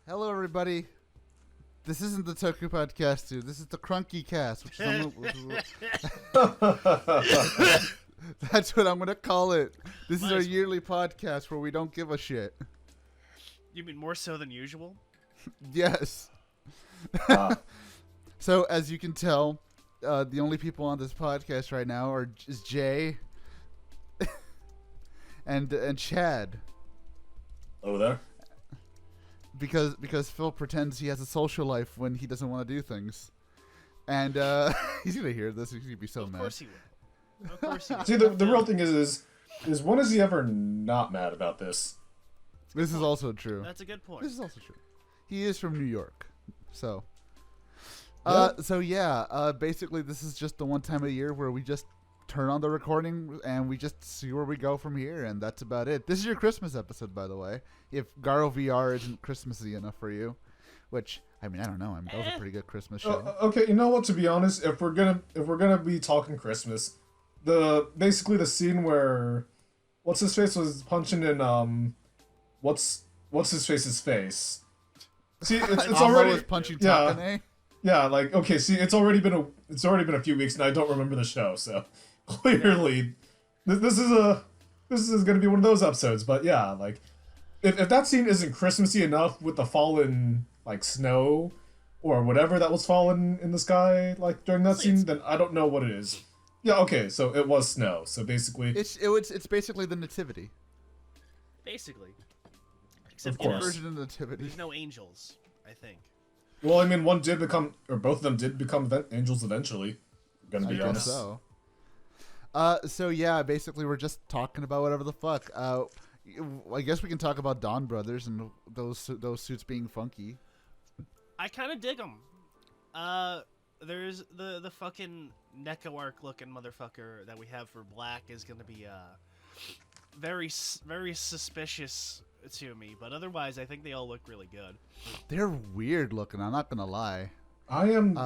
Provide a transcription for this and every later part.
Hello, everybody. This isn't the Toku PODCASTU. This is the Crunkycast, which is that's what I'm going to call it. This is our yearly podcast where we don't give a shit. You mean more so than usual? Yes. So, as you can tell, the only people on this podcast right now is Jay and Chad. Over there? Because Phil pretends he has a social life when he doesn't want to do things. And he's going to hear this. He's going to be so mad. Of course he would. Of course he would. See, the real thing is when is he ever not mad about this? This is also true. That's a good point. This is also true. He is from New York. So. Basically this is just the one time a year where we just turn on the recording and we just see where we go from here, and that's about it. This is your Christmas episode, by the way. If Garo VR isn't Christmassy enough for you, which I mean, I don't know. That was a pretty good Christmas show. Okay, you know what? To be honest, if we're gonna be talking Christmas, basically the scene where what's his face was punching in what's his face's face. See, it's already was punching Takane. Yeah, like okay. See, it's already been a few weeks, and I don't remember the show, so clearly, this is gonna be one of those episodes. But yeah, like if that scene isn't Christmassy enough with the fallen like snow or whatever that was falling in the sky like during that scene, then I don't know what it is. Yeah, okay, so it was snow. So basically, it's basically the nativity. Basically, except of course, version of the nativity. There's no angels, I think. Well, I mean, both of them did become angels eventually. Gonna be honest. So. So yeah, basically we're just talking about whatever the fuck. I guess we can talk about Dawn Brothers and those suits being funky. I kind of dig them. There's the fucking Neko-arc looking motherfucker that we have for Black is gonna be very very suspicious to me, but otherwise I think they all look really good. They're weird looking, I'm not gonna lie. I am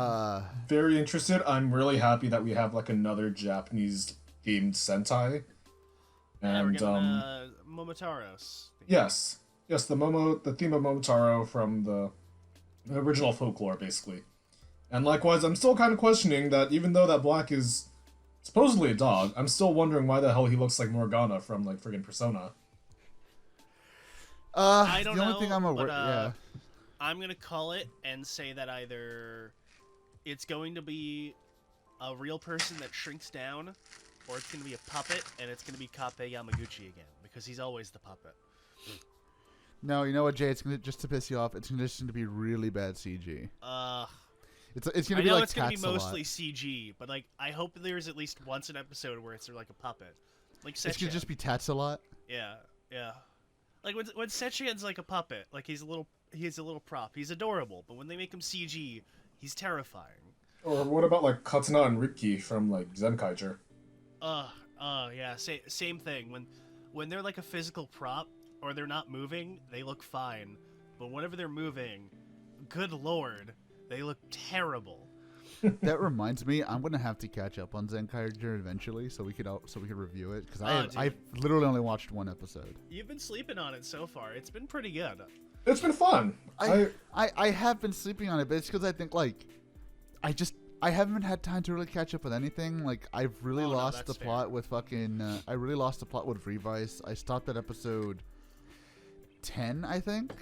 very interested. I'm really happy that we have like another Japanese themed Sentai. And we're getting, Momotaro's. Yes, the theme of Momotaro from the original folklore, basically. And likewise, I'm still kind of questioning that even though that Black is supposedly a dog, I'm still wondering why the hell he looks like Morgana from like friggin' Persona. I don't know. The only thing I'm aware, yeah. I'm gonna call it and say that either it's going to be a real person that shrinks down, or it's gonna be a puppet and it's gonna be Kappei Yamaguchi again because he's always the puppet. No, you know what, Jay? It's gonna just to piss you off. It's just going to be really bad CG. It's gonna be like it's gonna be mostly CG, but like I hope there's at least once an episode where it's like a puppet, like Setchian. It's gonna just be tats a lot. Yeah. Like when Setchian's like a puppet, like he's a little prop. He's adorable, but when they make him CG, he's terrifying. Or what about like Katana and Riki from like Zenkaiger? Yeah, same thing. When they're like a physical prop or they're not moving, they look fine, but whenever they're moving, good lord, they look terrible. That reminds me, I'm gonna have to catch up on Zenkaiger eventually, so we could review it because I've literally only watched one episode. You've been sleeping on it so far. It's been pretty good. It's been fun. I have been sleeping on it, but it's because I think like I haven't had time to really catch up with anything. Like I've really lost the plot with fucking. I really lost the plot with Revice. I stopped at episode 10, I think,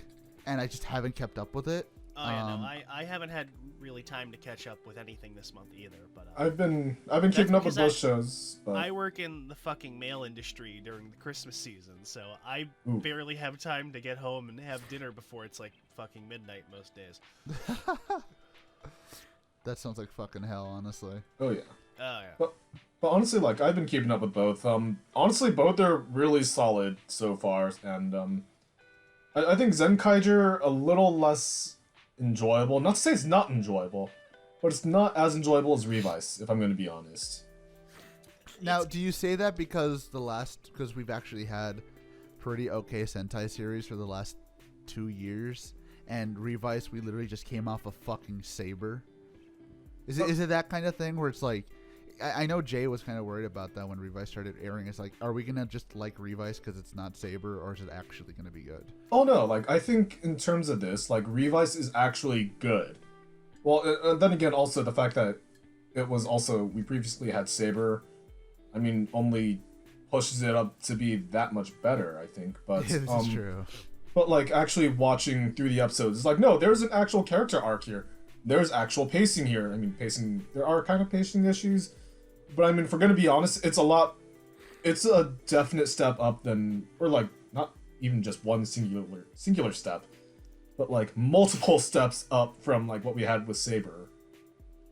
and I just haven't kept up with it. Oh yeah, no, I haven't had really time to catch up with anything this month either. But I've been keeping up with both shows. But I work in the fucking mail industry during the Christmas season, so I barely have time to get home and have dinner before it's like fucking midnight most days. That sounds like fucking hell, honestly. Oh yeah. Oh yeah. But honestly, like I've been keeping up with both. Honestly, both are really solid so far, and I think Zenkaiger a little less enjoyable. Not to say it's not enjoyable, but it's not as enjoyable as Revice, if I'm going to be honest. Now, do you say that because we've actually had pretty okay Sentai series for the last 2 years, and Revice we literally just came off a fucking Saber? Is it that kind of thing where it's like, I know Jay was kind of worried about that when Revice started airing. It's like, are we gonna just like Revice because it's not Saber, or is it actually gonna be good? Oh no, like I think in terms of this, like Revice is actually good. Well, then again, also the fact that it was also we previously had Saber, I mean, only pushes it up to be that much better, I think. But Yeah, this is true. But like actually watching through the episodes, it's like no, there's an actual character arc here. There's actual pacing here. I mean, pacing. There are kind of pacing issues, but I mean, if we're gonna be honest, it's a definite step up than, or like not even just one singular step, but like multiple steps up from like what we had with Saber,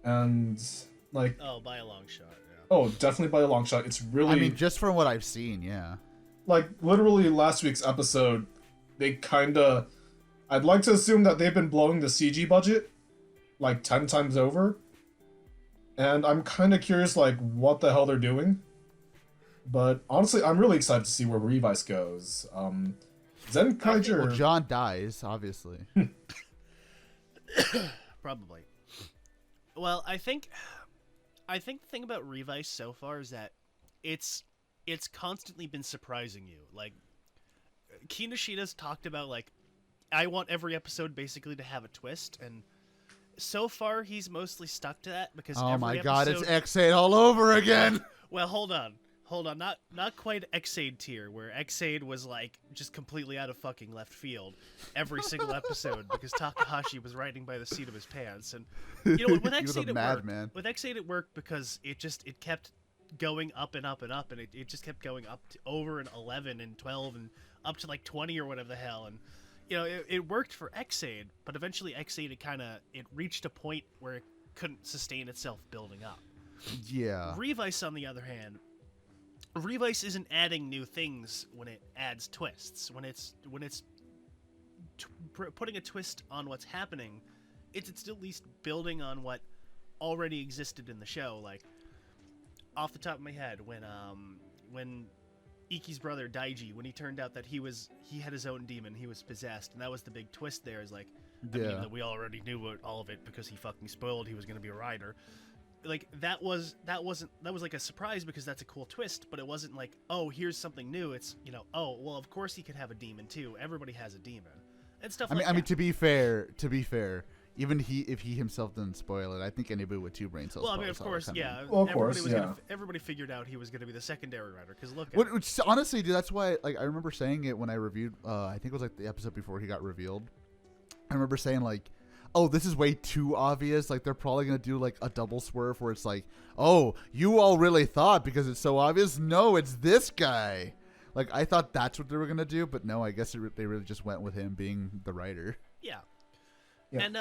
and like by a long shot. Yeah. Oh, definitely by a long shot. It's really. I mean, just from what I've seen, yeah. Like literally last week's episode, they kinda. I'd like to assume that they've been blowing the CG budget like 10 times over. And I'm kind of curious, like, what the hell they're doing. But honestly, I'm really excited to see where Revice goes. Zenkaiger... Well, John dies, obviously. Probably. Well, I think the thing about Revice so far is that it's constantly been surprising you. Like, Kinoshida's talked about, like, I want every episode basically to have a twist, and so far he's mostly stuck to that because oh every my episode... god, it's X8 all over again. Well, hold on, not quite X8 tier, where X8 was like just completely out of fucking left field every single episode because Takahashi was writing by the seat of his pants, and you know with X8 With X8 it worked because it kept going up and up and up, and it just kept going up to over an 11 and 12 and up to like 20 or whatever the hell, and you know it worked for X8, but eventually X8 it reached a point where it couldn't sustain itself building up. Yeah. Revice, on the other hand, Revice isn't adding new things when it adds twists. When it's putting a twist on what's happening, it's still at least building on what already existed in the show. Like, off the top of my head, when Iki's brother Daiji, when he turned out that he had his own demon, he was possessed, and that was the big twist there. Is like, I mean, that we already knew all of it because he fucking spoiled he was going to be a rider. Like, that was like a surprise because that's a cool twist, but it wasn't like, oh, here's something new. It's, you know, oh, well, of course he could have a demon too. Everybody has a demon and stuff. I mean, to be fair, even if he himself didn't spoil it, I think anybody with two brain cells. Well, I mean, of course, yeah. Well, of course, yeah. Everybody figured out he was going to be the secondary rider because look. Which honestly, dude, that's why. Like, I remember saying it when I reviewed. I think it was like the episode before he got revealed. I remember saying like, oh, this is way too obvious. Like, they're probably going to do, like, a double swerve where it's like, oh, you all really thought because it's so obvious? No, it's this guy. Like, I thought that's what they were going to do, but no, I guess they really just went with him being the writer. Yeah. And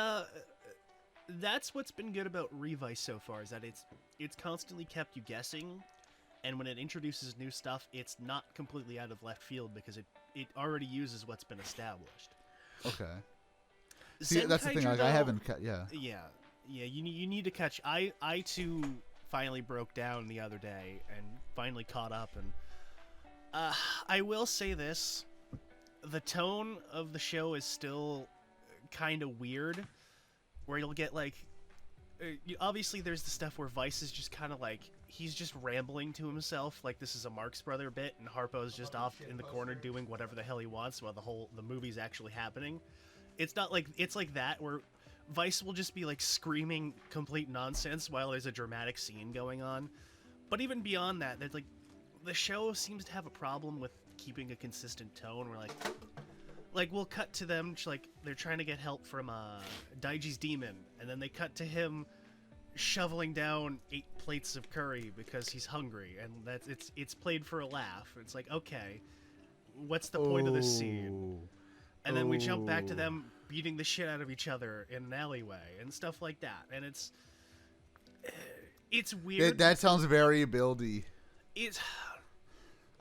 that's what's been good about Revice so far, is that it's constantly kept you guessing, and when it introduces new stuff, it's not completely out of left field because it already uses what's been established. Okay. See, that's the thing. Like, I haven't. Yeah. You need to catch. I too finally broke down the other day and finally caught up. And I will say this: the tone of the show is still kind of weird. Where you'll get like, obviously there's the stuff where Vice is just kind of like he's just rambling to himself, like this is a Marx Brother bit, and Harpo's just off in the corner doing whatever the hell he wants while the movie's actually happening. It's not like it's like that where Vice will just be like screaming complete nonsense while there's a dramatic scene going on. But even beyond that, there's like the show seems to have a problem with keeping a consistent tone. Where like we'll cut to them like they're trying to get help from Daiji's demon, and then they cut to him shoveling down 8 plates of curry because he's hungry, and it's played for a laugh. It's like, okay, what's the point of this scene? And then we jump back to them beating the shit out of each other in an alleyway and stuff like that. And it's weird. That sounds very buildy.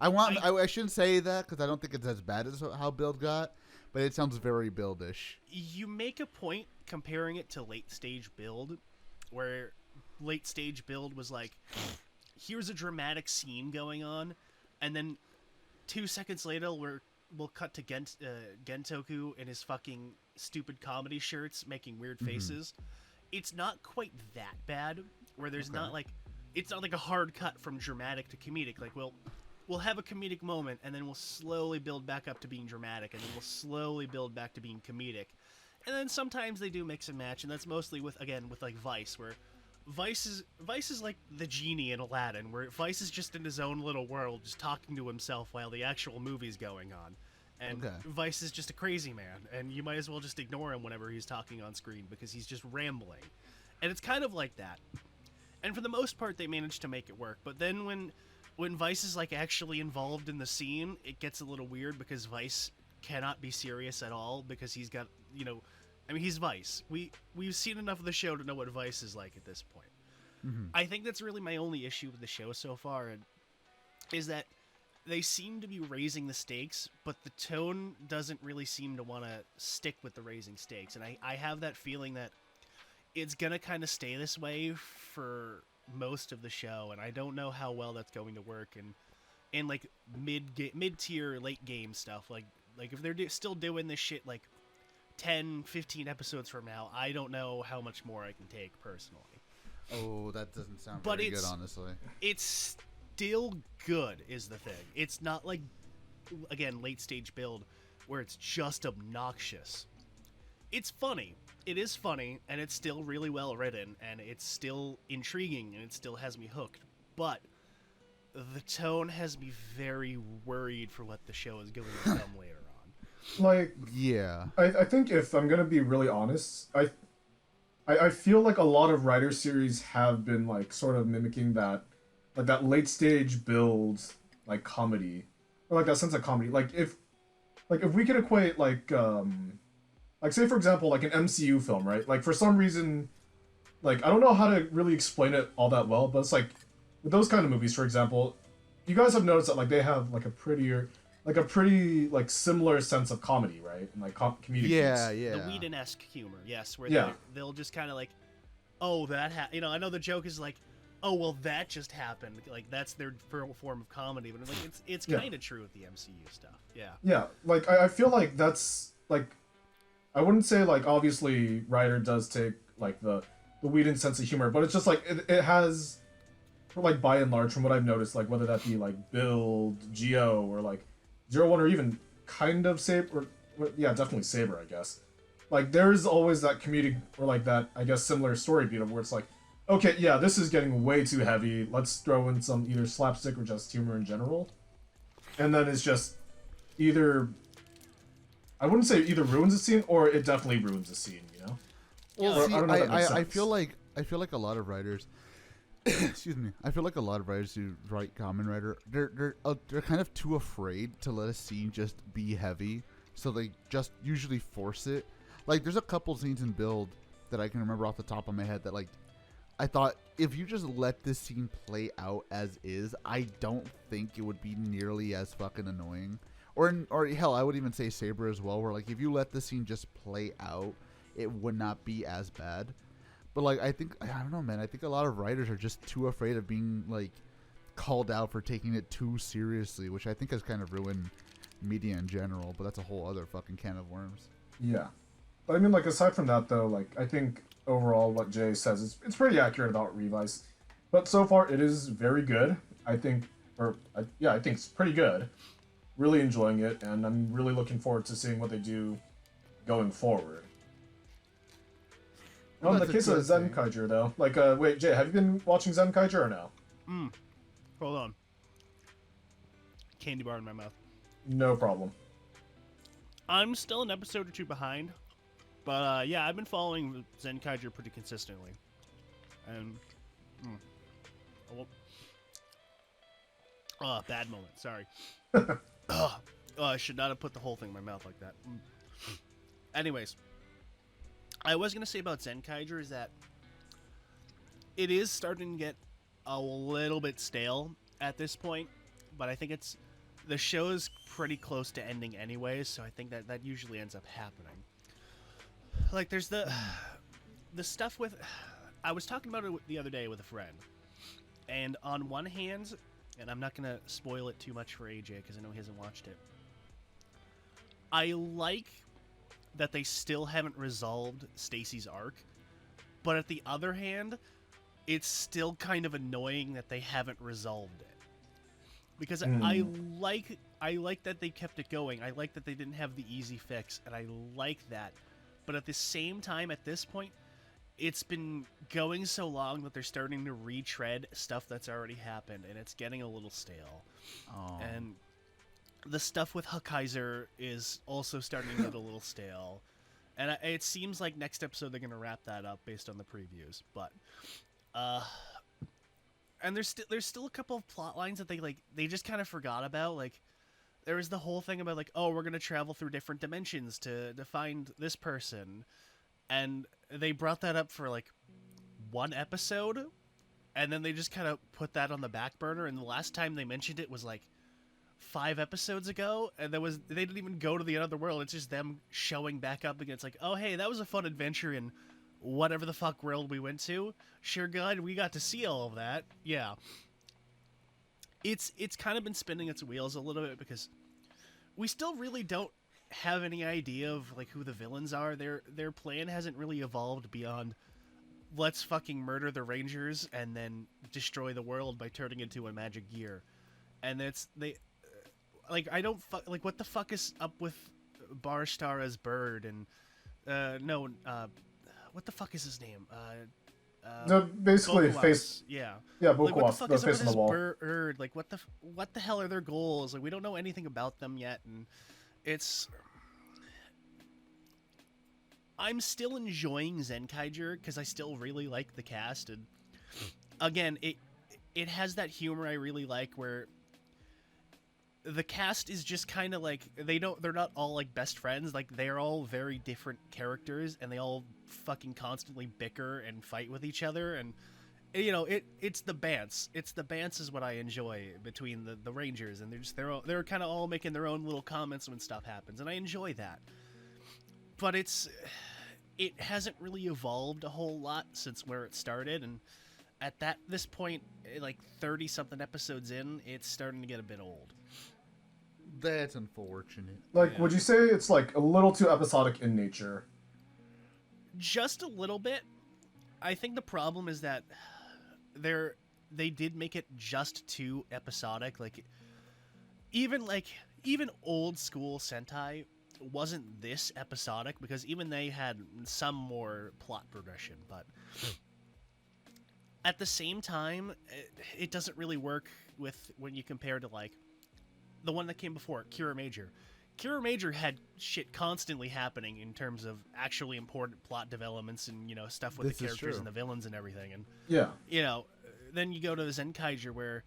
I shouldn't say that because I don't think it's as bad as how Build got, but it sounds very Buildish. You make a point comparing it to Late Stage Build, where Late Stage Build was like, here's a dramatic scene going on, and then 2 seconds later we'll cut to Gentoku in his fucking stupid comedy shirts making weird faces. It's not quite that bad, where there's not like it's not like a hard cut from dramatic to comedic. Like we'll have a comedic moment, and then we'll slowly build back up to being dramatic, and then we'll slowly build back to being comedic. And then sometimes they do mix and match, and that's mostly with like Vice, where Vice is like the genie in Aladdin, where Vice is just in his own little world, just talking to himself while the actual movie's going on. And Vice is just a crazy man, and you might as well just ignore him whenever he's talking on screen, because he's just rambling. And it's kind of like that. And for the most part, they manage to make it work. But then when Vice is like actually involved in the scene, it gets a little weird, because Vice cannot be serious at all, because he's got, I mean, he's Vice. We've seen enough of the show to know what Vice is like at this point. Mm-hmm. I think that's really my only issue with the show so far, is that they seem to be raising the stakes, but the tone doesn't really seem to want to stick with the raising stakes. And I have that feeling that it's going to kind of stay this way for most of the show, and I don't know how well that's going to work in like mid-tier late game stuff. Like if they're still doing this shit like 10, 15 episodes from now, I don't know how much more I can take personally. Oh, that doesn't sound very good, honestly. It's still good, is the thing. It's not like, again, late stage build where it's just obnoxious. It's funny. It is funny, and it's still really well written, and it's still intriguing, and it still has me hooked. But the tone has me very worried for what the show is going to become later on. Like, yeah, I think if I'm gonna be really honest, I feel like a lot of writer series have been like sort of mimicking that, like that late stage build, like comedy, or like that sense of comedy. Like if we could equate like say for example like an MCU film, right? Like for some reason, like I don't know how to really explain it all that well, but it's like with those kind of movies, for example, you guys have noticed that like they have like a pretty like similar sense of comedy, right? And like comedic. Yeah, beats. yeah. The Whedon-esque humor, yes, where they'll just kind of like, oh, that I know the joke is like, oh, well, that just happened. Like that's their form of comedy, but like it's kind of true with the MCU stuff. Yeah. Yeah, like I feel like that's like, I wouldn't say like obviously Ryder does take like the Whedon sense of humor, but it's just like it has, like by and large from what I've noticed, like whether that be like Build, Geo, or like 01, or even kind of Saber, yeah, definitely Saber, I guess. Like there's always that comedic or like that, I guess, similar story beat of where it's like, okay, yeah, this is getting way too heavy. Let's throw in some either slapstick or just humor in general. And then it's just either, I wouldn't say either ruins the scene or it definitely ruins the scene, you know? Well, see, I feel like a lot of writers, excuse me, I feel like a lot of writers who write Kamen Rider, they're kind of too afraid to let a scene just be heavy, so they just usually force it. Like there's a couple scenes in Build that I can remember off the top of my head that like, I thought if you just let this scene play out as is, I don't think it would be nearly as fucking annoying. Or hell, I would even say Saber as well, where like if you let the scene just play out, it would not be as bad. But like I don't know, man. I think a lot of writers are just too afraid of being like called out for taking it too seriously, which I think has kind of ruined media in general. But that's a whole other fucking can of worms. Yeah, but I mean, like aside from that though, like I think overall what Jay says is it's pretty accurate about Revice. But so far it is very good. I think it's pretty good. Really enjoying it, and I'm really looking forward to seeing what they do going forward. Well, in the case of Zenkaiger, though, like, wait, Jay, have you been watching Zenkaiger or no? Hold on. Candy bar in my mouth. No problem. I'm still an episode or two behind, but yeah, I've been following Zenkaiger pretty consistently. And, bad moment, sorry. I should not have put the whole thing in my mouth like that. Anyways, I was going to say about Zenkaiger is that it is starting to get a little bit stale at this point, but I think the show is pretty close to ending anyways, so I think that usually ends up happening. Like, there's the stuff with... I was talking about it the other day with a friend, and on one hand, and I'm not going to spoil it too much for AJ because I know he hasn't watched it, I like that they still haven't resolved Stacy's arc, but at the other hand, it's still kind of annoying that they haven't resolved it. Because I like that they kept it going. I like that they didn't have the easy fix, and I like that. But at the same time, at this point, it's been going so long that they're starting to retread stuff that's already happened, and it's getting a little stale. Oh. And the stuff with Huckaiser is also starting to get a little stale. And it seems like next episode they're going to wrap that up based on the previews. But, and there's still a couple of plot lines that they just kind of forgot about. Like, there was the whole thing about, like, oh, we're going to travel through different dimensions to find this person. And they brought that up for, like, one episode. And then they just kind of put that on the back burner. And the last time they mentioned it was, like, 5 episodes ago. And they didn't even go to the other world. It's just them showing back up again. It's like, oh, hey, that was a fun adventure in whatever the fuck world we went to. Sure, God, we got to see all of that. Yeah. It's kind of been spinning its wheels a little bit because we still really don't have any idea of, like, who the villains are. Their plan hasn't really evolved beyond let's fucking murder the Rangers and then destroy the world by turning into a magic gear. And what the fuck is up with Barstara's bird and what the fuck is his name? No, basically Bokuwas. face. Yeah, Yeah, like, what the Bokuwas, fuck the is up face with on his the wall. bird? Like, what the hell are their goals? Like, we don't know anything about them yet, and I'm still enjoying Zenkaiger because I still really like the cast, and again, it has that humor I really like where the cast is just kind of like they're not all like best friends. Like, they're all very different characters, and they all fucking constantly bicker and fight with each other. And it's the bants. It's the bants is what I enjoy between the Rangers, and they're kind of all making their own little comments when stuff happens, and I enjoy that. But it hasn't really evolved a whole lot since where it started, and at this point, like 30 something episodes in, it's starting to get a bit old. That's unfortunate. Like, Yeah. would you say it's like a little too episodic in nature? Just a little bit. I think the problem is that they did make it just too episodic. Like, even old school Sentai wasn't this episodic because even they had some more plot progression, but at the same time, it doesn't really work with when you compare to, like, the one that came before, Kira Major. Kira Major had shit constantly happening in terms of actually important plot developments and, stuff with This the is characters true. and the villains and everything. And, Yeah. then you go to Zenkaiger where,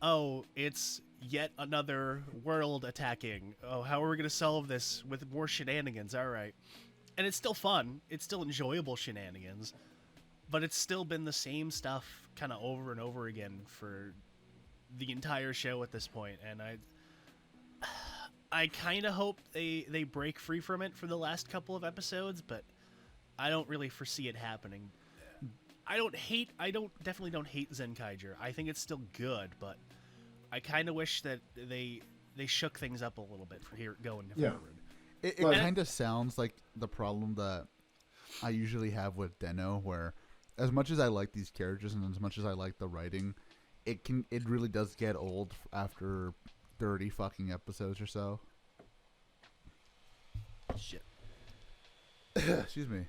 oh, it's yet another world attacking. Oh, how are we going to solve this with more shenanigans? All right. And it's still fun. It's still enjoyable shenanigans. But it's still been the same stuff kind of over and over again for the entire show at this point. And I kind of hope they break free from it for the last couple of episodes, but I don't really foresee it happening. I definitely don't hate Zenkaiger. I think it's still good, but I kind of wish that they shook things up a little bit for going Yeah. forward. It But- kind of sounds like the problem that I usually have with Den-O, where as much as I like these characters and as much as I like the writing, it really does get old after 30 fucking episodes or so. Shit. Excuse me.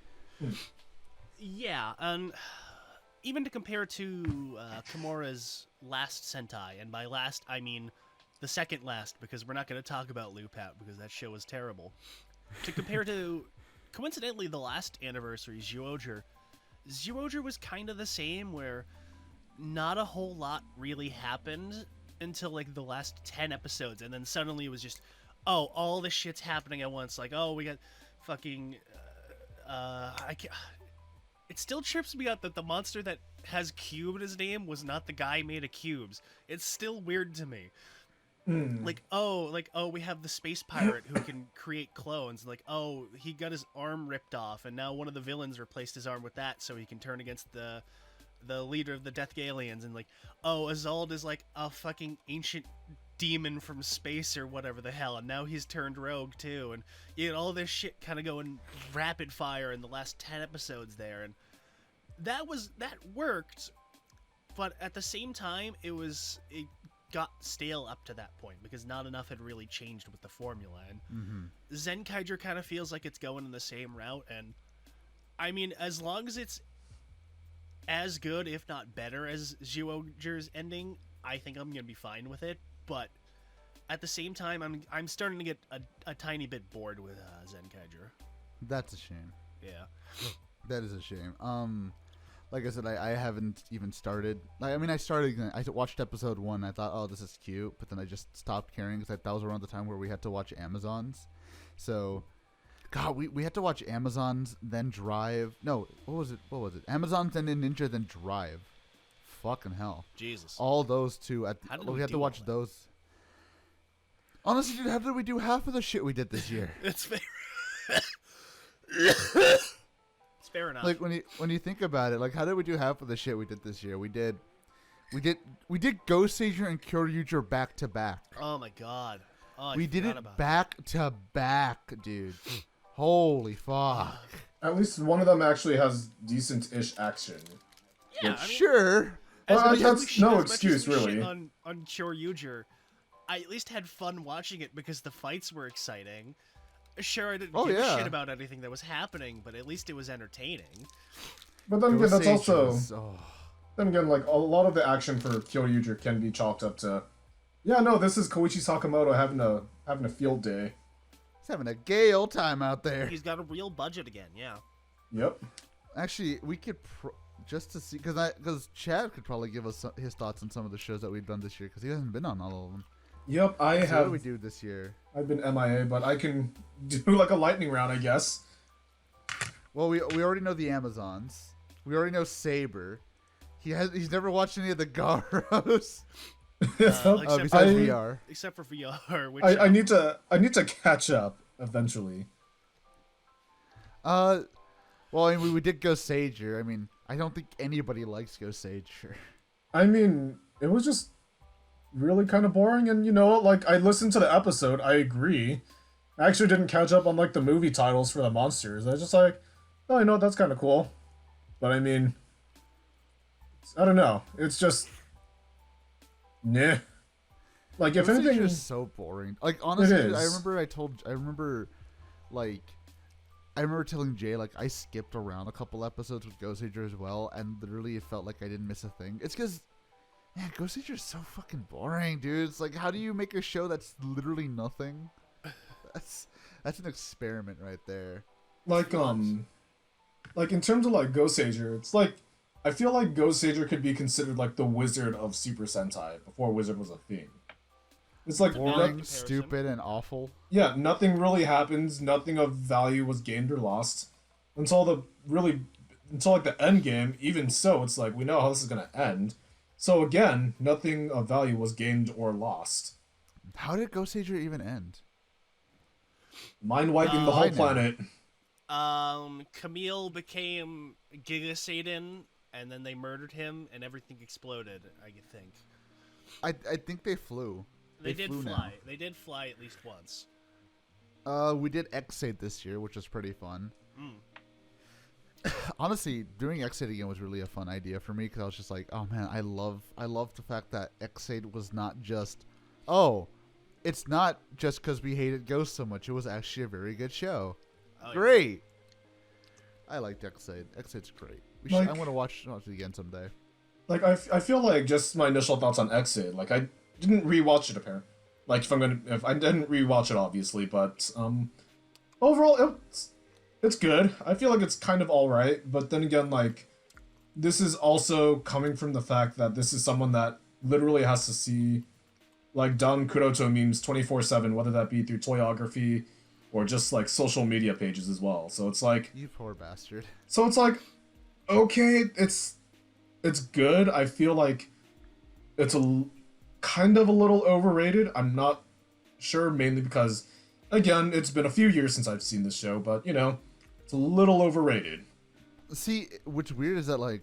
Yeah, and even to compare to Kimura's last Sentai, and by last I mean the second last, because we're not going to talk about Lupat because that show was terrible. To compare to, coincidentally, the last anniversary, Zyuohger was kind of the same, where not a whole lot really happened until like the last 10 episodes, and then suddenly it was just, oh, all this shit's happening at once. Like, oh, we got fucking it still trips me out that the monster that has Cube in his name was not the guy made of cubes. It's still weird to me. Like, oh, we have the space pirate who can create clones. Like, oh, he got his arm ripped off, and now one of the villains replaced his arm with that so he can turn against the leader of the Death Aliens. And like, oh, Azald is like a fucking ancient demon from space or whatever the hell, and now he's turned rogue too. And all this shit kind of going rapid fire in the last 10 episodes there, and that worked, But at the same time, it got stale up to that point because not enough had really changed with the formula. And Zenkaiger kind of feels like it's going in the same route. And I mean, as long as it's as good, if not better, as Zyuohger's ending, I think I'm gonna be fine with it. But at the same time, I'm starting to get a tiny bit bored with Zenkaiger. That's a shame. Yeah. That is a shame. Like I said, I haven't even started. I mean, I watched episode 1. I thought, oh, this is cute, but then I just stopped caring because that was around the time where we had to watch Amazons. So, God, we had to watch Amazons, then Drive. No, what was it? Amazons, then Ninja, then Drive. Fucking hell. Jesus. All those two. We had to watch those. Honestly, dude, how did we do half of the shit we did this year? It's fair. It's fair enough. Like when you think about it, like how did we do half of the shit we did this year? We did Ghost Sager and Kyoryuger back to back. Oh my god. Oh, we did it back to back, dude. Holy fuck. At least one of them actually has decent-ish action. Yeah, I mean, sure. That's no excuse, really. On Kyoryuger, I at least had fun watching it because the fights were exciting. Sure, I didn't give a shit about anything that was happening, but at least it was entertaining. But then again, that's also... Oh. Then again, like, a lot of the action for Kyoryuger can be chalked up to... Yeah, no, this is Koichi Sakamoto having a field day. He's having a gay old time out there. He's got a real budget again, yeah. Yep. Actually, we could... just to see... Because Chad could probably give us his thoughts on some of the shows that we've done this year, because he hasn't been on all of them. Yep, So what do we do this year? I've been MIA, but I can do like a lightning round, I guess. Well, we already know the Amazons. We already know Saber. He's never watched any of the Garos. Besides VR. Except for VR, which I need to catch up eventually. Well, I mean, we did Ghost Sager. I mean, I don't think anybody likes Ghost Sager. I mean, it was just really kind of boring, and you know, like, I listened to the episode, I agree. I actually didn't catch up on, like, the movie titles for the monsters. I was just like, oh, you know, that's kind of cool. But I mean, I don't know. It's just, nah. Like, if Ghost anything, Sager is so boring. Like, honestly, it is. I remember telling Jay, like, I skipped around a couple episodes with Ghost Sager as well, and literally it felt like I didn't miss a thing. It's because, man, Ghost Sager is so fucking boring, dude. It's like, how do you make a show that's literally nothing? That's an experiment right there. like in terms of, like, Ghost Sager, it's like, I feel like Ghost Sager could be considered, like, the Wizard of Super Sentai, before Wizard was a thing. It's like, Boring, stupid, and awful. yeah, nothing really happens, nothing of value was gained or lost, until like the end game. Even so, it's like, we know how this is gonna end. So again, nothing of value was gained or lost. How did Ghost Sager even end? Mind wiping the whole planet. Camille became Giga Satan, and then they murdered him, and everything exploded, I think. I think they flew. They did flew fly. now. They did fly at least once. We did X8 this year, which was pretty fun. Mm. Honestly, doing X8 again was really a fun idea for me, because I was just like, oh man, I love the fact that X8 was not just, it's not just because we hated Ghost so much. It was actually a very good show. Oh, Great. Yeah. I liked X8. X8's great. Like, I want to watch it again someday. Like, I feel like, just my initial thoughts on X8, like, I didn't rewatch it apparently. Like, if I didn't rewatch it, obviously, but overall it's good. I feel like it's kind of alright, but then again, like, this is also coming from the fact that this is someone that literally has to see, like, dumb Kuroto memes 24/7, whether that be through toyography or just, like, social media pages as well. So it's like, You poor bastard. so it's like, okay, it's good. I feel like it's kind of a little overrated. I'm not sure, mainly because, again, it's been a few years since I've seen this show, but, you know, it's a little overrated. See, what's weird is that, like,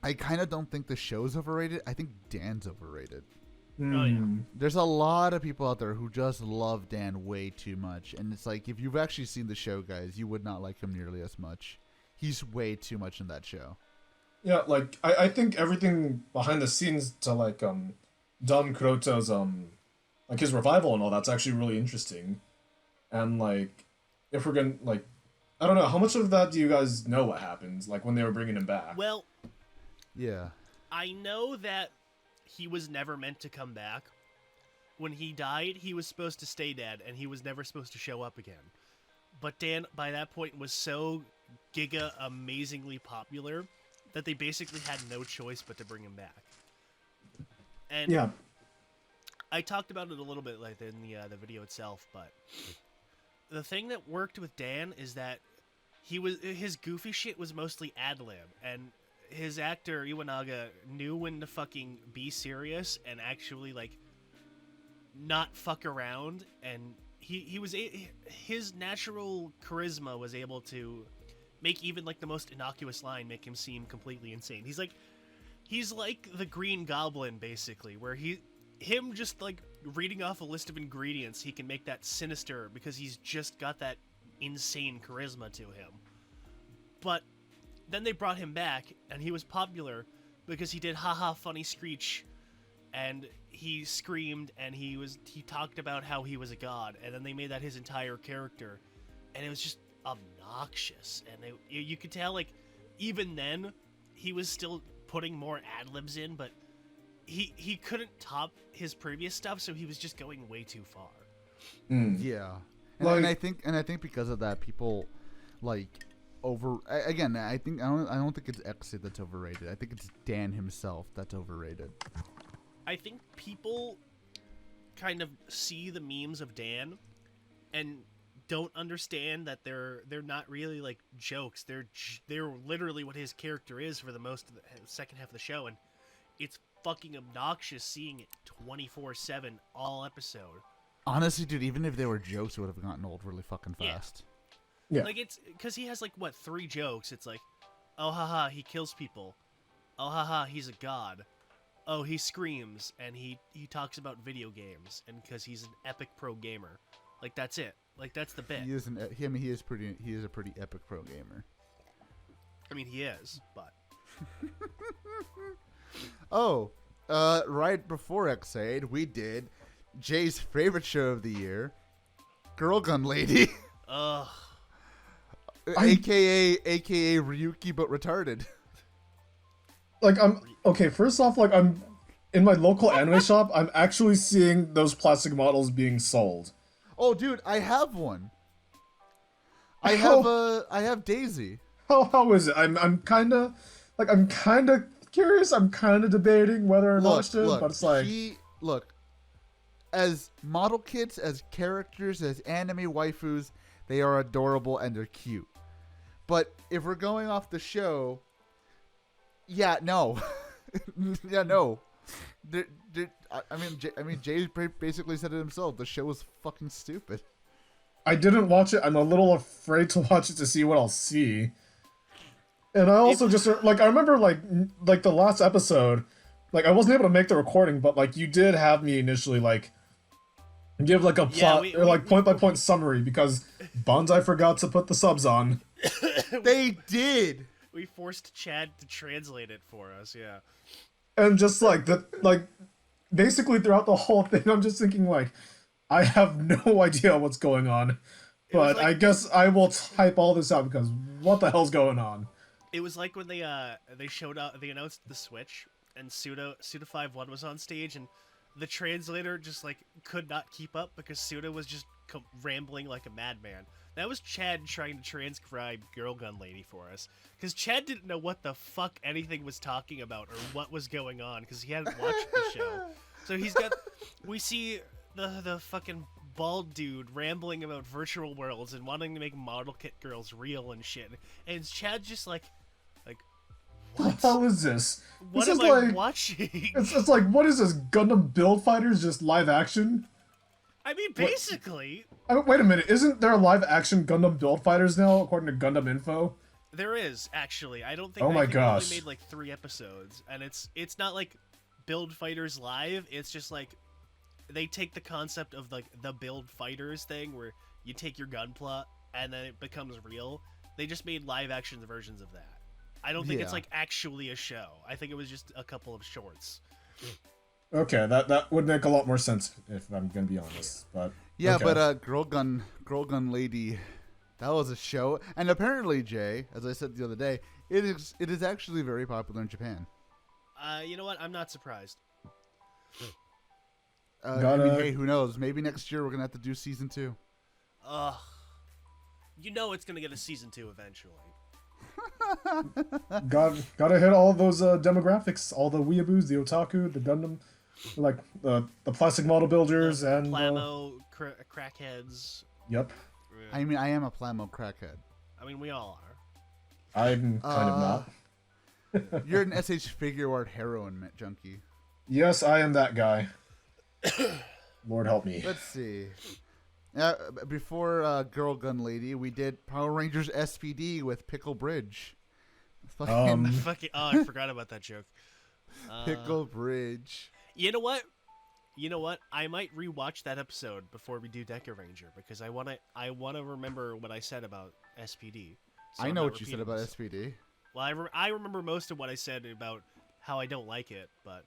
I kind of don't think the show's overrated. I think Dan's overrated. Oh, yeah. There's a lot of people out there who just love Dan way too much. And it's like, if you've actually seen the show, guys, you would not like him nearly as much. He's way too much in that show. Yeah, like I think everything behind the scenes to like Don Kuroto's like his revival and all that's actually really interesting. And like if we're gonna like I don't know, how much of that do you guys know what happens, like when they were bringing him back? Well, Yeah. I know that he was never meant to come back. When he died, he was supposed to stay dead, and he was never supposed to show up again. But Dan, by that point, was so giga amazingly popular that they basically had no choice but to bring him back. And Yeah. I talked about it a little bit like in the video itself, but the thing that worked with Dan is that his goofy shit was mostly ad lib, and his actor Iwanaga knew when to fucking be serious and actually like not fuck around, and his natural charisma was able to make even like the most innocuous line make him seem completely insane. He's like the Green Goblin basically, where him just like reading off a list of ingredients, he can make that sinister because he's just got that insane charisma to him. But then they brought him back, and he was popular because he did haha funny screech, and he screamed, and he talked about how he was a god, and then they made that his entire character, and it was just obnoxious. And you could tell, like, even then, he was still putting more ad-libs in, but he couldn't top his previous stuff, so he was just going way too far. Yeah. And I think because of that, people like I don't think it's Exe that's overrated. I think it's Dan himself that's overrated. I think people kind of see the memes of Dan and don't understand that they're not really like jokes. They're literally what his character is for the most of the second half of the show, and it's fucking obnoxious seeing it 24/7 all episode. Honestly, dude, even if they were jokes, it would have gotten old really fucking fast. Yeah. Like, it's because he has like what 3 jokes. It's like, oh haha, he kills people. Oh haha, he's a god. Oh, he screams, and he talks about video games, and because he's an epic pro gamer. Like, that's it. Like, that's the bit. He is a pretty epic pro gamer. I mean, he is, but Oh, right before Xaid, we did Jay's favorite show of the year, Girl Gun Lady. ugh. AKA Ryuki but retarded. Like first off, like I'm in my local anime shop, I'm actually seeing those plastic models being sold. Oh, dude, I have one. I have Daisy. How is it? I'm kind of curious. I'm kind of debating whether or not to, but it's like look, as model kits, as characters, as anime waifus, they are adorable and they're cute. But if we're going off the show, yeah, no. Yeah, no. I mean, Jay basically said it himself. The show was fucking stupid. I didn't watch it. I'm a little afraid to watch it to see what I'll see. And I also I remember like the last episode, like I wasn't able to make the recording, but like you did have me initially like give like a plot or like point by point summary because Bonsai forgot to put the subs on. They did. We forced Chad to translate it for us, yeah. And just like basically throughout the whole thing, I'm just thinking like, I have no idea what's going on, but I guess I will type all this out because what the hell's going on? It was like when they showed up, they announced the Switch, and Suda 5-1 was on stage, and the translator just like could not keep up because Suda was just rambling like a madman. That was Chad trying to transcribe Girl Gun Lady for us, because Chad didn't know what the fuck anything was talking about or what was going on because he hadn't watched the show. So we see the fucking bald dude rambling about virtual worlds and wanting to make model kit girls real and shit, and Chad's just like, what the hell is this? What this am is I like, watching? It's like, what is this, Gundam Build Fighters just live action? I mean, basically. Wait a minute, isn't there a live action Gundam Build Fighters now, according to Gundam Info? There is, actually. I don't think. Oh my gosh. They only made like 3 episodes, and it's not like Build Fighters live. It's just like they take the concept of like the Build Fighters thing, where you take your gun plot and then it becomes real. They just made live action versions of that. I don't think it's Yeah. like actually a show. I think it was just a couple of shorts. Okay, that would make a lot more sense if I'm gonna be honest. But Yeah, okay. but Girl Gun Lady, that was a show, and apparently, Jay, as I said the other day, it is actually very popular in Japan. You know what? I'm not surprised. I mean, hey, who knows? Maybe next year we're gonna have to do season 2. Ugh. You know it's gonna get a season 2 eventually. Gotta hit all those demographics, all the weeaboos, the otaku, the Gundam, like the plastic model builders and Plamo crackheads. Yep. I mean, I am a Plamo crackhead. I mean, we all are. I'm kind of not. You're an SH figure art heroin junkie. Yes, I am that guy. Lord help me. Let's see. Before Girl Gun Lady, we did Power Rangers SPD with Pickle Bridge. Fucking Fucking. Oh, I forgot about that joke. Pickle Bridge. You know what? I might rewatch that episode before we do Deca Ranger because I wanna remember what I said about SPD. So I I'm know not what you said repeating about myself. SPD. Well, I remember most of what I said about how I don't like it, but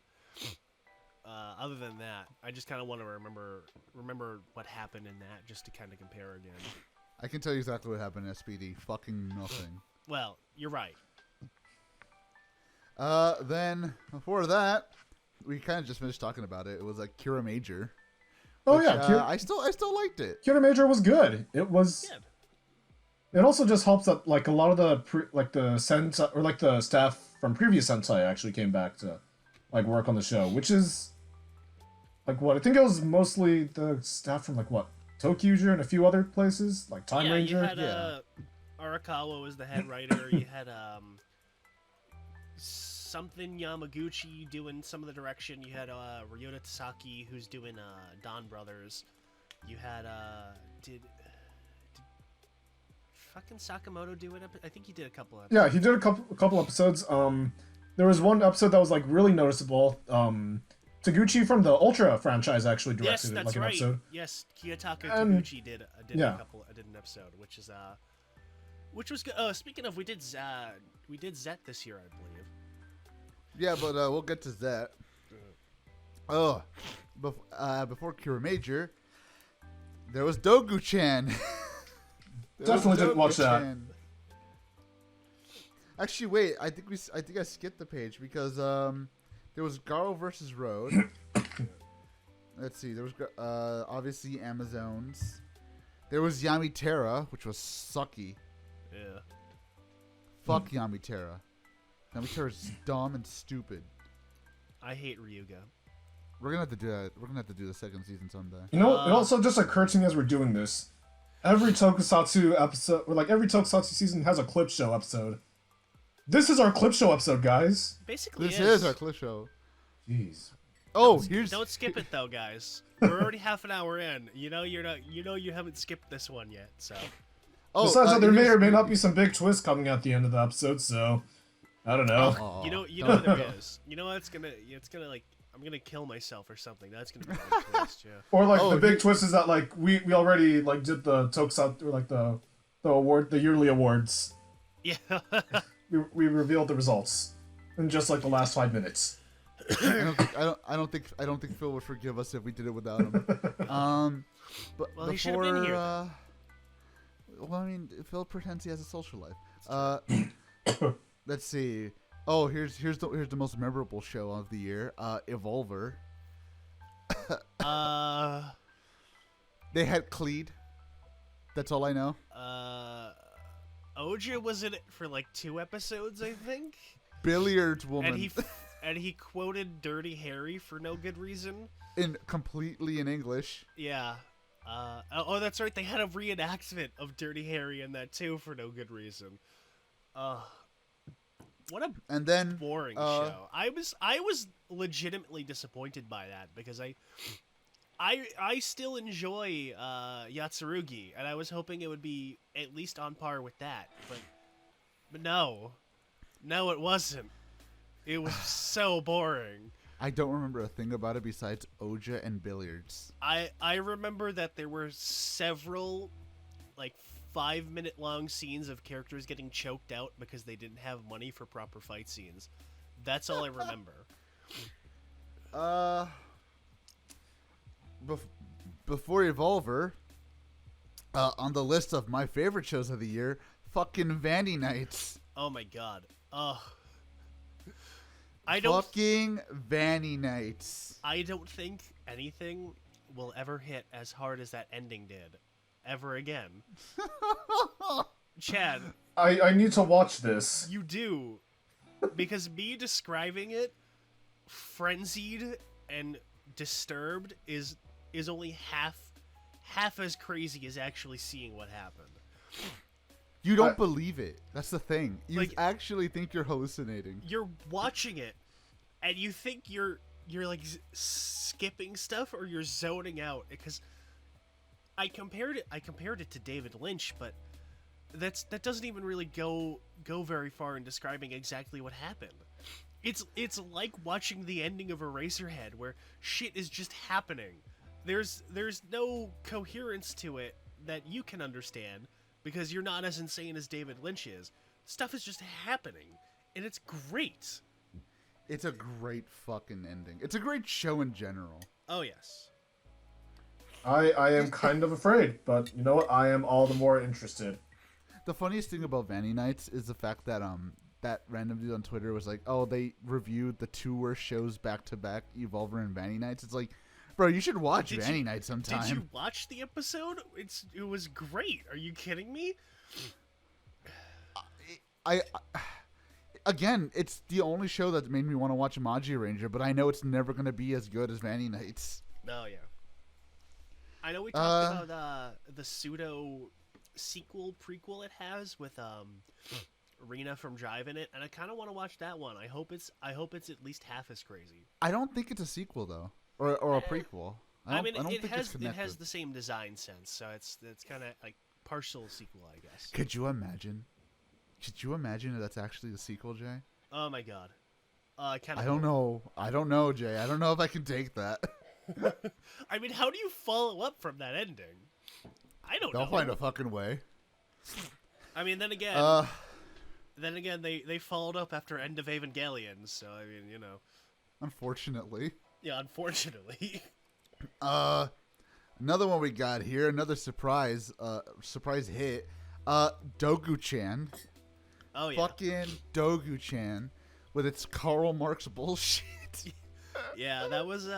other than that, I just kind of want to remember what happened in that just to kind of compare again. I can tell you exactly what happened in SPD. Fucking nothing. Well, you're right. Then before that, we kind of just finished talking about it. It was like Kira Major. Oh which, yeah, I still liked it. Kira Major was good. It was. Yeah. It also just helps that like a lot of the the sentai or like the staff from previous sentai actually came back to like work on the show, which is like what I think it was mostly the staff from like what Tokyuger and a few other places like Time Ranger. You had Arakawa was the head writer. You had something Yamaguchi doing some of the direction. You had Ryota Tasaki who's doing Don Brothers. You had did fucking Sakamoto do it? I think he did a couple episodes. Yeah, he did a couple episodes. There was one episode that was like really noticeable. Taguchi from the Ultra franchise actually directed it, like an episode. Yes, Kiyotaka Taguchi did yeah. did an episode, which was good. Speaking of, we did Zet this year, I believe. Yeah, but we'll get to that. Oh, before Kira Major, there was Dogu-chan. Definitely didn't watch that. Actually, wait. I think I skipped the page because there was Garo versus Road. Let's see. There was obviously Amazons. There was Yami Terra, which was sucky. Yeah. Fuck Yami Terra. Yami Terra's dumb and stupid. I hate Ryuga. We're gonna have to do that. We're gonna have to do the second season someday. You know, it also just occurred to me as we're doing this. Every Tokusatsu episode, or like every Tokusatsu season, has a clip show episode. This is our clip show episode, guys. Basically, This is our clip show. Jeez. Oh, don't skip it though, guys. We're already half an hour in. You know you haven't skipped this one yet, so. Oh, besides that, there may or may not be some big twist coming at the end of the episode, so I don't know. You know there is. You know what? It's gonna like I'm gonna kill myself or something. That's gonna be a big twist, yeah. Or like the big twist is that like we already like did the Tokusatsu or like the yearly awards. Yeah. we revealed the results in just like the last 5 minutes. I don't think Phil would forgive us if we did it without him. But well, before, he should have been here. Well, I mean, Phil pretends he has a social life. Let's see. Oh, here's the most memorable show of the year. Evolver. They had Cleed. That's all I know. Oja was in it for like 2 episodes, I think. Billiards woman. And he quoted Dirty Harry for no good reason. Completely in English. Yeah. Oh, that's right. They had a reenactment of Dirty Harry in that too for no good reason. What a boring show. I was legitimately disappointed by that because I still enjoy Yatsurugi, and I was hoping it would be at least on par with that, but no, it wasn't. It was so boring. I don't remember a thing about it besides Oja and billiards. I remember that there were several like 5-minute long scenes of characters getting choked out because they didn't have money for proper fight scenes. That's all I remember. Before Evolver, on the list of my favorite shows of the year, fucking Vandy Nights. Oh my god. Fucking Vandy Nights. I don't think anything will ever hit as hard as that ending did. Ever again. Chad. I need to watch this. You do. Because me describing it, frenzied and disturbed, is only half as crazy as actually seeing what happened. You don't believe it. That's the thing. You Like, actually think you're hallucinating. You're watching it, and you think you're like skipping stuff or you're zoning out. Because I compared it to David Lynch, but that doesn't even really go very far in describing exactly what happened. It's like watching the ending of Eraserhead, where shit is just happening. There's no coherence to it that you can understand because you're not as insane as David Lynch is. Stuff is just happening, and it's great. It's a great fucking ending. It's a great show in general. Oh yes. I am kind of afraid, but you know what? I am all the more interested. The funniest thing about Vandy Nights is the fact that that random dude on Twitter was like, "Oh, they reviewed the 2 worst shows back to back, Evolver and Vandy Nights." It's like, bro, you should watch Vandy Nights sometime. Did you watch the episode? It was great. Are you kidding me? I again, it's the only show that made me want to watch Maji Ranger, but I know it's never gonna be as good as Vandy Nights. Oh yeah. I know we talked about the pseudo sequel prequel it has with Rena from Jive in it, and I kind of want to watch that one. I hope it's at least half as crazy. I don't think it's a sequel though, or a prequel. I don't think it's connected. It has the same design sense, so it's kind of like partial sequel, I guess. Could you imagine? Could you imagine if that's actually the sequel, Jay? Oh my god. I don't know. I don't know, Jay. I don't know if I can take that. I mean, how do you follow up from that ending? I don't know. They'll find a fucking way. I mean, then again, they followed up after End of Evangelion, so I mean, you know. Unfortunately. Yeah, unfortunately. Another one we got here, another surprise hit. Dogu-chan. Oh yeah. Fucking Dogu-chan with its Karl Marx bullshit. Yeah, that was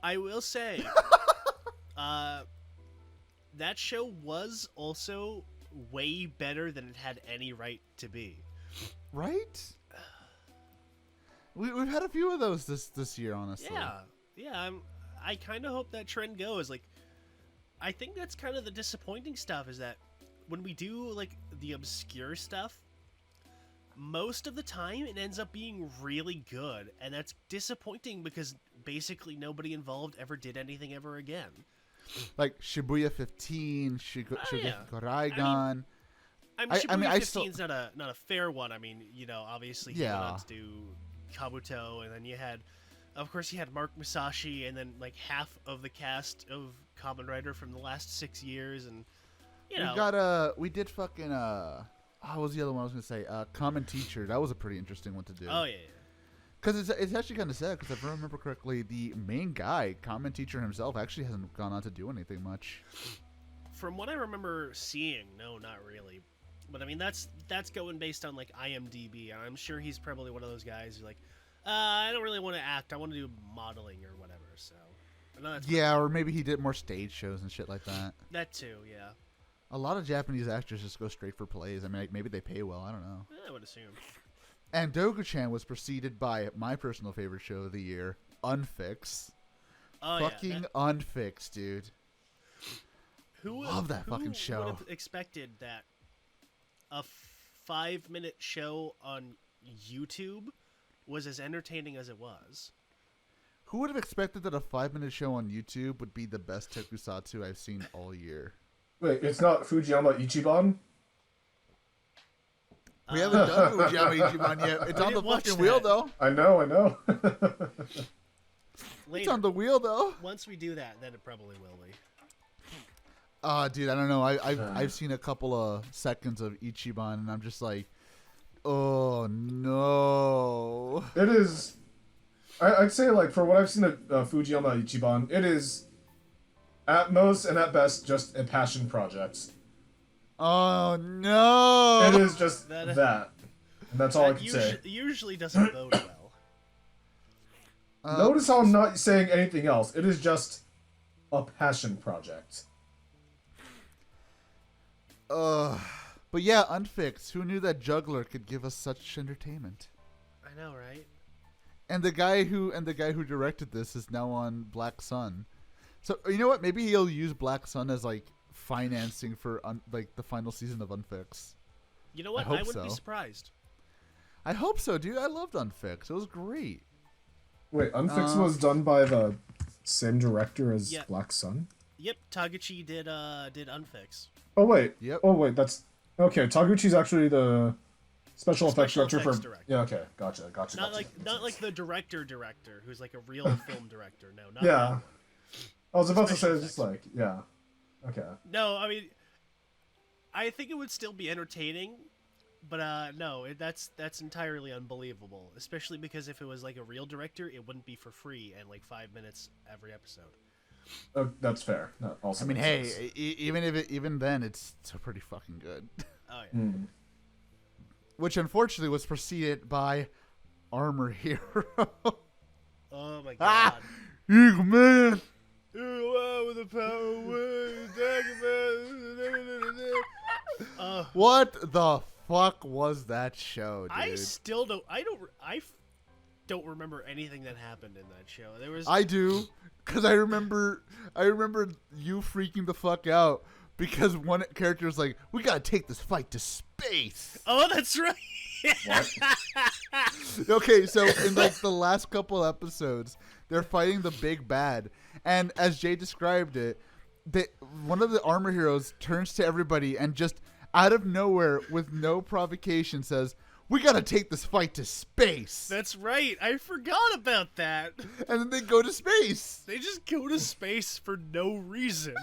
I will say that show was also way better than it had any right to be. Right? We've had a few of those this year, honestly. Yeah. I kind of hope that trend goes. Like, I think that's kind of the disappointing stuff is that when we do like the obscure stuff, most of the time it ends up being really good, and that's disappointing because basically nobody involved ever did anything ever again. Like Shibuya 15, Shugeki Koraigan. Shibuya 15's not a fair one. I mean, you know, obviously he went on to do Kabuto, and then you had Mark Musashi, and then like half of the cast of Kamen Rider from the last 6 years, and you know, we did fucking what was the other one I was gonna say? Common Teacher. That was a pretty interesting one to do. Oh yeah. Because it's actually kind of sad. Because if I remember correctly, the main guy, Common Teacher himself, actually hasn't gone on to do anything much. From what I remember seeing, no, not really. But I mean, that's going based on like IMDb. I'm sure he's probably one of those guys who's like, I don't really want to act. I want to do modeling or whatever. So. I know that's or maybe he did more stage shows and shit like that. That too, yeah. A lot of Japanese actors just go straight for plays. I mean, like, maybe they pay well. I don't know. I would assume. And Dogu-chan was preceded by my personal favorite show of the year, Unfix. Oh, fucking Unfix, dude. Love that fucking show. Who would have expected that a 5-minute show on YouTube was as entertaining as it was? Who would have expected that a 5-minute show on YouTube would be the best tokusatsu I've seen all year? Wait, it's not Fujiyama Ichiban? We haven't done Fujiyama Ichiban yet. It's on the fucking wheel, though. I know. Later. It's on the wheel, though. Once we do that, then it probably will be. Dude, I don't know. I've seen a couple of seconds of Ichiban, and I'm just like, oh no. It is. I'd say like for what I've seen of Fujiyama Ichiban, it is at most and at best just a passion project. Oh no. It is just that. And that's all I can say. Usually doesn't bode well. Notice how I'm not saying anything else. It is just a passion project. But yeah, Unfixed. Who knew that Juggler could give us such entertainment? I know, right? And the guy who directed this is now on Black Sun. So you know what? Maybe he'll use Black Sun as like financing for like the final season of Unfixed. You know what? I wouldn't be surprised. I hope so, dude. I loved Unfixed. It was great. Wait, Unfixed was done by the same director as Black Sun? Yep, Taguchi did Unfix. Oh wait. Yep. Oh wait, that's okay. Taguchi's actually the special effects director for. Yeah. Okay. Gotcha. Not like the director who's like a real film director. No. Not yeah. that. I was about to say Special just like yeah. Okay. No, I mean, I think it would still be entertaining, but no, that's entirely unbelievable. Especially because if it was like a real director, it wouldn't be for free and like 5 minutes every episode. Oh, that's fair. That also I mean, hey, sense. even then, it's still pretty fucking good. Oh yeah. Which unfortunately was preceded by Armor Hero. Oh my god. Eagle Man. With the power. What the fuck was that show, dude? I don't remember anything that happened in that show. There was. I do, because I remember you freaking the fuck out because one character was like, "We gotta take this fight to space." Oh, that's right. What? Okay, so in like the last couple episodes, they're fighting the big bad, and as Jay described it, one of the armor heroes turns to everybody and just out of nowhere, with no provocation, says, "We gotta take this fight to space." That's right. I forgot about that. And then they go to space. They just go to space for no reason.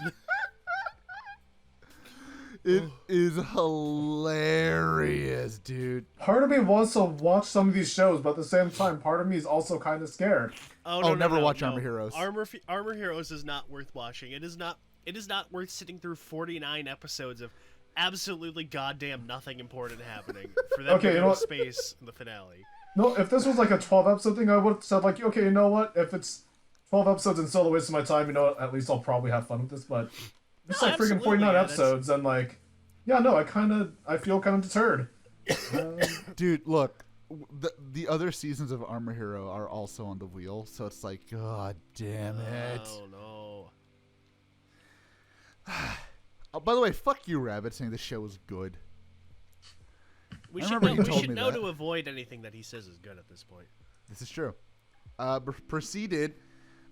It is hilarious, dude. Part of me wants to watch some of these shows, but at the same time, part of me is also kind of scared. Never watch Armor Heroes. Armor Heroes is not worth watching. It is not worth sitting through 49 episodes of absolutely goddamn nothing important happening for them to go to space in the finale. No, if this was like a 12 episode thing, I would have said like, okay, you know what? If it's 12 episodes and still a waste of my time, you know what? At least I'll probably have fun with this. But it's like freaking 49 episodes, and like, yeah, no, I feel kind of deterred. Dude, look, the other seasons of Armor Hero are also on the wheel, so it's like, god damn it. Oh no. Oh, by the way, fuck you, Rabbit, saying this show was good. We should know to avoid anything that he says is good at this point. This is true. Preceded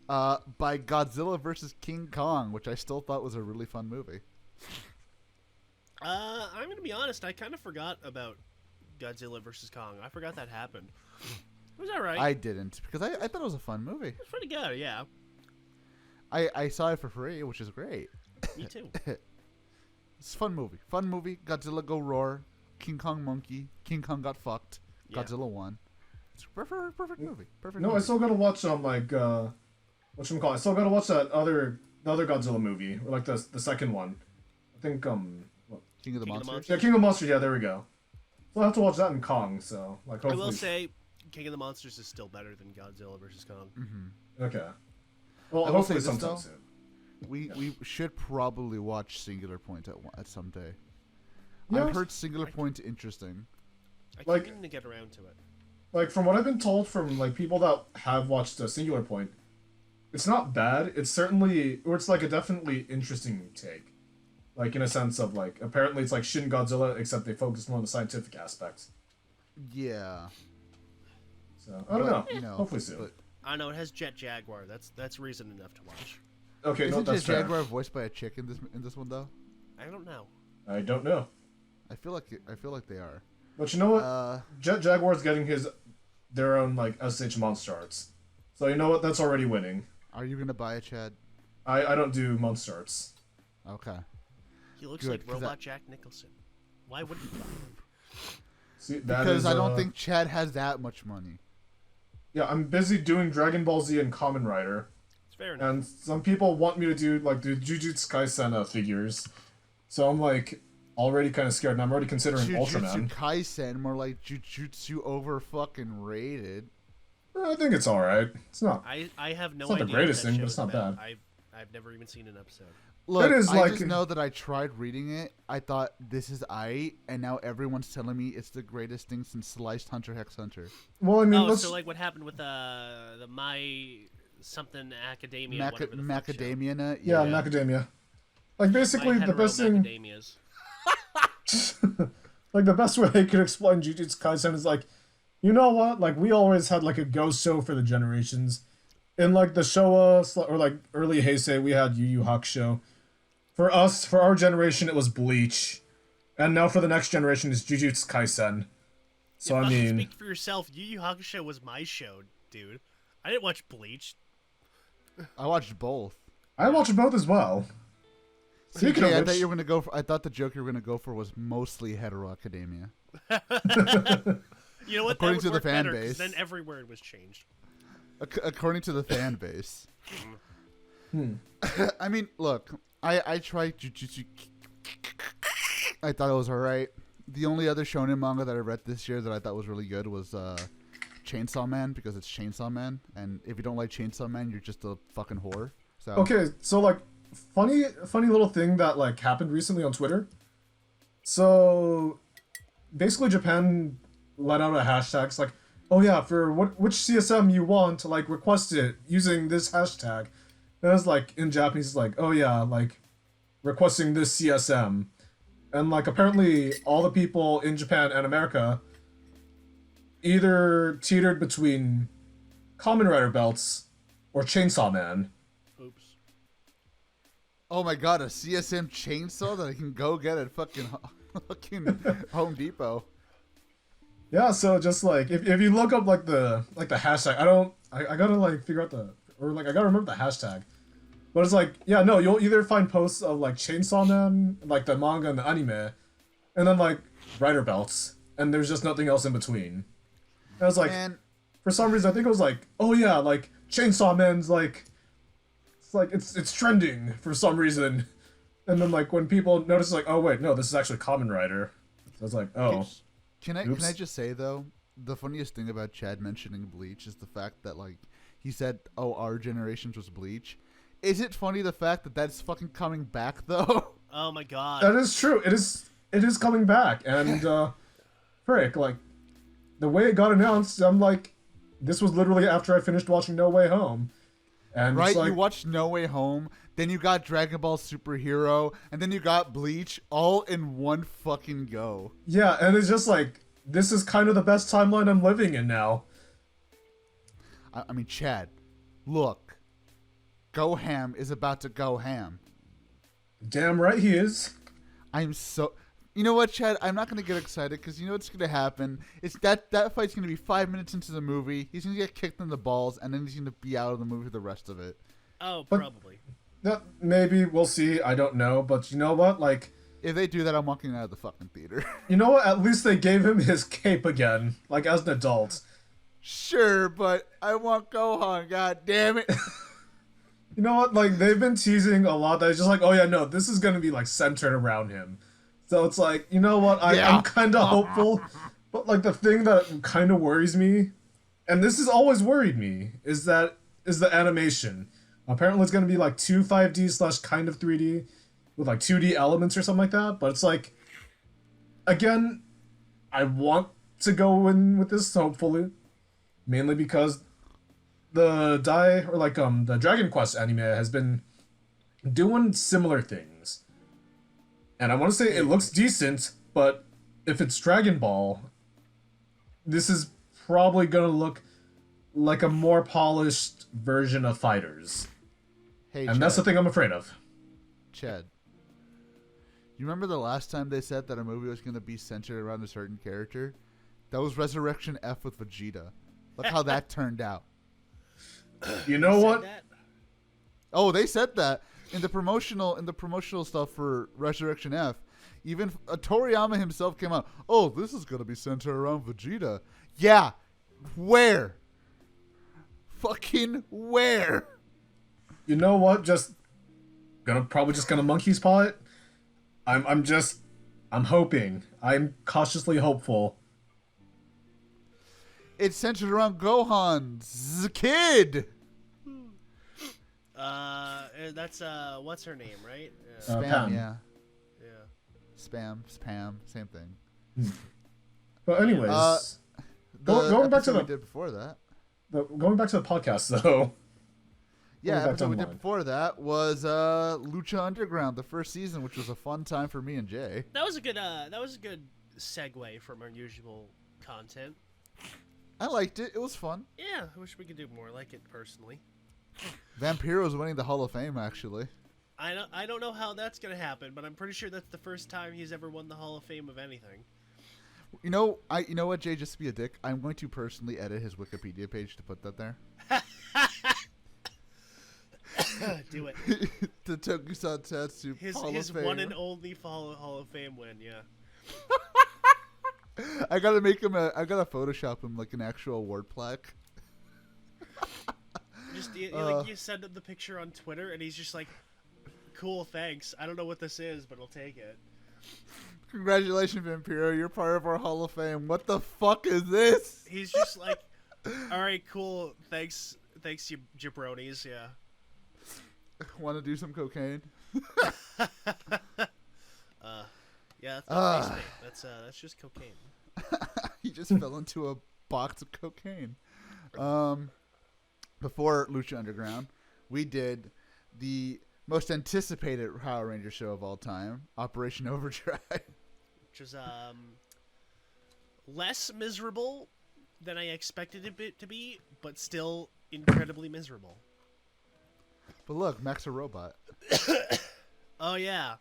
by Godzilla vs. King Kong, which I still thought was a really fun movie. I'm gonna be honest. I kind of forgot about Godzilla vs. Kong. I forgot that happened. Was that right? I didn't, because I thought it was a fun movie. It's pretty good, yeah. I saw it for free, which is great. Me too. It's a fun movie. Godzilla go roar. King Kong monkey. King Kong got fucked. Yeah. Godzilla won. It's a perfect movie. No, I still gotta watch whatchamacallit? I still gotta watch the other Godzilla movie, or like the second one. I think King of the Monsters. Yeah, King of the Monsters. Yeah, there we go. So I have to watch that in Kong. So like, hopefully. I will say, King of the Monsters is still better than Godzilla vs. Kong. Mm-hmm. Okay. Well, hopefully sometime soon. We should probably watch Singular Point at some day. Yeah. I've heard Singular Point interesting. I keep meaning to get around to it. Like, from what I've been told from like people that have watched Singular Point, it's not bad. It's certainly, or it's like a definitely interesting take. Like, in a sense of like, apparently it's like Shin Godzilla, except they focus more on the scientific aspects. Yeah. So I don't know. Hopefully soon. I know it has Jet Jaguar. That's reason enough to watch. Okay, Isn't that's Jet fair. Jaguar voiced by a chick in this one though? I don't know. I don't know. I feel like they are. But you know what? Jet Jaguar's getting their own like SH Monster Arts. So you know what? That's already winning. Are you gonna buy it, Chad? I don't do Monster Arts. Okay. He looks Good, like 'cause Robot Jack Nicholson. Why wouldn't you buy him? See, Because I don't think Chad has that much money. Yeah, I'm busy doing Dragon Ball Z and Kamen Rider. It's fair enough. And some people want me to do like the Jujutsu Kaisen figures. So I'm like already kind of scared, and I'm already considering Jujutsu Ultraman. Kaisen, more like Jujutsu over fucking rated. I think it's alright. It's not. I have no It's not idea the greatest what that thing, show but it's is not about. bad. I've never even seen an episode. Look, is I like- just know that I tried reading it. I thought this is aight, and now everyone's telling me it's the greatest thing since Sliced Hunter x Hunter. Well, I mean, Oh, let's. so like what happened with the My something Academia? whatever the fuck show. Macadamia. yeah, Yeah. Macadamia. Like basically My the best thing. Macadamias. Like the best way I could explain Jujutsu Kaisen is like, you know what? Like we always had like a ghost show for the generations. In like the Showa or like early Heisei, we had Yu Yu Hakusho. For us, for our generation, it was Bleach, and now for the next generation is Jujutsu Kaisen. So Yeah, I fucking mean, speak for yourself. Yu Yu Hakusho was my show, dude. I didn't watch Bleach. I watched both. I watched both as well. Speaking CJ, I of thought which, you were gonna go for. I thought the joke you were gonna go for was mostly Hetero Academia. You know what? According that to would the work fan better, 'cause base. then every word was changed. According to the fan base. Hmm. I mean, look, I tried Jujutsu. I thought it was alright. The only other shonen manga that I read this year that I thought was really good was Chainsaw Man, because it's Chainsaw Man, and if you don't like Chainsaw Man, you're just a fucking whore. So Okay, so like funny little thing that like happened recently on Twitter. So basically Japan let out a hashtag. It's like, oh yeah, for which CSM you want, like request it using this hashtag. And it's like in Japanese, it's like, oh yeah, like requesting this CSM. And like apparently all the people in Japan and America either teetered between Kamen Rider belts or Chainsaw Man. Oops. oh my god, a CSM chainsaw that I can go get at fucking Home Depot. Yeah, so just like if you look up like the hashtag, I gotta like figure out I gotta remember the hashtag. But it's like, yeah, no, you'll either find posts of like Chainsaw Man, like the manga and the anime, and then like rider belts, and there's just nothing else in between. And I was like, Man, for some reason I think it was like, oh yeah, like Chainsaw Man's like it's trending for some reason. And then like when people notice like, oh wait, no, this is actually Kamen Rider. So I was like, oh. Can Oops. I just say though, the funniest thing about Chad mentioning Bleach is the fact that like he said, "Oh, our generation's was Bleach." Is it funny the fact that that's fucking coming back though? Oh my god. That is true. It is coming back, and frick, like the way it got announced, I'm like, this was literally after I finished watching No Way Home, and Right? it's like, You watched No Way Home, then you got Dragon Ball Superhero, and then you got Bleach all in one fucking go. yeah, and it's just like this is kind of the best timeline I'm living in now. I mean, Chad, look, Go Ham is about to go ham. Damn right he is. I'm so. You know what, Chad? I'm not gonna get excited because you know what's gonna happen. It's that fight's gonna be 5 minutes into the movie. He's gonna get kicked in the balls, and then he's gonna be out of the movie for the rest of it. Oh, But- probably. That maybe we'll see. I don't know, but you know what? Like, If they do that, I'm walking out of the fucking theater. you know what? At least they gave him his cape again, like as an adult. Sure, but I want Gohan. God damn it! You know what? Like they've been teasing a lot. That it's just like, oh yeah, no, this is gonna be like centered around him. So it's like, you know what? Yeah. I'm kind of hopeful, but like the thing that kind of worries me, and this has always worried me, is the animation. Apparently, it's gonna be like 2 5D / kind of 3D, with like 2D elements or something like that. But it's like, again, I want to go in with this hopefully, mainly because the the Dragon Quest anime has been doing similar things. And I want to say it looks decent, but if it's Dragon Ball, this is probably going to look like a more polished version of Fighters. Hey, And that's the Chad, thing I'm afraid of. Chad. You remember the last time they said that a movie was gonna be centered around a certain character? That was Resurrection F with Vegeta. Look how that turned out. You know Said what? that? Oh, they said that. in the promotional stuff for Resurrection F, even Toriyama himself came out. Oh, this is gonna be centered around Vegeta. Yeah, where? Fucking where? You know what? Probably just gonna monkey's paw it. I'm hoping. I'm cautiously hopeful. It's centered around Gohan's kid. That's what's her name, right? Spam, Pam. yeah. Yeah. Spam, same thing. But anyways, going back to we did before that. Going back to the podcast though. Yeah, back episode down we the did line. before that was Lucha Underground, the first season, which was a fun time for me and Jay. That was a good segue from our usual content. I liked it. It was fun. Yeah, I wish we could do more like it personally. Vampiro's winning the Hall of Fame, actually. I don't know how that's gonna happen, but I'm pretty sure that's the first time he's ever won the Hall of Fame of anything. You know what, Jay? Just to be a dick, I'm going to personally edit his Wikipedia page to put that there. Do it. The Tokusatsu Hall His of Fame. one and only Hall of Fame win. Yeah. I gotta make him I gotta Photoshop him like an actual award plaque. Just you send him the picture on Twitter, and he's just like, "Cool, thanks. I don't know what this is, but I'll take it." Congratulations, Vampiro. You're part of our Hall of Fame. What the fuck is this? He's just like, "All right, cool. Thanks, you jabronis." Yeah. Want to do some cocaine? Yeah, that's not face paint. That's just cocaine. He just fell into a box of cocaine. Before Lucha Underground, we did the most anticipated Power Ranger show of all time, Operation Overdrive. Which was less miserable than I expected it to be, but still incredibly miserable. But look, Mac's a robot. Oh yeah.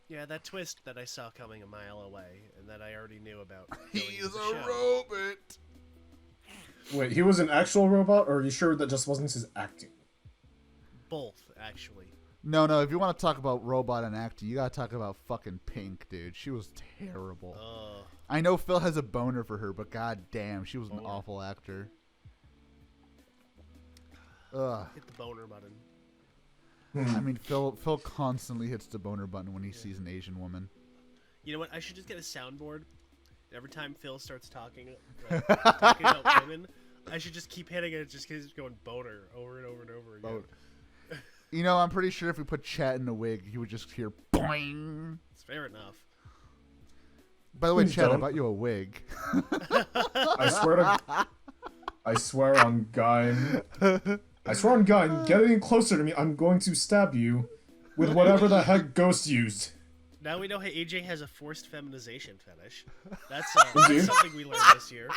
Yeah, that twist that I saw coming a mile away and that I already knew about. He's going into the a show. robot. Wait, he was an actual robot, or are you sure that just wasn't his acting? Both, actually. No, if you want to talk about robot and acting, you gotta talk about fucking Pink, dude. She was terrible. I know Phil has a boner for her, but god damn, she was an awful actor. Ugh. Hit the boner button. I mean, Phil constantly hits the boner button when he sees an Asian woman. You know what? I should just get a soundboard. Every time Phil starts talking about women, I should just keep hitting it just because it's going boner over and over and over again. You know, I'm pretty sure if we put Chat in a wig, you would just hear boing. It's fair enough. By the way, Please Chat, I don't. bought you a wig. I swear on Guy. I swear on God, get any closer to me, I'm going to stab you with whatever the heck Ghost used. Now we know how AJ has a forced feminization fetish. That's Indeed. something we learned this year.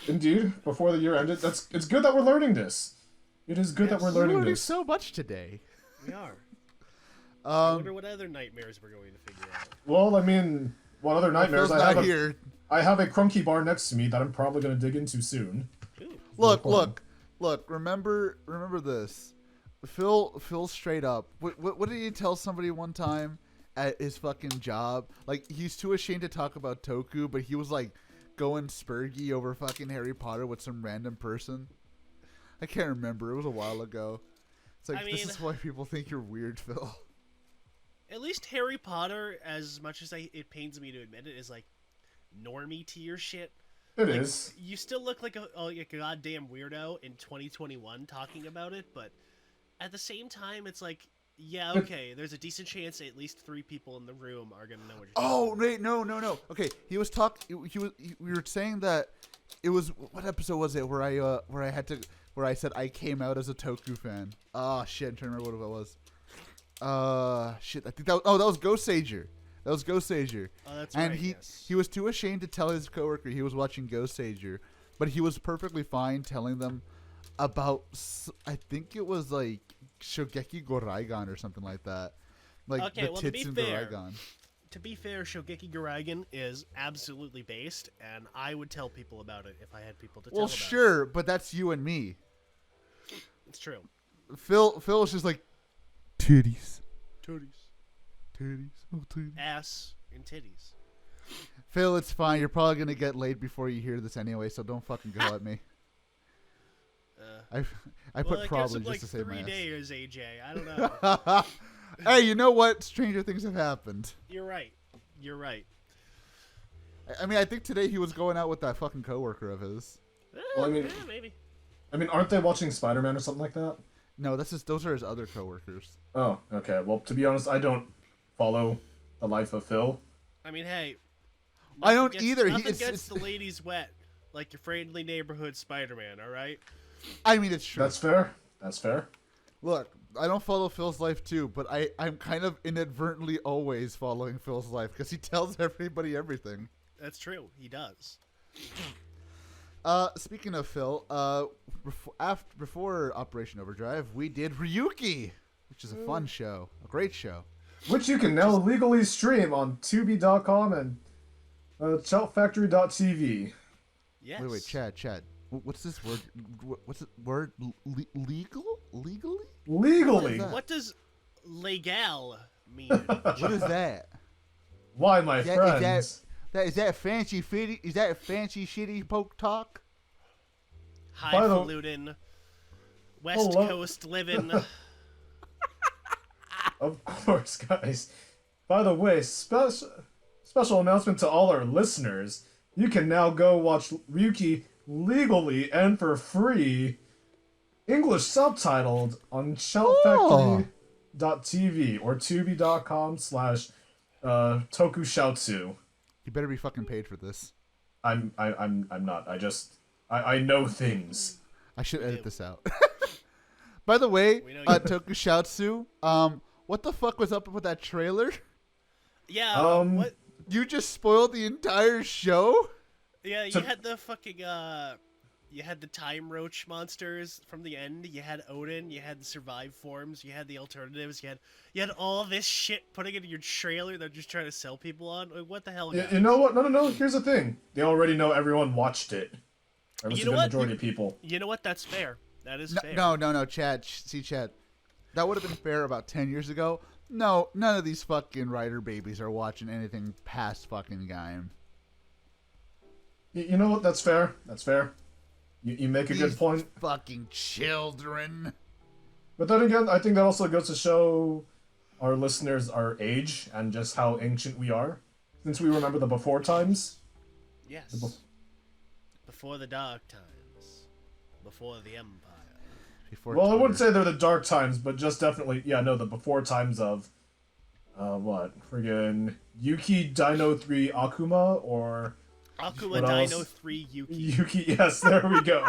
Indeed, before the year ended. It's good that we're learning this. It is good that we're We're learning learning this. so much today. We are. I wonder what other nightmares we're going to figure out. Well, I mean, what other nightmares? Phil's not here. I have a Crunky bar next to me that I'm probably going to dig into soon. Ooh. Look. Remember this. Phil straight up. What did he tell somebody one time at his fucking job? Like, he's too ashamed to talk about Toku, but he was like going spurgy over fucking Harry Potter with some random person. I can't remember. It was a while ago. It's like, this is why people think you're weird, Phil. At least Harry Potter, as much as it pains me to admit it, is like normie tier shit. It is. You still look like a goddamn weirdo in 2021 talking about it, but at the same time, it's like, yeah, okay, there's a decent chance at least 3 people in the room are gonna know what you're talking about. Wait, no. Okay, he was we were saying that it was, what episode was it where I said I came out as a Toku fan. Oh shit, I'm trying to remember what it was. Shit, I think that was Ghost Sager. That was Ghost Sager. Oh, that's and right. he was too ashamed to tell his coworker he was watching Ghost Sager, but he was perfectly fine telling them about, I think it was like Shogeki Goraigan or something like that. Like, Okay, the well, to tits be in fair, Goraigan. To be fair, Shogeki Goraigan is absolutely based, and I would tell people about it if I had people to tell Well, about sure, but that's you and me. it. It's true. Phil was just like, titties. Titties. Oh, titties. Ass and titties. Phil, it's fine. You're probably gonna get laid before you hear this anyway, so don't fucking go at me. I put probably just to say my 3 ass. days, AJ. I don't know. Hey, you know what? Stranger things have happened. You're right. I mean, I think today he was going out with that fucking coworker of his. Well, I mean- yeah, maybe. I mean, aren't they watching Spider-Man or something like that? No, those are his other coworkers. Oh, okay. Well, to be honest, I don't follow the life of Phil. I mean, hey. I don't nothing either. Nothing It's gets the ladies wet like your friendly neighborhood Spider-Man. All right. I mean, it's true. That's fair. That's fair. Look, I don't follow Phil's life too, but I'm kind of inadvertently always following Phil's life because he tells everybody everything. That's true. He does. Speaking of Phil, before Operation Overdrive, we did Ryuki, which is a fun show, a great show. Which you can now legally stream on Tubi.com and shoutfactory.tv. Yes. Wait, Chad. What's this word? What's it word? Legal? Legally? Legally. What does legal mean? What is that? Why, my friends? Is that fancy fitty? Is that fancy shitty poke talk? Highfalutin, West Hello. Coast living. Of course, guys. By the way, special announcement to all our listeners. You can now go watch Ryuki legally and for free, English subtitled on shoutfactory.tv or tubi.com/tokusatsu. You better be fucking paid for this. I'm not. I know things. I should edit this out. By the way, We know you- Tokusatsu, what the fuck was up with that trailer? Yeah. What? You just spoiled the entire show? Yeah. You So- had the fucking You had the time roach monsters from the end. You had Odin. You had the survive forms. You had the alternatives. You had all this shit putting into your trailer. They're just trying to sell people on. Like, what the hell? You, guys? you know what? No. Here's the thing. They already know everyone watched it. Or at least You know the what? majority of people. You know what? That's fair. That is fair. No, Chad. See, Chad. That would have been fair about 10 years ago. No, none of these fucking writer babies are watching anything past fucking Gaim. You know what? That's fair. That's fair. You make a These good point. fucking children. But then again, I think that also goes to show our listeners our age and just how ancient we are. Since we remember the before times. Yes. Before the dark times. Before the empire. Before Well, I Twitter. wouldn't say they're the dark times, but just definitely, the before times of, friggin' Yuki Dino 3 Akuma, or Akuma What else? Dino 3 Yuki. Yuki, yes, there we go.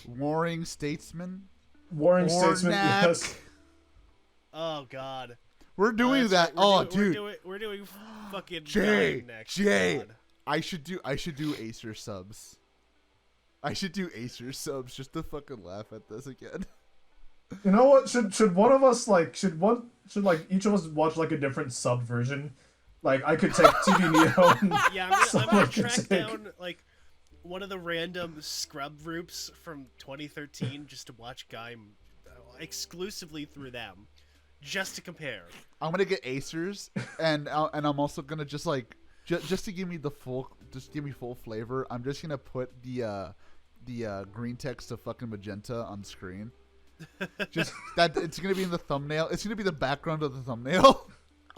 Warring Statesman. Warring Statesman, Ornak. yes. Oh god. We're doing That's that. right, Dude. We're doing fucking Jay, Gaim next. Jay. God. I should do Acer subs. I should do Acer subs just to fucking laugh at this again. You know what? Should one of us should each of us watch like a different sub version? Like I could take TV Neo. And Yeah, I'm gonna someone track could take- down like one of the random scrub groups from 2013 just to watch Gaim exclusively through them, just to compare. I'm gonna get Acers, and I'm also gonna just to give me full flavor. I'm just gonna put the green text of fucking magenta on the screen. Just that it's gonna be in the thumbnail. It's gonna be the background of the thumbnail.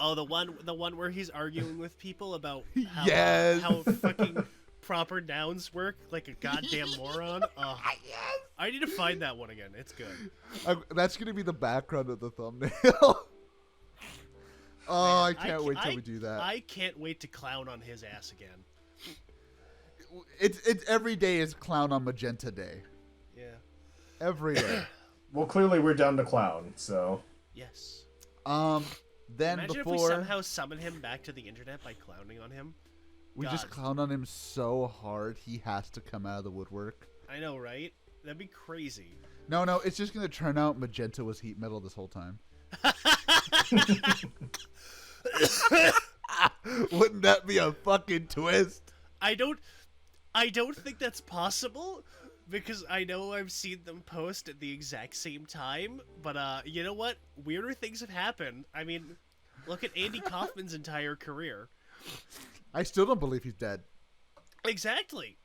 Oh, the one where he's arguing with people about how, Yes. how fucking proper nouns work like a goddamn moron. Oh, I need to find that one again. It's good. That's gonna be the background of the thumbnail. Oh, I can't wait till we do that. I can't wait to clown on his ass again. It's every day is clown on magenta day. Yeah. Every day. Well, clearly we're down to clown, so. Yes. Then Imagine before if we somehow summon him back to the internet by clowning on him. we just God. clown on him so hard he has to come out of the woodwork. I know, right? That'd be crazy. No, it's just gonna turn out magenta was heat metal this whole time. Wouldn't that be a fucking twist? I don't think that's possible, Because I know I've seen them post at the exact same time, but you know what? Weirder things have happened. I mean, look at Andy Kaufman's entire career. I still don't believe he's dead. Exactly.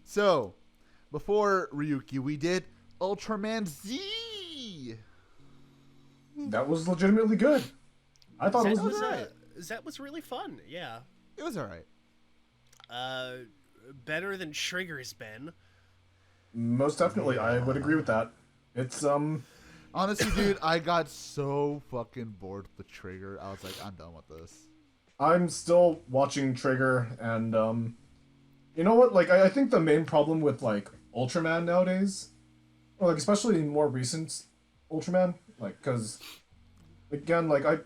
So, before Ryuki, we did Ultraman Z. That was legitimately good. I thought it was alright. That was really fun. Yeah. It was alright. Better than Trigger's been. most definitely. I would agree with that. It's Honestly, dude, I got so fucking bored with the Trigger. I was like, I'm done with this. I'm still watching Trigger, and you know what? Like, I think the main problem with like Ultraman nowadays, or like especially more recent Ultraman, like, because again, like I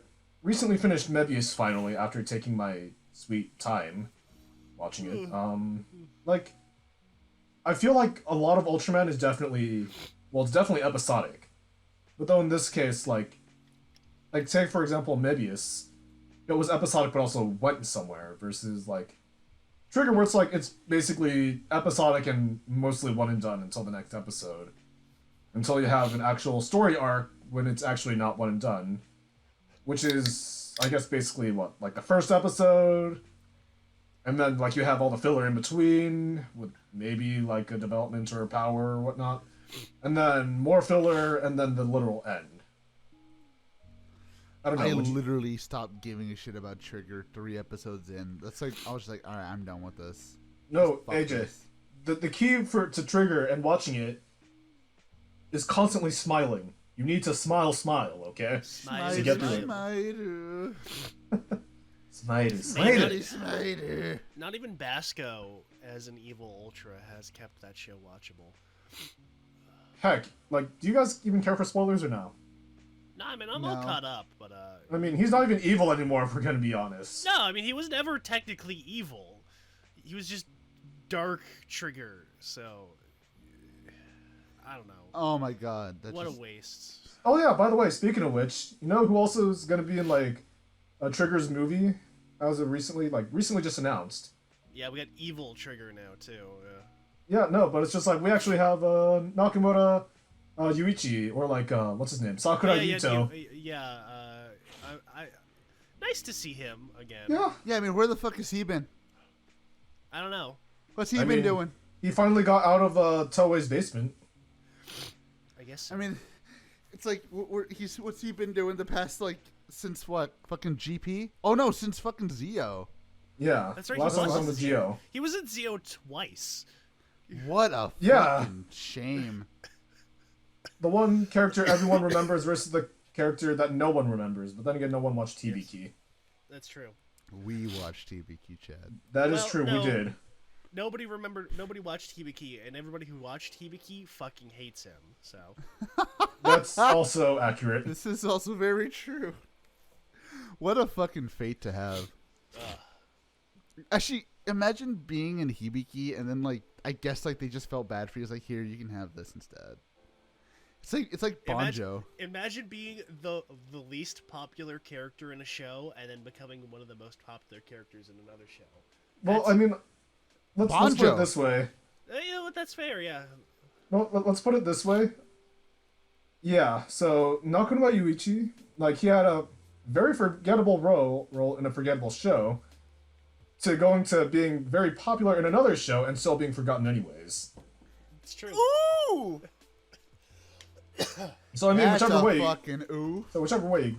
recently finished Mebius finally after taking my sweet time watching it. Like, I feel like a lot of Ultraman is definitely, well, it's definitely episodic, but though in this case, like take for example Mebius. It was episodic, but also went somewhere. Versus like Trigger, where it's like it's basically episodic and mostly one and done until the next episode, until you have an actual story arc when it's actually not one and done, which is I guess basically what, like the first episode, and then like you have all the filler in between with maybe like a development or a power or whatnot, and then more filler, and then the literal end. I don't know. I literally stopped giving a shit about Trigger 3 episodes in. That's like, I was just like, all right, I'm done with this. No, Fuck AJ. this. The key to Trigger and watching it is constantly smiling. You need to smile, okay? Smile, To get through it. Smiter. Not even Basco, as an evil Ultra, has kept that show watchable. Heck, like, do you guys even care for spoilers or no? No, I mean, I'm all caught up, but I mean, he's not even evil anymore, if we're gonna be honest. no, I mean, he was never technically evil. He was just Dark Trigger, so I don't know. Oh my god. What a waste. Oh yeah, by the way, speaking of which, you know who also is gonna be in, like, a Trigger's movie? As of recently just announced. Yeah, we got evil Trigger now, too. Yeah, no, but it's just like, we actually have, Nakamura Yuichi, or like, what's his name? Sakura Ito. Nice to see him again. Yeah. Yeah, I mean, where the fuck has he been? I don't know. What's he been doing? He finally got out of Toei's basement. I guess. I mean, it's like, what's he been doing the past, like, since what? Fucking GP? Oh no, since fucking Zio. Yeah. That's right. Last time I was with Geo. He was in Zio twice. What a Yeah. fucking shame. The one character everyone remembers versus the character that no one remembers. But then again, no one watched TBK. That's true. We watched TBQ, Chad. That is Well, true, no. we did. Nobody watched Hibiki, and everybody who watched Hibiki fucking hates him, so. That's also accurate. This is also very true. What a fucking fate to have. Actually, imagine being in Hibiki and then, like, I guess, like, they just felt bad for you. It's like, here, you can have this instead. It's like Banjo. Imagine being the least popular character in a show and then becoming one of the most popular characters in another show. Well, I mean, let's put it this way. You know what? That's fair, yeah. Well, let's put it this way. Yeah, so Nakamura Yuichi, like, he had a very forgettable role in a forgettable show, to going to being very popular in another show and still being forgotten anywa's. It's true. Ooh! So I mean, That's whichever a way, fucking ooh. so whichever way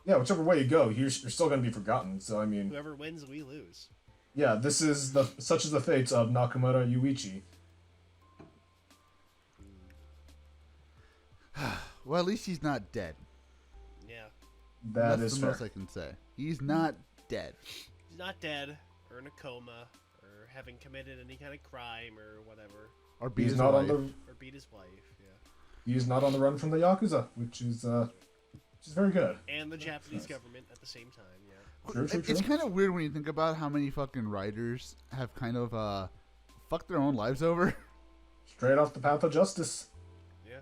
you go, you're still gonna be forgotten. So I mean, Whoever wins, we lose. yeah, this is such is the fate of Nakamura Yuichi. Well, at least he's not dead. Yeah. That's the fair. most I can say. He's not dead. He's not dead, or in a coma, or having committed any kind of crime, or whatever. Or beat He's his not wife. on Or beat his wife, yeah. He's not on the run from the yakuza, which is very good. And the Japanese government at the same time, yeah. True. It's kind of weird when you think about how many fucking writers have kind of fucked their own lives over. Straight off the path of justice. Yeah.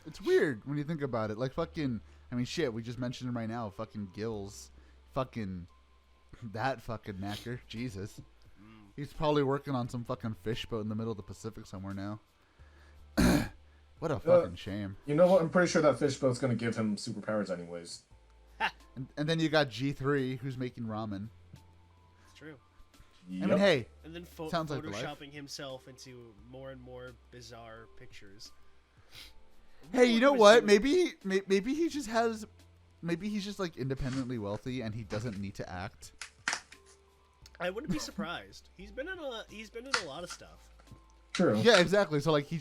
It's weird when you think about it. Like fucking, I mean, shit. We just mentioned him right now. Fucking Gills, fucking that fucking knacker. Jesus. He's probably working on some fucking fish boat in the middle of the Pacific somewhere now. What a fucking shame. You know what? I'm pretty sure that fish boat's gonna give him superpowers anyways. And then you got G3, who's making ramen. It's true. Yep. I mean, hey, And then sounds like the life. photoshopping himself into more and more bizarre pictures. Hey, you know what? Maybe he just has. Maybe he's just like independently wealthy and he doesn't need to act. I wouldn't be surprised. He's been in a lot of stuff. True. Yeah, exactly. So like he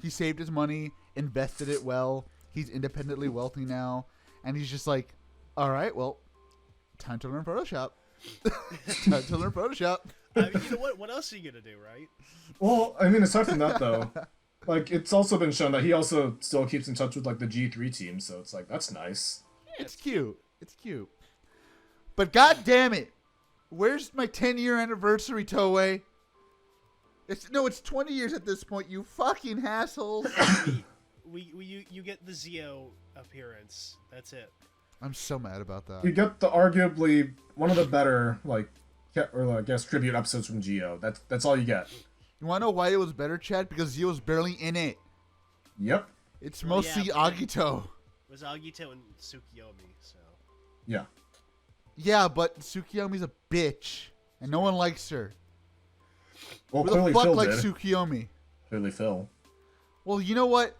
saved his money, invested it well. He's independently wealthy now, and he's just like, all right, well, time to learn Photoshop. Time to learn Photoshop. I mean, you know what? What else are you gonna do, right? Well, I mean, aside from that though, like it's also been shown that he also still keeps in touch with like the G3 team, so it's like that's nice. It's cute. It's cute. But god damn it, where's my 10-year anniversary, Toei? It's 20 years at this point. You fucking assholes. You get the Zio appearance. That's it. I'm so mad about that. You get the arguably one of the better I guess tribute episodes from Geo. That's all you get. You want to know why it was better, Chad? Because Zio's barely in it. Yep. It's Well, mostly yeah, Agito. It was Agito and Tsukiyomi, so. Yeah. Yeah, but Tsukiyomi's a bitch, and no one likes her. Well, Who the clearly fuck Phil likes did. Tsukiyomi? Clearly Phil. Well, you know what?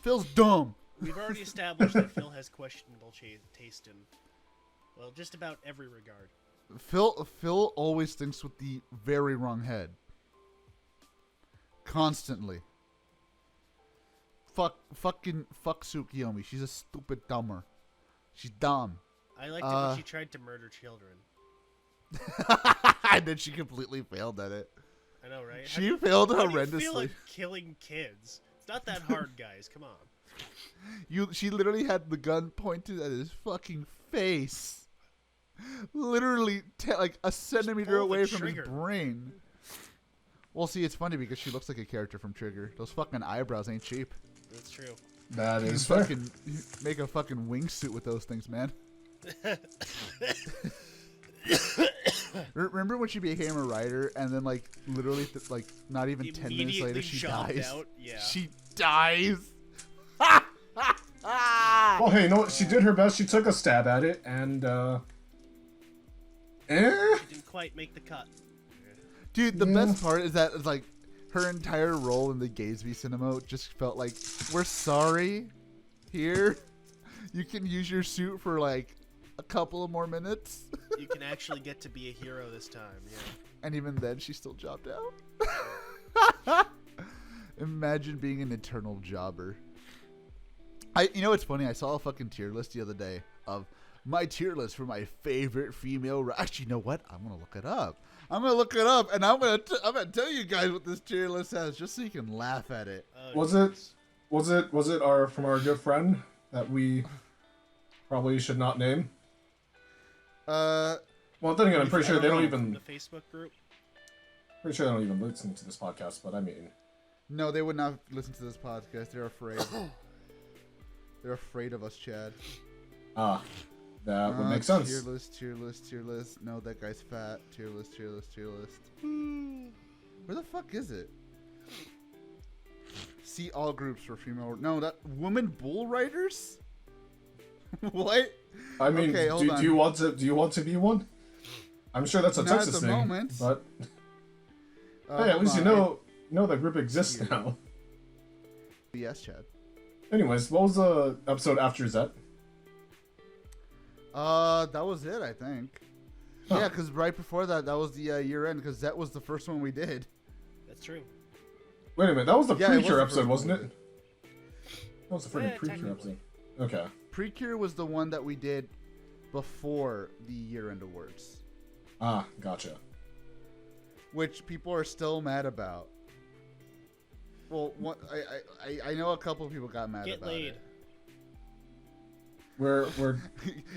Phil's dumb. We've already established that Phil has questionable taste in, well, just about every regard. Phil always thinks with the very wrong constantly. Fuck Tsukiyomi. She's a stupid dumber. She's dumb. I liked it when she tried to murder children. And then she completely failed at it. I know, right? She failed How do you horrendously. feel like killing kids? It's not that hard, guys. Come on. She literally had the gun pointed at his fucking face. Literally like a centimeter pull the away from trigger. his brain. Well, see, it's funny because she looks like a character from Trigger. Those fucking eyebrows ain't cheap. That's true. That You is fair. fucking make a fucking wingsuit with those things, man. Remember when she became a writer and then like literally like not even 10 minutes later Immediately she jobbed dies. out? Yeah. She dies. Well, hey, you know what? She did her best. She took a stab at it, and Didn't quite make the cut. Dude, the Yeah. best part is that it's like her entire role in the Gatsby cinema just felt like, we're sorry. Here, you can use your suit for like a couple of more minutes. You can actually get to be a hero this time, yeah. And even then, she still jobbed out. Imagine being an eternal jobber. You know what's funny? I saw a fucking tier list the other day of my tier list for my favorite female. Actually, you know what? I'm gonna look it up. I'm gonna look it up, and I'm gonna tell you guys what this tier list has, just so you can laugh at it. was it our good friend that we probably should not name? Well, then again, I'm pretty sure they don't even. The Facebook group? Pretty sure they don't even listen to this podcast. But I mean, No, they would not listen to this podcast. They're afraid. They're afraid of us, Chad. that would make sense. Tier list. No, that guy's fat. Tier list. Where the fuck is it? See all groups for female. No, that women bull riders. What? I mean, Okay, hold on. do you want to be one? I'm sure that's a Not at Texas the thing, moment. but hey, at least you know that group exists Here. now. Yes, Chad. Anyways, what was the episode after Zet? That was it, I think. Huh. Yeah, because right before that was the year end, because that was the first one we did. That's true. Wait a minute, that was the Yeah, it was Precure the episode, first wasn't one. it? That was the freaking Yeah, Precure technically. episode. Okay. Precure was the one that we did before the year end awards, Ah, gotcha. which people are still mad about. Well, I know a couple of people got mad Get about laid. it. We're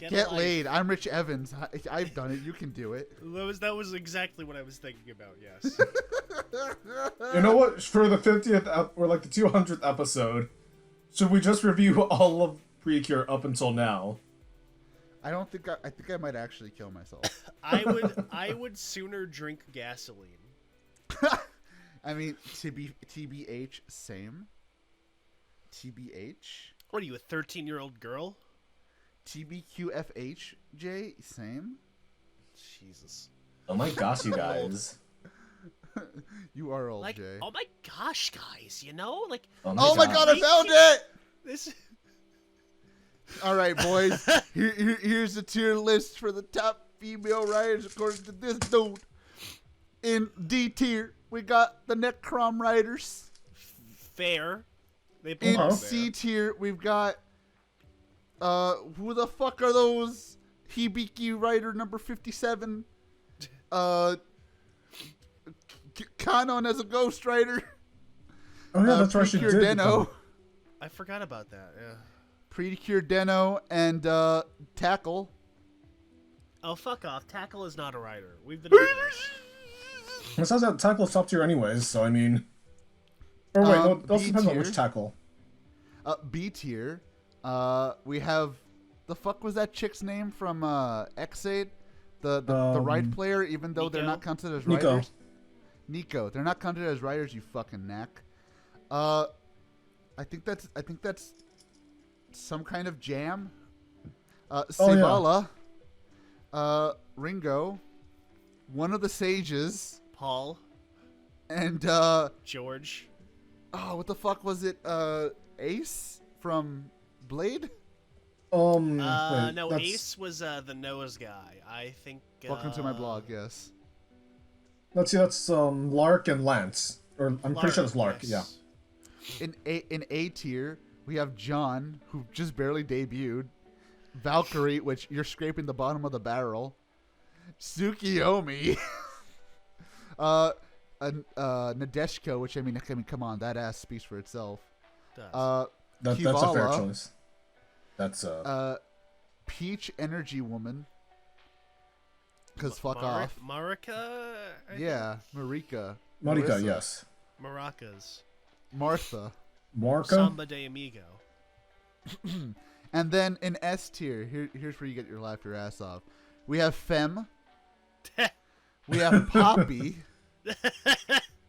Get a life. laid. I'm Rich Evans. I've done it. You can do it. That was exactly what I was thinking about, yes. you know what? For the 50th or like the 200th episode, should we just review all of Precure up until now? I think I might actually kill myself. I would sooner drink gasoline. I mean, TBH, same. TBH. What are you, a 13-year-old girl? TBQFH, J, same. Jesus. Oh my gosh, you guys. You are old, Like, Jay. oh my gosh, guys, you know? Like, Oh my god, I found it! this... All right, boys. Here's the tier list for the top female writers according to this dude. In D tier, we got the Necrom writers. Fair. They In belong C there. tier, we've got who the fuck are those? Hibiki writer number 57. Kanon as a ghostwriter. Oh yeah, that's right. She Precure did. Deno. I forgot about that, yeah. Precure Deno and Tackle. Oh, fuck off. Tackle is not a writer. We've been over this. It says that tackle is top tier anyways, so I mean. Or wait, no, it also depends on which tackle. B tier. We have the fuck was that chick's name from X8? The right player, even though they're Nico? not counted as Nico. writers. Nico. They're not counted as writers, you fucking knack. I think that's some kind of jam. Sebala. Ringo. One of the sages. Paul. And George. oh, what the fuck was it? Ace from Blade? Wait, No, that's- Ace was the nose guy. I think. Welcome to my blog, yes. Let's see, that's Lark and Lance. Or I'm pretty sure it's Lark, yes. In A tier, we have John, who just barely debuted. Valkyrie, which you're scraping the bottom of the barrel. Tsukiyomi. Nadeshiko, which I mean, come on, that ass speaks for itself. Does. that's a fair Kivala. choice. That's Peach Energy Woman. Cause fuck off. Marika? I Yeah, Marika. Marika, Marissa. yes. think? Maracas. Martha. Marco? Samba de Amigo. And then in S tier, here's where you get your laugh your ass off. We have Femme. We have Poppy.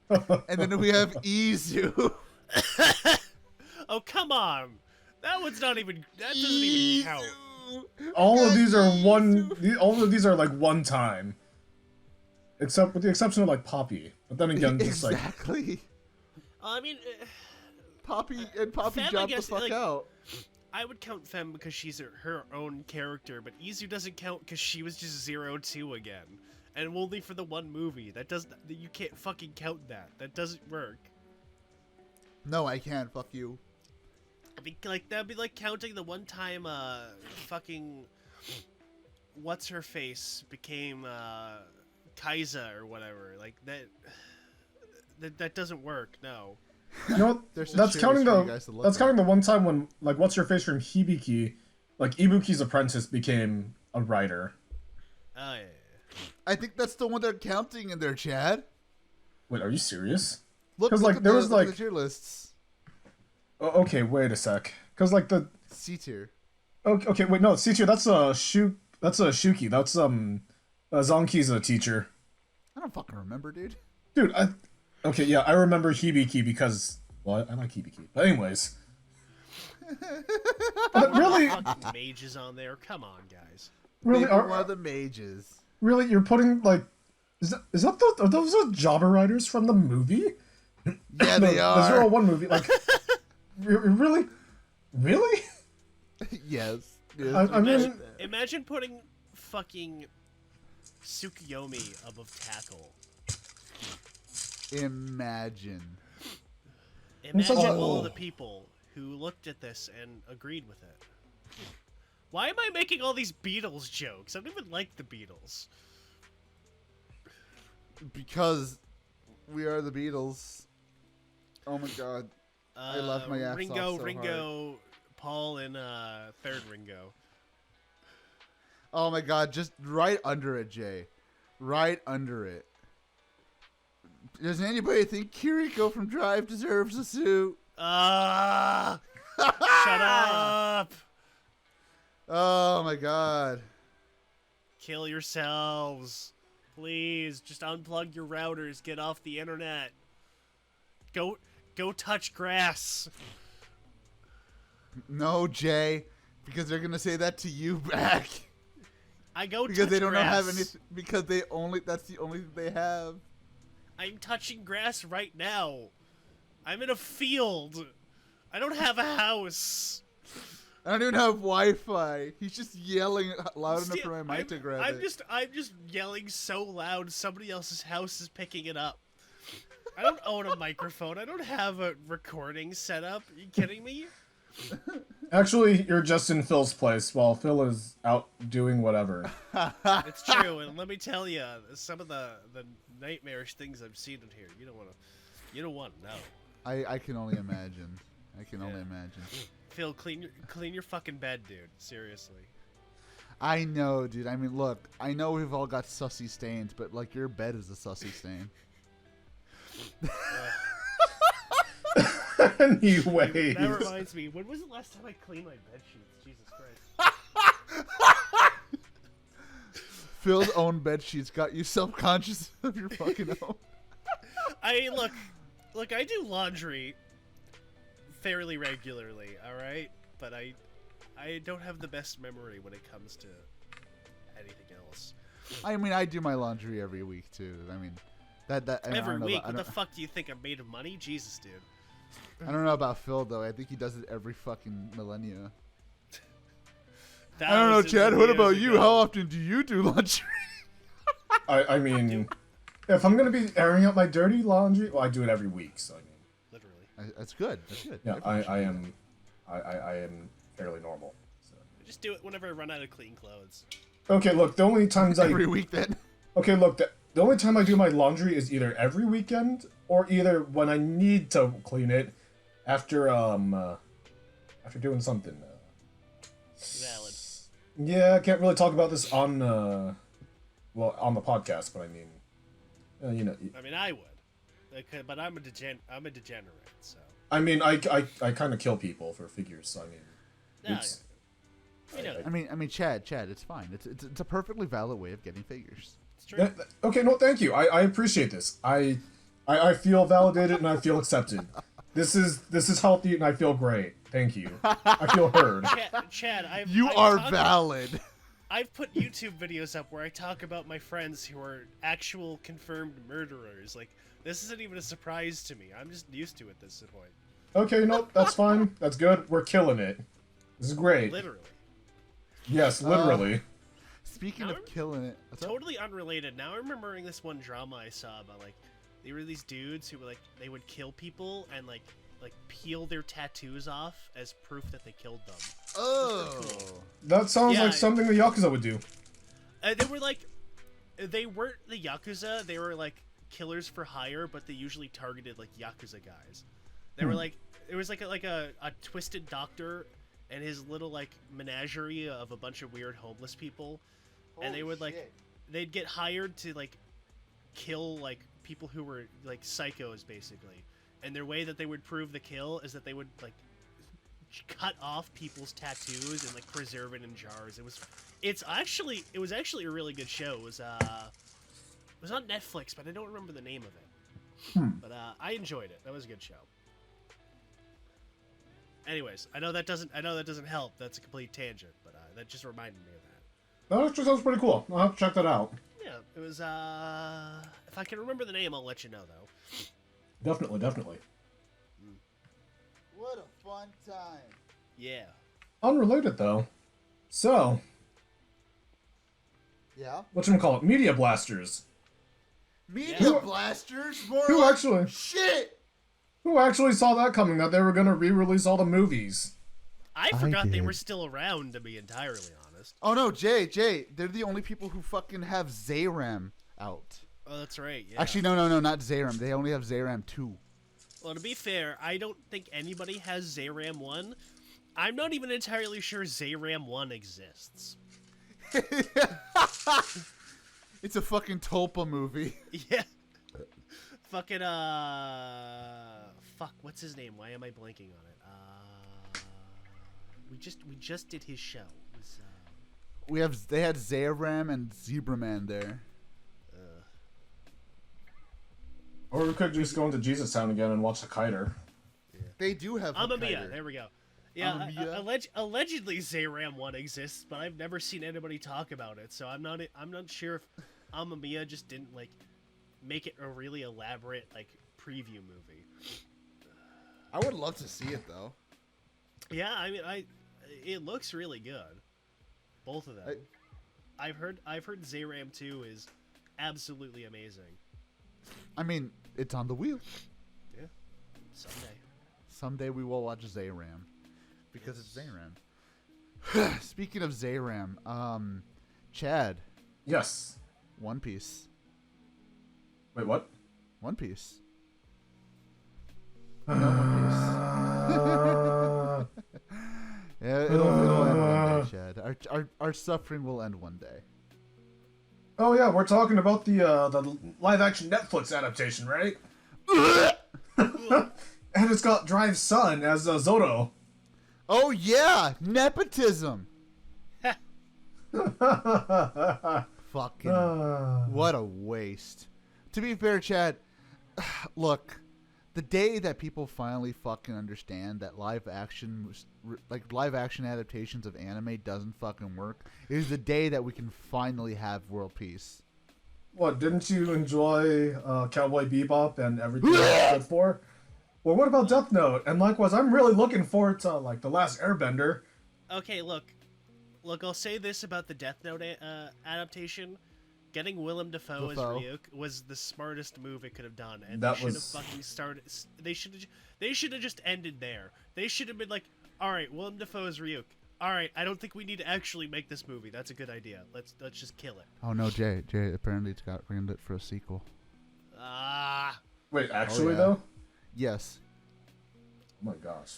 And then we have Izu. Oh, come on. That one's not even. That doesn't even count. All of these are all of these are like one time. Except with the exception of like Poppy. But then again, just like Exactly. I mean, Poppy Femme, I jumped the guess, fuck like- out. I would count Femme because she's her own character, but Izu doesn't count because she was just 0-2 again. And only for the one movie. That doesn't. You can't fucking count that. That doesn't work. No, I can't. Fuck you. I mean, like, that'd be like counting the one time, fucking. What's her face became, Kaiza or whatever. Like, that doesn't work, no. you know what? There's That's some counting cherries for you guys to the look that's at. counting the one time when like what's your face from Hibiki, like Ibuki's apprentice became a writer. Oh, yeah. I think that's the one they're counting in there, Chad. Wait, are you serious? Look, 'Cause, look like, at there the, was, look at like- the tier lists. Oh, okay, wait a sec. Cause like the C tier. okay, wait, no, teacher, that's a Shuki. That's Zonki's a teacher. I don't fucking remember, dude. Dude, okay, yeah, I remember Hibiki because well, I like Hibiki. But anyways. But really, Fucking mages on there. Come on, guys. really, Maybe one are of the mages. really you're putting like are those the jobber riders from the movie? Yeah, they The are. 01 movie, like really? Yes. I mean, Imagine putting fucking Tsukiyomi above Tackle. Imagine. Imagine like- all of the people who looked at this and agreed with it. Why am I making all these Beatles jokes? I don't even like the Beatles. Because we are the Beatles. Oh my god. I left my ass Ringo, off so Ringo, Paul, and third Ringo. Oh my god, just right under it, Jay. Right under it. Does anybody think Kiriko from Drive deserves a suit? Shut up! Oh my god. Kill yourselves. Please, just unplug your routers. Get off the internet. Go touch grass. No, Jay, because they're gonna say that to you back. I go because touch they don't grass. have anything. Because that's the only thing they have. I'm touching grass right now. I'm in a field. I don't have a house. I don't even have Wi-Fi. He's just yelling loud enough for my mic to grab it. I'm just yelling so loud somebody else's house is picking it up. I don't own a microphone. I don't have a recording set up. Are you kidding me? Actually, you're just in Phil's place while Phil is out doing whatever. It's true, and let me tell you, some of the nightmarish things I've seen in here. You don't want to know. I can only imagine. I can only imagine. Phil, clean your fucking bed, dude. Seriously. I know, dude. I mean, look. I know we've all got sussy stains, but like your bed is a sussy stain. Anyway. That reminds me. When was the last time I cleaned my bed sheets? Jesus Christ. Phil's own bed sheets got you self-conscious of your fucking own. I look. I do laundry fairly regularly. All right, but I don't have the best memory when it comes to anything else. I mean, I do my laundry every week too. I mean, every week. What the fuck do you think I'm made of money? Jesus, dude. I don't know about Phil though. I think he does it every fucking millennia. I don't know, Chad. What about you? How often do you do laundry? I mean, if I'm gonna be airing out my dirty laundry, well, I do it every week. So I mean, literally. That's good. That's good. Yeah, I am fairly normal. So. I just do it whenever I run out of clean clothes. Okay, look. The only times every week then. Okay, look. The only time I do my laundry is either every weekend or either when I need to clean it after doing something. Valid. Yeah, I can't really talk about this on the podcast, but I mean, you know. I mean, I would, but I'm a degenerate, so. I mean, I kind of kill people for figures, so I mean. No, I mean, Chad, it's fine. It's a perfectly valid way of getting figures. It's true. Okay, no, thank you. I appreciate this. I feel validated and I feel accepted. This is healthy and I feel great. Thank you. I feel heard. Chad, I've valid. I've put YouTube videos up where I talk about my friends who are actual confirmed murderers. Like, this isn't even a surprise to me. I'm just used to it at this point. Okay, no, that's fine. That's good. We're killing it. This is great. Literally. Yes, literally. Speaking of killing it, totally unrelated. Now I'm remembering this one drama I saw about like they were these dudes who were like they would kill people and like peel their tattoos off as proof that they killed them. Oh, cool. That sounds like something the Yakuza would do. They were like, they weren't the Yakuza. They were like killers for hire, but they usually targeted like Yakuza guys. They were like, it was like a twisted doctor and his little like menagerie of a bunch of weird homeless people. Holy and they would like, they'd get hired to like kill like people who were like psychos basically. And their way that they would prove the kill is that they would like cut off people's tattoos and like preserve it in jars. It was actually a really good show. It was on Netflix, but I don't remember the name of it. But I enjoyed it. That was a good show. Anyways, I know that doesn't help. That's a complete tangent, but that just reminded me of that. That actually sounds pretty cool. I'll have to check that out. Yeah, it was if I can remember the name, I'll let you know though. Definitely. What a fun time. Yeah. Unrelated though. So. Yeah. Whatchamacallit? Media blasters. Media blasters? More who like actually? Shit! Who actually saw that coming? That they were gonna re-release all the movies. I forgot they were still around, to be entirely honest. Oh no, Jay, they're the only people who fucking have Zayram out. Oh, that's right. Yeah. Actually, no, not Zayram. They only have Zayram 2. Well, to be fair, I don't think anybody has Zayram 1. I'm not even entirely sure Zayram 1 exists. It's a fucking Tulpa movie. Yeah. Fucking, fuck, what's his name? Why am I blanking on it? We just did his show. was. They had Zayram and Zebraman there. Or we could just go into Jesus Town again and watch the Kiter. Yeah. They do have Amamiya. There we go. Yeah, Amamiya. allegedly Zayram 1 exists, but I've never seen anybody talk about it, so I'm not sure if Amamiya just didn't like make it a really elaborate like preview movie. I would love to see it though. Yeah, I mean, it looks really good. Both of them. I've heard Zayram 2 is absolutely amazing. I mean, it's on the wheel. Yeah. Someday. Someday we will watch Zayram. Because it's Zayram. Speaking of Zayram, Chad. Yes. One Piece. Wait, what? One Piece. No One Piece. Yeah, it'll end one day, Chad. Our suffering will end one day. Oh yeah, we're talking about the live action Netflix adaptation, right? And it's got Drive's son as Zoro. Oh yeah, nepotism. Fucking what a waste. To be fair, Chad, look, the day that people finally fucking understand that live action adaptations of anime doesn't fucking work is the day that we can finally have world peace. What, didn't you enjoy Cowboy Bebop and everything it's good for? Well, what about Death Note? And likewise, I'm really looking forward to like The Last Airbender. Okay, look, I'll say this about the Death Note adaptation. Getting Willem Dafoe as Ryuk was the smartest move it could have done, and they should have fucking started. They should have just ended there. They should have been like, all right, Willem Dafoe as Ryuk. All right, I don't think we need to actually make this movie. That's a good idea. Let's just kill it. Oh no, Jay, apparently it's got greenlit for a sequel. Wait, actually though? Yes. Oh my gosh.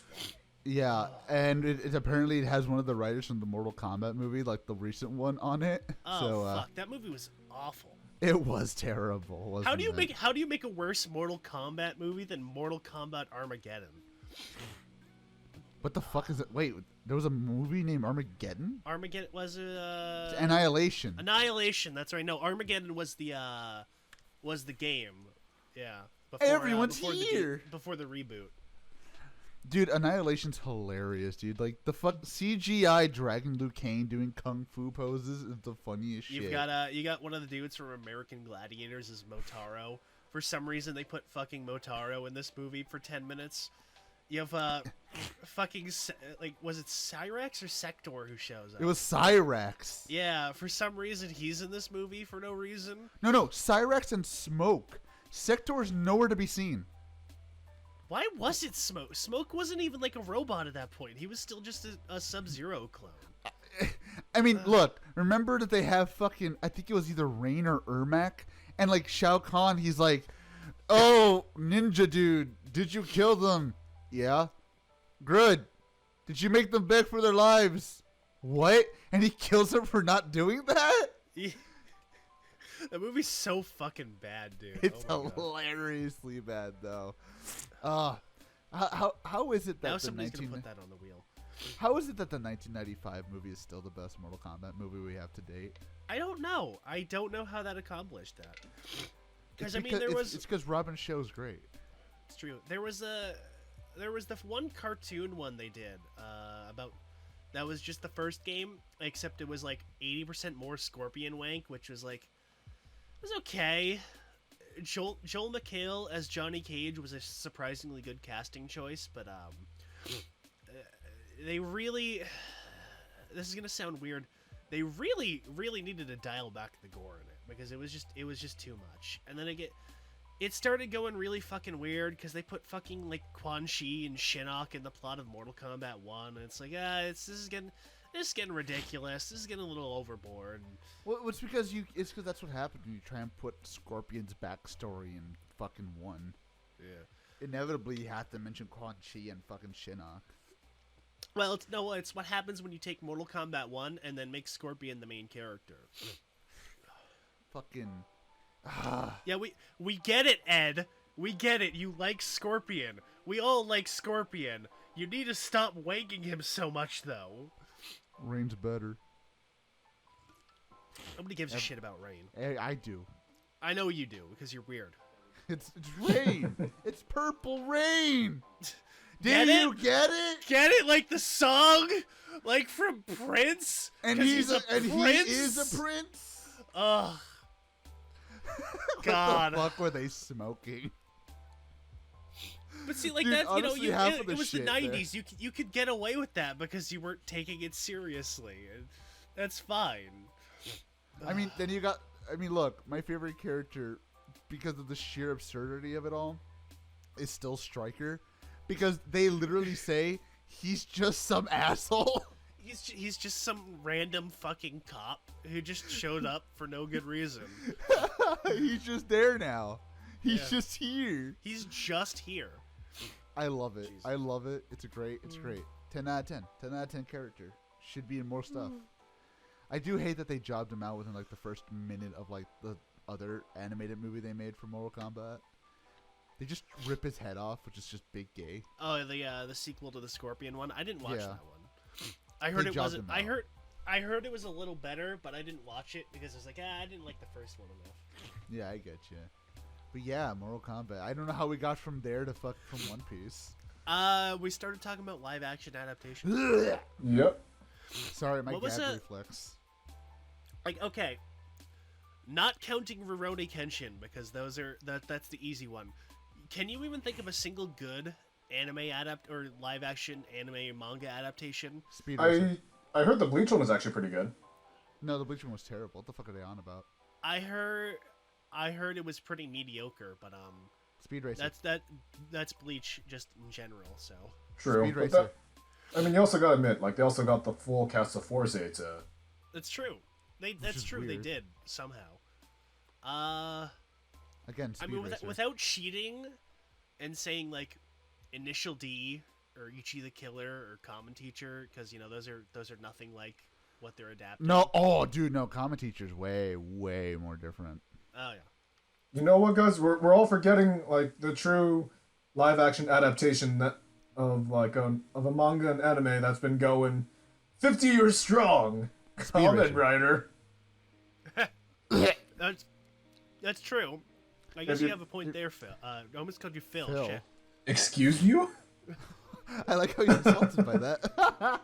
Yeah, and it apparently it has one of the writers from the Mortal Kombat movie, like the recent one, on it. Oh so, fuck, that movie was awful. It was terrible. Wasn't How do you make a worse Mortal Kombat movie than Mortal Kombat Armageddon? What the fuck is it? Wait, there was a movie named Armageddon? Armageddon was Annihilation. Annihilation. That's right. No, Armageddon was the game. Yeah. Everyone's here before the reboot. Dude, Annihilation's hilarious, dude. Like the CGI Dragon Liu Kang doing kung fu poses is the funniest shit. You got one of the dudes from American Gladiators as Motaro. For some reason, they put fucking Motaro in this movie for 10 minutes. You have fucking was it Cyrax or Sector who shows up? It was Cyrax. Yeah, for some reason he's in this movie for no reason. No, Cyrax and Smoke. Sector's nowhere to be seen. Why was it Smoke? Smoke wasn't even like a robot at that point. He was still just a Sub-Zero clone. I mean, look, remember that they have fucking, I think it was either Rain or Ermac, and like Shao Kahn, he's like, oh, ninja dude, did you kill them? Yeah. Good. Did you make them beg for their lives? What? And he kills them for not doing that? Yeah. That movie's so fucking bad, dude. It's hilariously bad, though. How is it that now somebody's gonna put that on the wheel? How is it that the 1995 movie is still the best Mortal Kombat movie we have to date? I don't know. I don't know how that accomplished that. Because it's because Robin Show's great. It's true. There was the one cartoon one they did about that was just the first game, except it was like 80% more Scorpion wank, which was like it was okay. Joel McHale as Johnny Cage was a surprisingly good casting choice, but they really, this is gonna sound weird, they really needed to dial back the gore in it because it was just too much. And then it started going really fucking weird because they put fucking like Quan Chi and Shinnok in the plot of Mortal Kombat 1, and it's like this is getting ridiculous. This is getting a little overboard. Well, it's because that's what happened when you try and put Scorpion's backstory in fucking 1. Yeah. Inevitably, you have to mention Quan Chi and fucking Shinnok. Well, it's what happens when you take Mortal Kombat 1 and then make Scorpion the main character. Fucking. Yeah, we get it, Ed. We get it. You like Scorpion. We all like Scorpion. You need to stop wanking him so much, though. Rain's better. Nobody gives a shit about Rain. I do. I know you do because you're weird. It's rain. It's purple rain. Get Did you it? get it? Get it? Like the song, like from Prince. And 'Cause he prince? is a prince. Ugh. What God. the fuck were they smoking? But see, like Dude, that, you know, honestly, half of it the was the shit there. 90s. You could get away with that because you weren't taking it seriously. And that's fine. I mean, then you got. I mean, look, my favorite character, because of the sheer absurdity of it all, is still Stryker, because they literally say he's just some asshole. He's just some random fucking cop who just showed up for no good reason. He's just there now. He's Yeah. just here. He's just here. I love it. Jesus. I love it. It's great. 10 out of 10. 10 out of 10 character. Should be in more stuff. I do hate that they jobbed him out within like the first minute of like the other animated movie they made for Mortal Kombat. They just rip his head off, which is just big gay. Oh, the sequel to the Scorpion one. I didn't watch Yeah. that one. I heard They it jobbed wasn't. him I out. heard it was a little better, but I didn't watch it because I was like, I didn't like the first one enough. Yeah, I get you. But yeah, Mortal Kombat. I don't know how we got from there to from One Piece. We started talking about live action adaptation. Yep. Sorry, my What was gag it? reflex. Like, okay, not counting Rurouni Kenshin because that's the easy one. Can you even think of a single good anime or live action anime manga adaptation? Speed Racer. I heard the Bleach one was actually pretty good. No, the Bleach one was terrible. What the fuck are they on about? I heard it was pretty mediocre, but Speed Racer. that's Bleach just in general. So True. Speed But Racer. I mean, you also gotta admit, like, they also got the full cast of Force to... that's true. That's is true. weird. They did somehow. Again, I Speed mean, Racer. without cheating and saying like Initial D or Ichi the Killer or Common Teacher, because you know those are nothing like what they're adapting. No, oh, dude, no. Common Teacher's way, way more different. Oh yeah. You know what, guys? We're all forgetting, like, the true live-action adaptation of a manga and anime that's been going 50 years strong. Kamenrider. That's true. I guess you have a point there, Phil. I almost called you Phil. Phil. Shit. Excuse you? I like how you're insulted by that.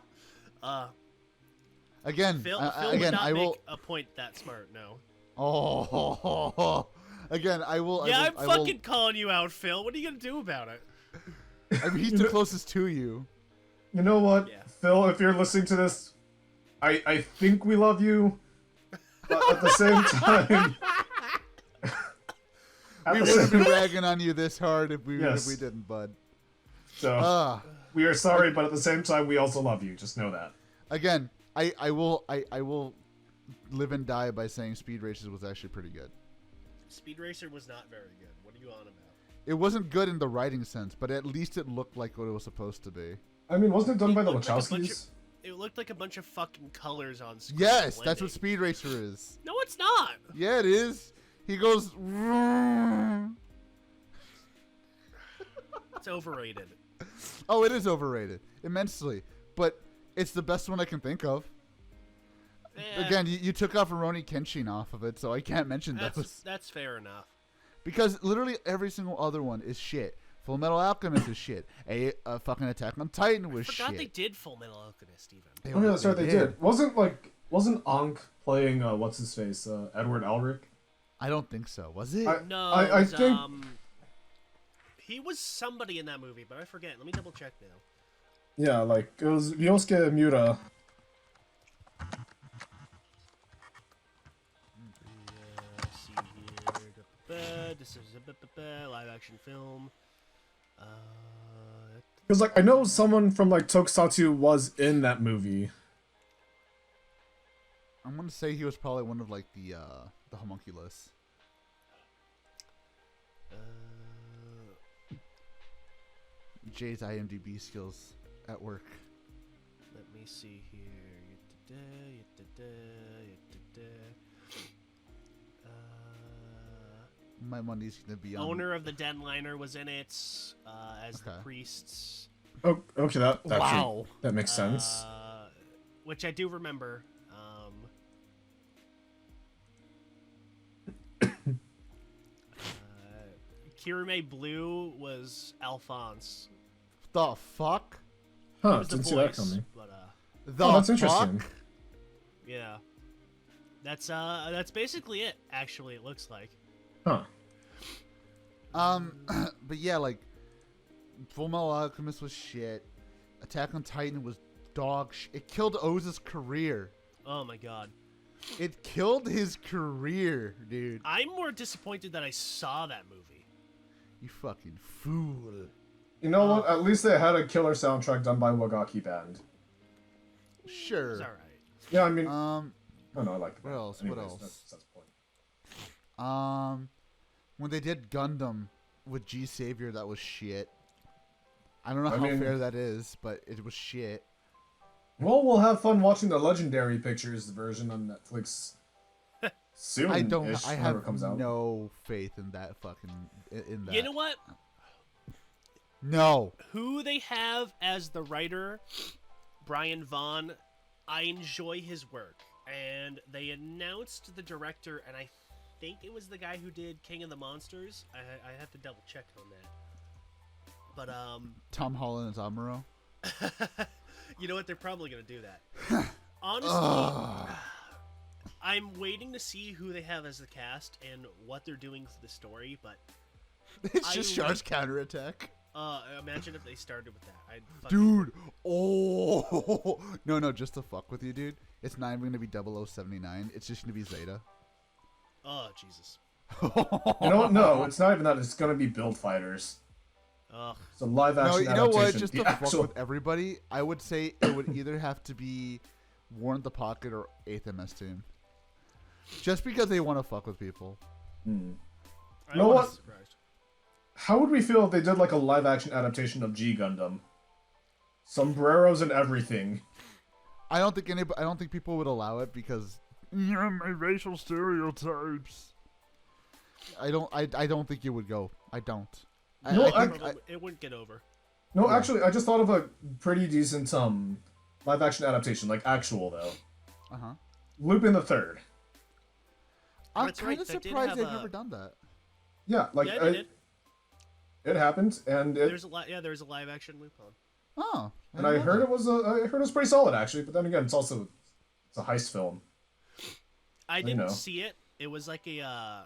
Again, Phil again, would not I make will. a point that smart. No. Oh, again, I will. Yeah, I I'm fucking calling you out, Phil. What are you gonna do about it? I mean, he's the closest to you. You know what, Yeah. Phil, if you're listening to this, I think we love you, but at the same time... We wouldn't be ragging on you this hard if we Yes. didn't, bud. So, we are sorry, but at the same time, we also love you. Just know that. Again, I will live and die by saying Speed Racer was actually pretty good. Speed Racer was not very good. What are you on about? It wasn't good in the writing sense, but at least it looked like what it was supposed to be. I mean, wasn't it done by the looked like a bunch Wachowskis? It looked like a bunch of fucking colors on screen. Yes, that's blending. what Speed Racer is. No, it's not. Yeah, it is. He goes. It's overrated. Oh, it is overrated immensely, but it's the best one I can think of. Eh, Again, you took off Rurouni Kenshin off of it, so I can't mention those. that's fair enough. Because literally every single other one is shit. Full Metal Alchemist is shit. A fucking Attack on Titan was Forgot shit. they did Full Metal Alchemist even. Oh, yeah, that's right, they did. Wasn't Ankh playing, what's his face, Edward Elric? I don't think so. Was it? No, I it was, think... he was somebody in that movie, but I forget. Let me double check now. Yeah, like, it was Ryosuke Miura. See here. This is a live action film. Because, like, I know someone from, like, Tokusatsu was in that movie. I'm gonna say he was probably one of like the homunculus. Jay's IMDb skills at work. Let me see here. My money's gonna be on. Owner of the Deadliner was in it as the Okay. priests. Oh, okay, that Wow. makes sense. which I do remember. Kirime Blue was Alphonse. The fuck? He Huh, was the didn't see that voice, coming. but The Oh, that's fuck? interesting. yeah. That's basically it. Actually, it looks like. Huh. But yeah, like, Full Metal Alchemist was shit. Attack on Titan was dog shit. It killed Oz's career. Oh my god. It killed his career, dude. I'm more disappointed that I saw that movie. You fucking fool. You know what? At least they had a killer soundtrack done by Wagaki Band. Sure. It's alright. Yeah, I mean, Oh no, I like the what band. else? Anyways, What else? That's the point. When they did Gundam with G Savior, that was shit. I don't know I how mean- fair that is, but it was shit. Well, we'll have fun watching the Legendary Pictures version on Netflix soon. I have it comes out. no faith in that fucking in that. You know what? No. Who they have as the writer, Brian Vaughn, I enjoy his work. And they announced the director, and I think it was the guy who did King of the Monsters. I have to double check on that. But, Tom Holland as Amuro. you know what? They're probably going to do that. Honestly, I'm waiting to see who they have as the cast and what they're doing for the story, but It's just Char's counterattack. imagine if they started with that. I'd fucking... Dude, oh no, just to fuck with you, dude. It's not even gonna be 0079. It's just gonna be Zeta. Oh, Jesus. You know what? No, it's not even that. It's gonna be Build Fighters. Ugh. It's a live No, action you know what? adaptation. Just The to fuck actual- with everybody, I would say it would either have to be Warren the Pocket or 8th MS Team. Just because they want to fuck with people. I know wouldn't what? be surprised. How would we feel if they did like a live action adaptation of G Gundam? Sombreros and everything. I don't think people would allow it because my racial stereotypes. I don't think it would go. I don't. No, I think It wouldn't get over. No, Yeah. actually, I just thought of a pretty decent live action adaptation, like actual though. uh-huh. Lupin the Third. I'm That's kind right, of they did surprised have they've a- never done that. Yeah, like Yeah, they did. it happened, and There's a live action Lupin. Oh. and I heard it was pretty solid actually. But then again, it's a heist film. I know. didn't see it. It was like a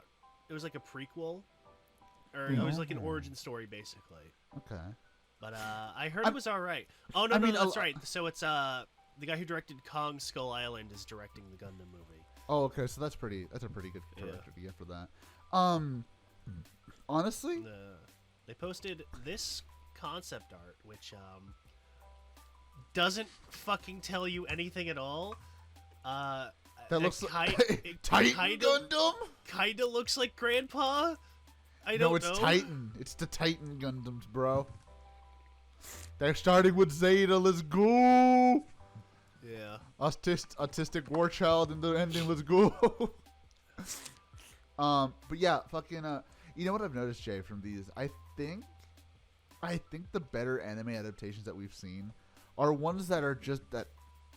prequel, or it was like an origin story basically. Okay. But I heard it was all right. Oh no, I no, mean, that's right. So it's the guy who directed Kong Skull Island is directing the Gundam movie. Oh, okay. So that's a pretty good Yeah. director to get for that. Honestly, They posted this concept art, which doesn't fucking tell you anything at all. that looks like it Titan kinda- Gundam. Kinda looks like Grandpa. I No, don't it's know. Titan. It's the Titan Gundams, bro. They're starting with Zeta. Let's go. Yeah. Autistic war child in the ending. Let's go. But yeah, fucking. You know what I've noticed, Jay, from these? I think the better anime adaptations that we've seen are ones that are just that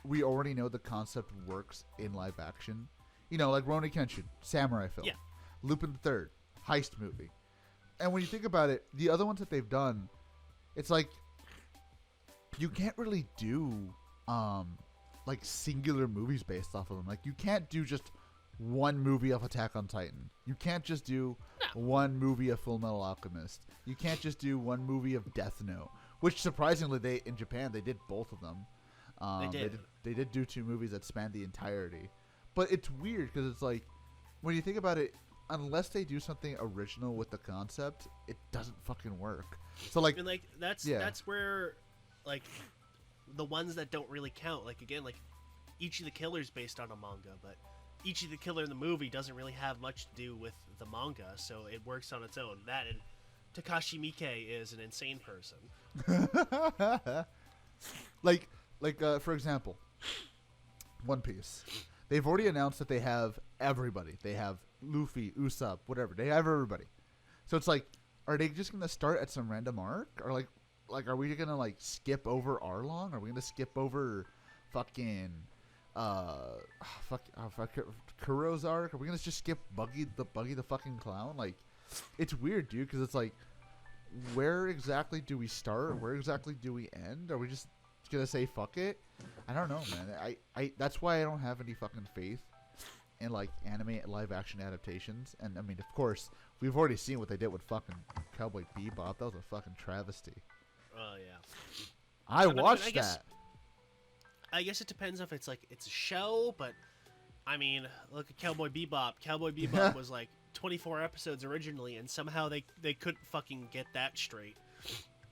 we already know the concept works in live action. You know, like Rurouni Kenshin, samurai film. Yeah. Lupin the Third, heist movie. And when you think about it, the other ones that they've done, it's like you can't really do like singular movies based off of them. Like you can't do just one movie of Attack on Titan. You can't just do one movie of Full Metal Alchemist. You can't just do one movie of Death Note. Which surprisingly, in Japan they did both of them. They did do 2 movies that spanned the entirety. But it's weird because it's like when you think about it, unless they do something original with the concept, it doesn't fucking work. So like, And like that's where like the ones that don't really count. Like again, like Ichi the Killer's based on a manga, but Ichi the Killer in the movie doesn't really have much to do with the manga, so it works on its own. That and Takashi Miike is an insane person. like for example, One Piece. They've already announced that they have everybody. They have Luffy, Usopp, whatever. They have everybody. So it's like, are they just gonna start at some random arc, or like are we gonna like skip over Arlong? Are we gonna skip over fucking Kuro's arc? Are we gonna just skip Buggy the fucking clown? Like, it's weird, dude, because it's like, where exactly do we start? Where exactly do we end? Are we just gonna say fuck it? I don't know, man. I that's why I don't have any fucking faith in like anime live action adaptations. And I mean, of course, we've already seen what they did with fucking Cowboy Bebop. That was a fucking travesty. Oh yeah. I watched that. I guess it depends if it's a show, but I mean, look at Cowboy Bebop. Cowboy Bebop was like 24 episodes originally, and somehow they couldn't fucking get that straight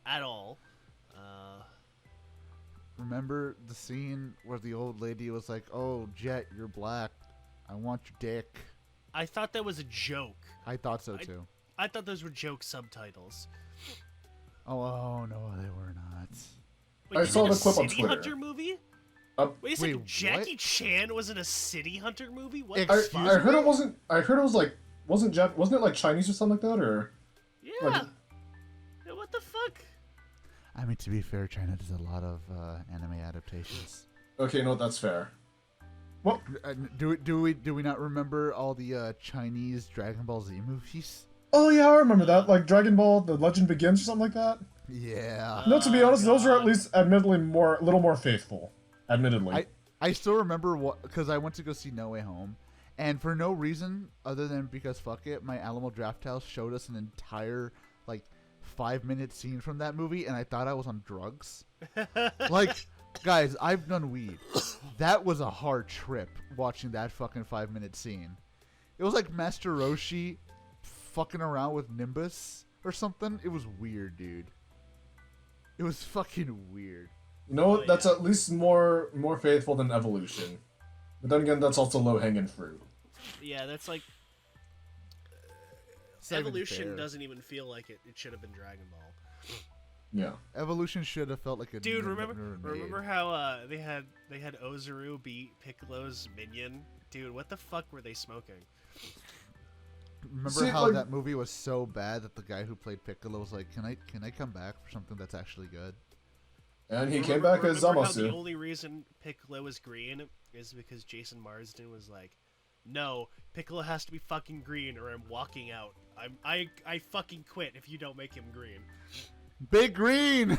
at all. Remember the scene where the old lady was like, "Oh, Jet, you're black. I want your dick." I thought that was a joke. I thought so too. I thought those were joke subtitles. Oh no, they were not. Wait, I saw the clip on City Twitter. Hunter movie? Wait a second, Jackie what? Chan was in a City Hunter movie? What Ex- the Excuse fuck? I heard it wasn't. I heard it was like wasn't it like Chinese or something like that or? Yeah. Like, Yeah, what the fuck? I mean, to be fair, China does a lot of anime adaptations. okay, no, that's fair. Well, Do we not remember all the Chinese Dragon Ball Z movies? oh yeah, I remember that. Like Dragon Ball: The Legend Begins or something like that. Yeah. No, to be honest, those are at God. least admittedly a little more faithful. Admittedly. I still remember because I went to go see No Way Home, and for no reason other than because fuck it, my Alamo Drafthouse showed us an entire like 5-minute scene from that movie, and I thought I was on drugs. Like, guys, I've done weed. That was a hard trip watching that fucking 5-minute scene. It was like Master Roshi fucking around with Nimbus or something. It was weird, dude. It was fucking weird. You know what? Oh, That's yeah. at least more faithful than Evolution. But then again, that's also low hanging fruit. Yeah, that's like It's not even Evolution fair. doesn't even feel like it should have been Dragon Ball. Yeah. Evolution should have felt like a Dude, never remember made. how they had Ozaru beat Piccolo's minion? Dude, what the fuck were they smoking? Remember See, how like- that movie was so bad that the guy who played Piccolo was like, "Can I come back for something that's actually good?" And he came back as remember how the Zamasu. only reason Piccolo is green is because Jason Marsden was like, "No, Piccolo has to be fucking green, or I'm walking out. I fucking quit if you don't make him green." Big Green.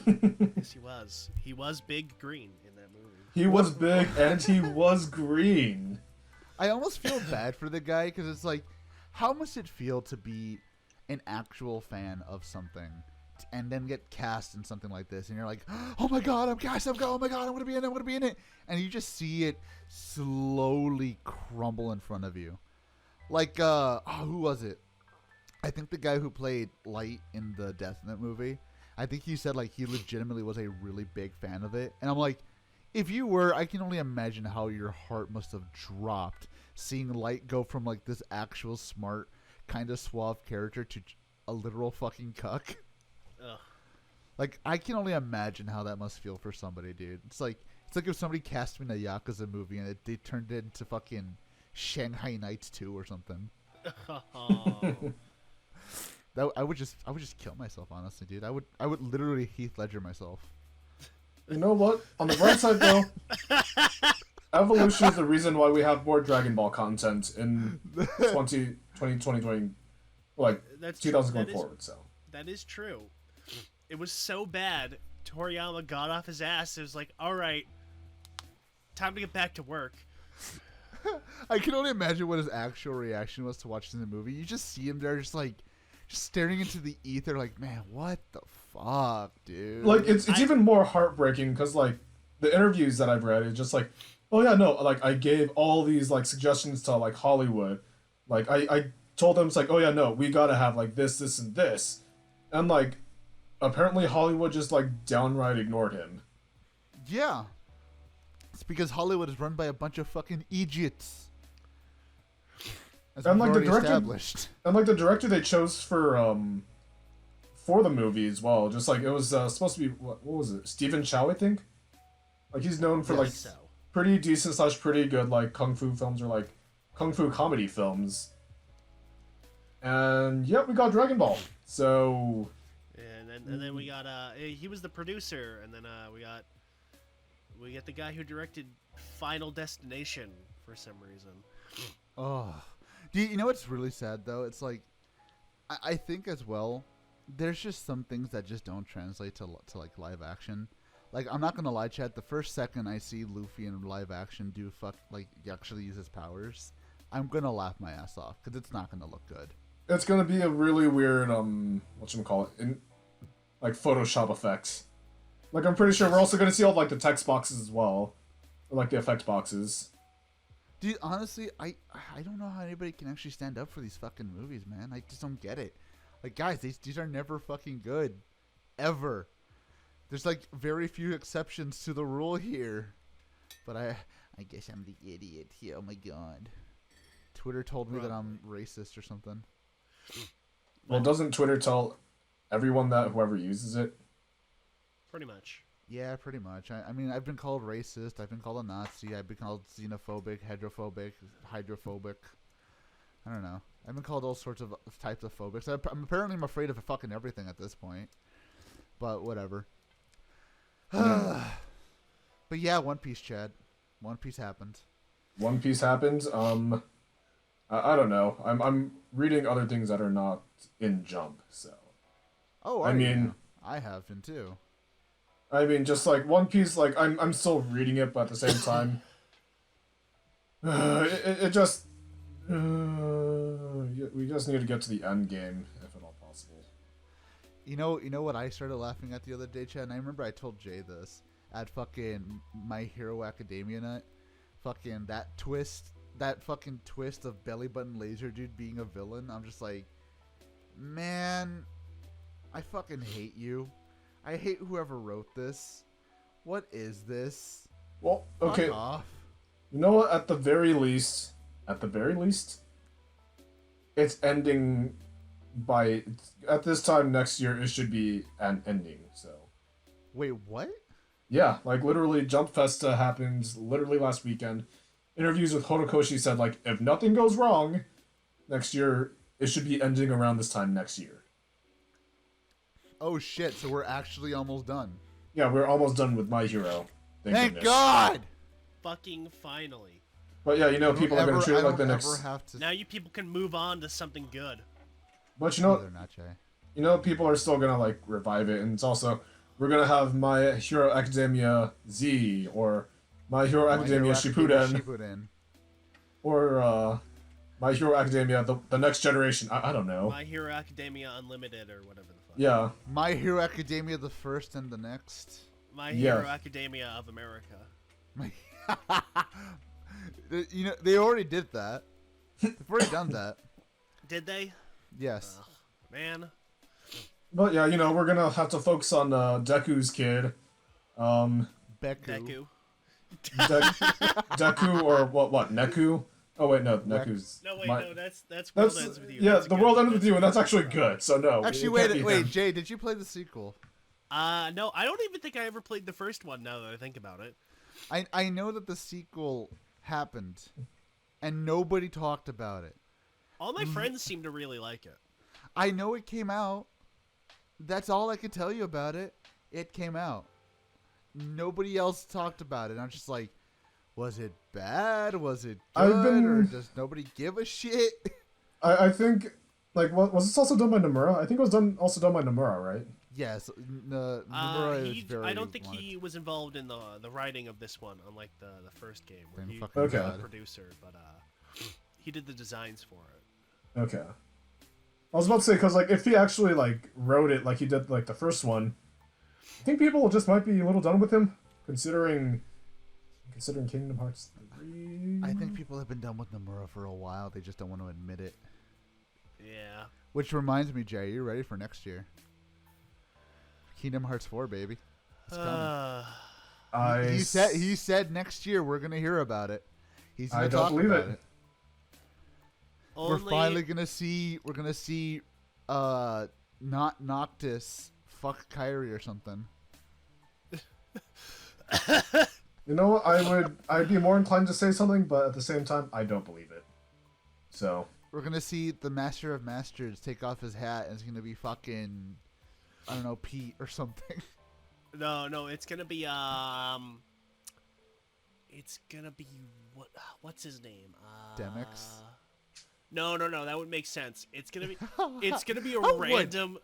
Yes, he was. He was big green in that movie. He was big and he was green. I almost feel bad for the guy because it's like, how must it feel to be an actual fan of something and then get cast in something like this, and you're like, "Oh my god, I'm cast! Oh my god, I'm gonna be in it! I'm gonna be in it!" And you just see it slowly crumble in front of you. Like, who was it? I think the guy who played Light in the Death Note movie. I think he said like he legitimately was a really big fan of it, and I'm like, if you were, I can only imagine how your heart must have dropped seeing Light go from like this actual smart, kind of suave character to a literal fucking cuck. Ugh. Like, I can only imagine how that must feel for somebody, dude. It's like if somebody cast me in a Yakuza movie and they turned it into fucking Shanghai Nights 2 or something. Oh. I would just kill myself, honestly, dude. I would literally Heath Ledger myself. You know what? On the bright side, though, Evolution is the reason why we have more Dragon Ball content in 2020, like That's 2000 going that is- forward. So That is true. It was so bad. Toriyama got off his ass. It was like, all right, time to get back to work. I can only imagine what his actual reaction was to watching the movie. You just see him there, just staring into the ether, like, man, what the fuck, dude? like it's even more heartbreaking because like the interviews that I've read, it's just like, oh yeah, no, like I gave all these like suggestions to like Hollywood, like I told them it's like, oh yeah, no, we gotta have like this, and this, and like apparently Hollywood just like downright ignored him. Yeah. It's because Hollywood is run by a bunch of fucking idiots. As And, we've like, the already director- established. And like the director they chose for the movie as well, just like it was supposed to be what was it? Stephen Chow, I think. Like he's known for I like think so. pretty decent / pretty good like kung fu films or like kung fu comedy films. And yep, we got Dragon Ball. So And then we got he was the producer, and then we We get the guy who directed Final Destination for some reason. Oh, you know what's really sad though? It's like, I think as well, there's just some things that just don't translate to like live action. Like, I'm not gonna lie, Chad. The first second I see Luffy in live action actually use his powers, I'm gonna laugh my ass off because it's not gonna look good. It's gonna be a really weird whatchamacallit, in like Photoshop effects. Like, I'm pretty sure we're also gonna see all like the text boxes as well, or like the effect boxes. Dude, honestly, I don't know how anybody can actually stand up for these fucking movies, man. I just don't get it. Like, guys, these are never fucking good, ever. There's like very few exceptions to the rule here, but I guess I'm the idiot here. Oh my god, Twitter told me that I'm racist or something. Well, doesn't Twitter tell everyone that, whoever uses it? Pretty much. Yeah, pretty much. I mean, I've been called racist. I've been called a Nazi. I've been called xenophobic, hydrophobic. I don't know. I've been called all sorts of types of phobics. I'm afraid of fucking everything at this point. But whatever. But yeah, One Piece, Chad. One Piece happened. One Piece happened. I don't know. I'm reading other things that are not in Jump. So. Oh, I mean, you? I have been too. I mean, just like One Piece, like I'm still reading it, but at the same time, it just we just need to get to the end game if at all possible. You know what I started laughing at the other day, Chad? And I remember I told Jay this at fucking My Hero Academia night. Fucking that fucking twist of Belly Button Laser Dude being a villain. I'm just like, man, I fucking hate you. I hate whoever wrote this. What is this? Well, okay. Fuck off. You know what? At the very least, it's ending by at this time next year. It should be an ending. So. Wait, what? Yeah, like literally, Jump Festa happened literally last weekend. Interviews with Horikoshi said like, if nothing goes wrong, next year it should be ending around this time next year. Oh shit! So we're actually almost done. Yeah, we're almost done with My Hero. Thank God! Fucking finally. But yeah, you know, people are gonna treat it like the next. Now you people can move on to something good. But you know, they're not, Jay. You know, people are still gonna like revive it, and it's also we're gonna have My Hero Academia Z or My Hero Academia Shippuden, or My Hero Academia the next generation. I don't know. My Hero Academia Unlimited or whatever the fuck. Yeah. My Hero Academia the first and the next. My Hero Academia of America. You know, they already did that. They've already done that. Did they? Yes. Man. But yeah, you know, we're gonna have to focus on Deku's kid. Deku. Deku or what? Neku? Oh wait, no, Neku's. No wait, no, that's World Ends With You. Yeah, that's the World Ends With You, and that's actually good. So no. Actually, wait, Jay, did you play the sequel? No, I don't even think I ever played the first one. Now that I think about it. I know that the sequel happened, and nobody talked about it. All my friends seem to really like it. I know it came out. That's all I could tell you about it. It came out. Nobody else talked about it. I'm just like, was it bad? Was it good? Or does nobody give a shit? I think, like, was this also done by Nomura? I think it was also done by Nomura, right? Yes. Nomura is very... I don't think he was involved in the writing of this one, unlike the first game. Where he was a producer, but he did the designs for it. Okay. I was about to say, because, like, if he actually, like, wrote it like he did, like, the first one, I think people just might be a little done with him, considering Kingdom Hearts 3. I think people have been done with Nomura for a while. They just don't want to admit it. Yeah. Which reminds me, Jay, you ready for next year? Kingdom Hearts 4, baby. It's coming. He said next year we're gonna hear about it. He's gonna talk about it. We're finally gonna see. We're gonna see. Not Noctis fuck Kyrie or something. You know, I'd be more inclined to say something, but at the same time, I don't believe it. So we're gonna see the Master of Masters take off his hat, and it's gonna be fucking, I don't know, Pete or something. No, it's gonna be It's gonna be what's his name? Demix? No, that would make sense. It's gonna be a Oh, random.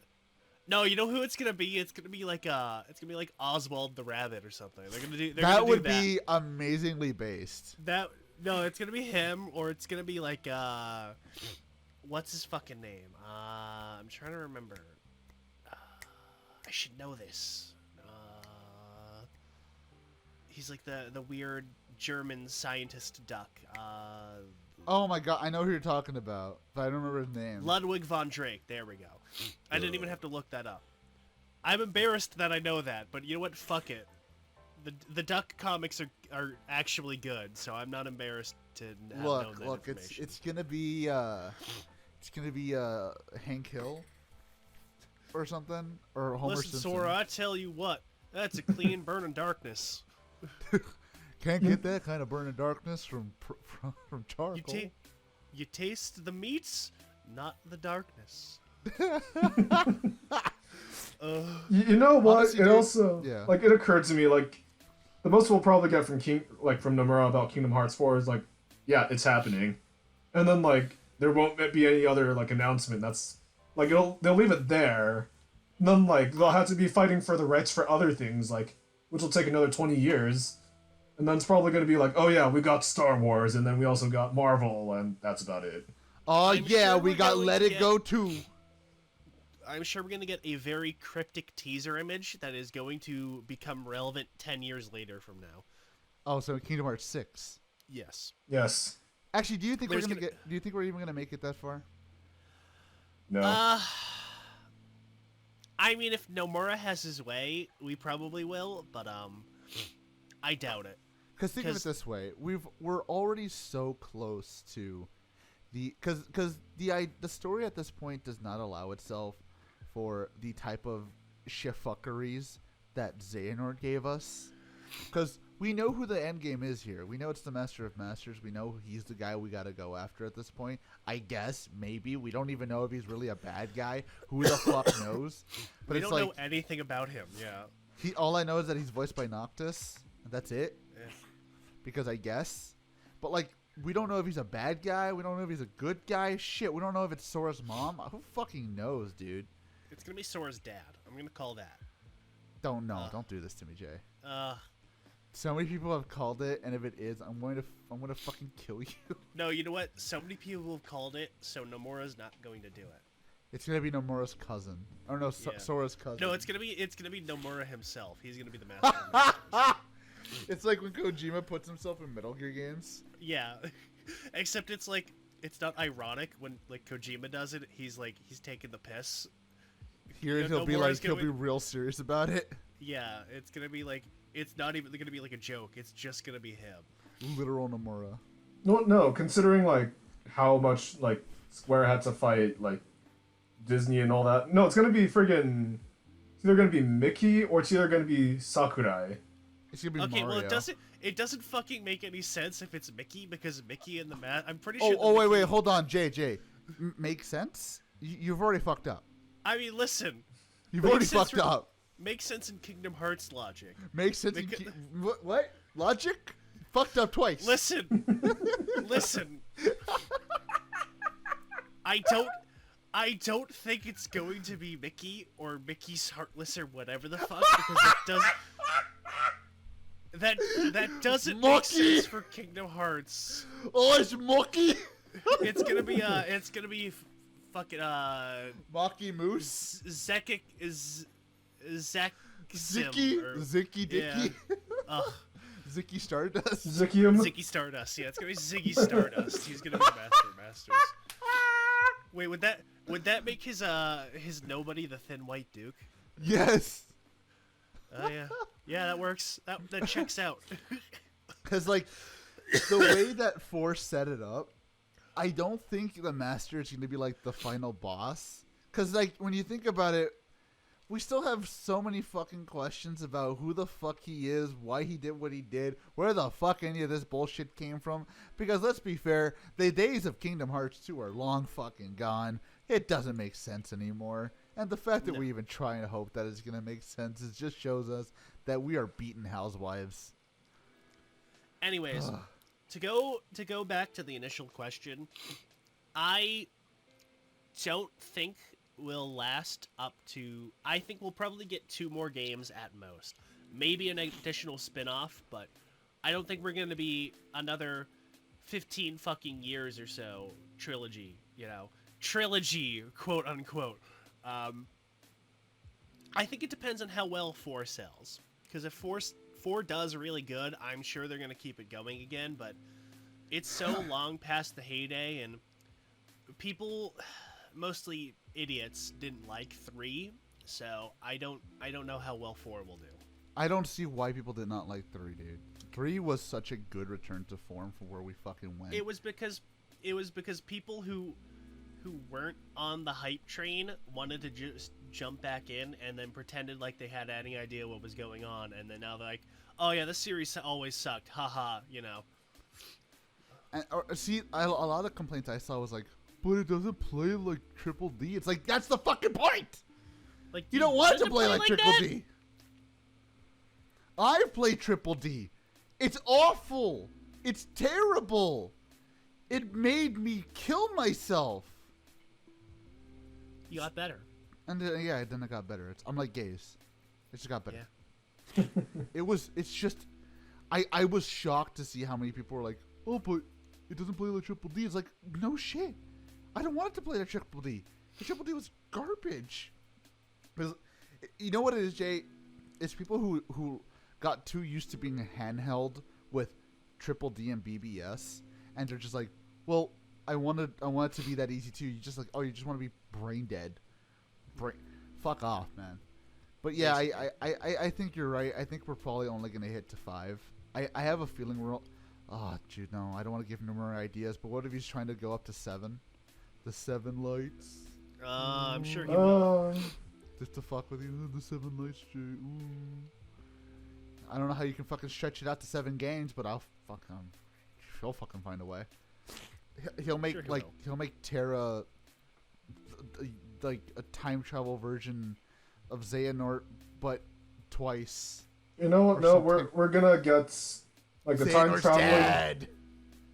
No, you know who it's gonna be? It's gonna be like Oswald the Rabbit or something. That would be amazingly based. It's gonna be him, or it's gonna be like what's his fucking name? I'm trying to remember. I should know this. He's like the weird German scientist duck. Oh my god, I know who you're talking about, but I don't remember his name. Ludwig von Drake. There we go. I didn't even have to look that up. I'm embarrassed that I know that, but you know what? Fuck it. The duck comics are actually good, so I'm not embarrassed to have known that information. It's gonna be Hank Hill or something, or Homer Listen, Simpson. Sora, I tell you what, that's a clean burning darkness. Can't get that kind of burning darkness from charcoal. You taste the meats, not the darkness. You know what? Honestly, it dude, also like it occurred to me like the most we'll probably get from from Nomura about Kingdom Hearts 4 is like, yeah, it's happening, and then like there won't be any other like announcement. That's like they'll leave it there, and then like they'll have to be fighting for the rights for other things like which will take another 20 years. And then it's probably going to be like, oh yeah, we got Star Wars, and then we also got Marvel, and that's about it. Oh yeah, sure we got Let It Go too. I'm sure we're going to get a very cryptic teaser image that is going to become relevant 10 years later from now. Oh, so Kingdom Hearts 6. Yes. Yes. Actually, do you think we're even gonna make it that far? No. I mean, if Nomura has his way, we probably will, but I doubt it. Because think of it this way: we're already so close to because the story at this point does not allow itself for the type of shitfuckeries that Xehanort gave us. Because we know who the end game is here. We know it's the Master of Masters. We know he's the guy we gotta go after at this point. I guess maybe we don't even know if he's really a bad guy. Who the fuck knows? But we it's don't like, know anything about him. Yeah. All I know is that he's voiced by Noctis. That's it. Yeah. Because I guess. But, like, we don't know if he's a bad guy. We don't know if he's a good guy. Shit, we don't know if it's Sora's mom. Who fucking knows, dude? It's going to be Sora's dad. I'm going to call that. Don't know. Don't do this to me, Jay. Uh, So many people have called it, and if it is, I'm going to fucking kill you. No, you know what? So many people have called it, so Nomura's not going to do it. It's going to be Nomura's cousin. Or no, Yeah. Sora's cousin. No, it's gonna be Nomura himself. He's gonna be the master of the masters. It's like when Kojima puts himself in Metal Gear games. Yeah. Except it's like it's not ironic when like Kojima does it. He's taking the piss. Here Yeah, he'll be Nomura's like he'll be real serious about it. Yeah, it's gonna be like it's not even gonna be like a joke. It's just gonna be him. Literal Nomura. No, considering like how much like Square had to fight like Disney and all that. No, it's gonna be friggin' it's either gonna be Mickey or it's either gonna be Sakurai. It's gonna be Okay, Mario. well it doesn't fucking make any sense if it's Mickey because Mickey and the I'm pretty sure. Wait, hold on, Jay. Makes sense? You've already fucked up. I mean, listen. You've already fucked up. Makes sense in Kingdom Hearts logic. Makes sense. What? Logic? Fucked up twice. Listen. Listen. I don't think it's going to be Mickey or Mickey's Heartless or whatever the fuck because that doesn't make sense for Kingdom Hearts. Oh, it's Moki. It's gonna be fucking Mocky Moose. Zekik is Zek Zicky Dicky. Yeah. Zicky Stardust. Zikium. Ziggy Stardust. Yeah, it's gonna be Ziggy Stardust. He's gonna be the Master of Masters. Wait, would that make his nobody the Thin White Duke? Yes. Oh yeah, that works. That checks out. Because like the way that Force set it up, I don't think the Master is gonna be like the final boss. Because like when you think about it, we still have so many fucking questions about who the fuck he is, why he did what he did, where the fuck any of this bullshit came from. Because let's be fair, the days of Kingdom Hearts 2 are long fucking gone. It doesn't make sense anymore. And the fact that we even try and hope that it's going to make sense, it just shows us that we are beaten housewives. Anyways, to go back to the initial question, I don't think we'll last up to. I think we'll probably get 2 more games at most, maybe an additional spin-off, but I don't think we're going to be another 15 fucking years or so trilogy, trilogy, quote unquote. I think it depends on how well 4 sells, because if 4 does really good, I'm sure they're going to keep it going again, but it's so long past the heyday, and people, mostly idiots, didn't like 3, so I don't know how well 4 will do. I don't see why people did not like 3, dude. 3 was such a good return to form for where we fucking went. It was because people who weren't on the hype train wanted to just jump back in and then pretended like they had any idea what was going on, and then now they're like, oh yeah, this series always sucked, haha, And, see, a lot of the complaints I saw was like, but it doesn't play like Triple D. It's like, that's the fucking point! Like, You don't want it to play like Triple that? D. I've played Triple D. It's awful. It's terrible. It made me kill myself. You got better. And then it got better. I'm like gays. It just got better. Yeah. It's just, I was shocked to see how many people were like, oh, but it doesn't play like Triple D. It's like, no shit. I don't want it to play like Triple D. The Triple D was garbage. Because, you know what it is, Jay? It's people who got too used to being handheld with Triple D and BBS, and they're just like, well, I want it to be that easy too. You just like, oh, you just want to be brain dead. Fuck off, man. But yeah, I think you're right. I think we're probably only gonna hit to 5. I have a feeling we're. Oh, dude, no, I don't want to give no more ideas. But what if he's trying to go up to 7? The 7 lights. I'm sure he will. Just to fuck with you, the 7 lights, Jay. Ooh. I don't know how you can fucking stretch it out to 7 games, but he'll fucking find a way. He'll make he'll make Terra like a time travel version of Xehanort, but twice. You know what? No, we're gonna get like the time traveling. Dead.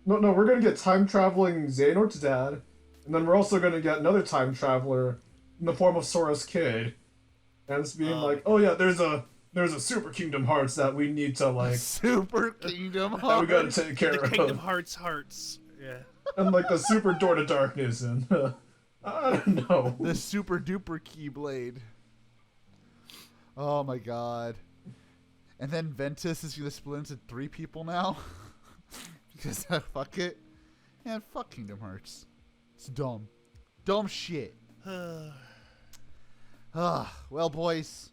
No, we're gonna get time traveling Xehanort's dad, and then we're also gonna get another time traveler in the form of Sora's kid, and it's being like, oh yeah, there's a Super Kingdom Hearts that we need to like Super Kingdom Hearts that we gotta take care The of. Kingdom Hearts. Yeah. And like the Super Door to Darkness and I don't know. The Super Duper Keyblade. Oh my god. And then Ventus is gonna split into 3 people now. Because fuck it. And fuck Kingdom Hearts. It's dumb. Dumb shit. Well, boys.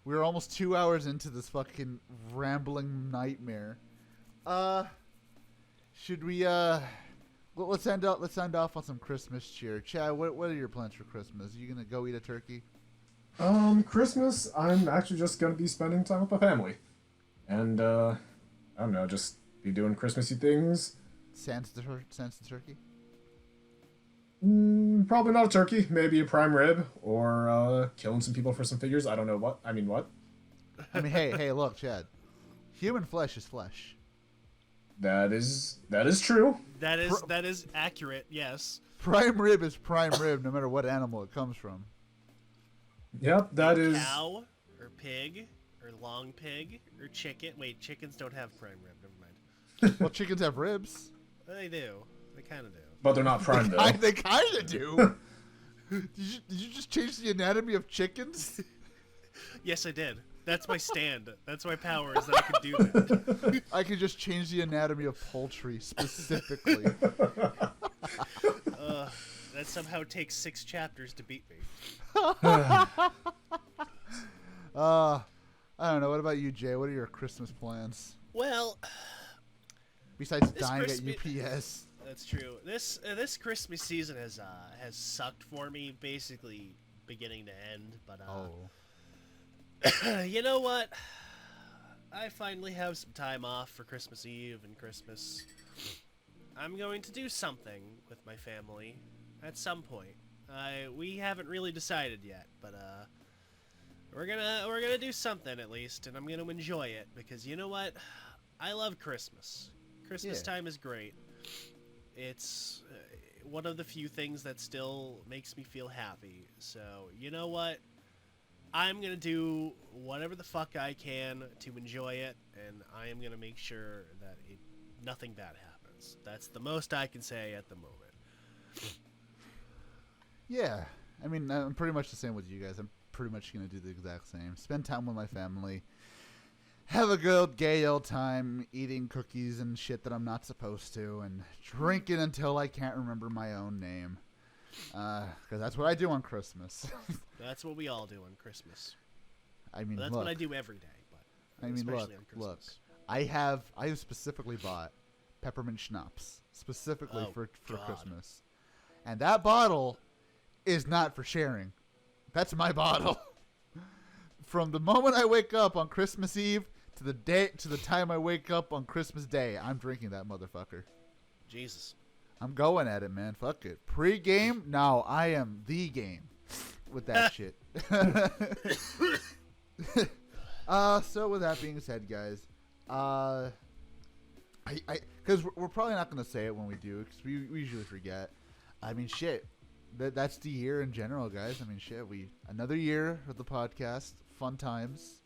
We're almost 2 hours into this fucking rambling nightmare. Should we well, let's end off on some Christmas cheer. Chad, what are your plans for Christmas? Are you gonna go eat a turkey? Christmas, I'm actually just gonna be spending time with my family. And I don't know, just be doing Christmassy things. Sans the turkey? Probably not a turkey, maybe a prime rib, or killing some people for some figures. I don't know what. I mean, what? I mean, hey, look, Chad. Human flesh is flesh. That is true. That is accurate. Yes. Prime rib is prime rib, no matter what animal it comes from. Yep, that is. Cow, or pig, or long pig, or chicken. Wait, chickens don't have prime rib. Never mind. Well, chickens have ribs. They do. They kind of do. But they're not prime though. They kind of do. Did you just change the anatomy of chickens? Yes, I did. That's my stand. That's my power, is that I can do that. I could just change the anatomy of poultry specifically. That somehow takes 6 chapters to beat me. I don't know. What about you, Jay? What are your Christmas plans? Well, Besides this dying Christmas- at UPS. That's true. This Christmas season has sucked for me, basically beginning to end. But you know what? I finally have some time off for Christmas Eve and Christmas. I'm going to do something with my family at some point. We haven't really decided yet, but we're gonna do something at least, and I'm gonna enjoy it because you know what? I love Christmas. Christmas time is great. It's one of the few things that still makes me feel happy. So, you know what? I'm going to do whatever the fuck I can to enjoy it, and I am going to make sure that nothing bad happens. That's the most I can say at the moment. Yeah. I mean, I'm pretty much the same with you guys. I'm pretty much going to do the exact same. Spend time with my family. Have a good gay old time eating cookies and shit that I'm not supposed to, and drinking until I can't remember my own name. Because that's what I do on Christmas. That's what we all do on Christmas. I mean, well, that's what I do every day, but especially on Christmas. I have specifically bought peppermint schnapps specifically for Christmas, and that bottle is not for sharing. That's my bottle. From the moment I wake up on Christmas Eve to the time I wake up on Christmas Day, I'm drinking that motherfucker. Jesus. I'm going at it, man. Fuck it. Pre-game? No, I am the game with that shit. So with that being said, guys, because we're probably not going to say it when we do, because we usually forget. I mean, shit. That's the year in general, guys. I mean, shit. Another year of the podcast. Fun times.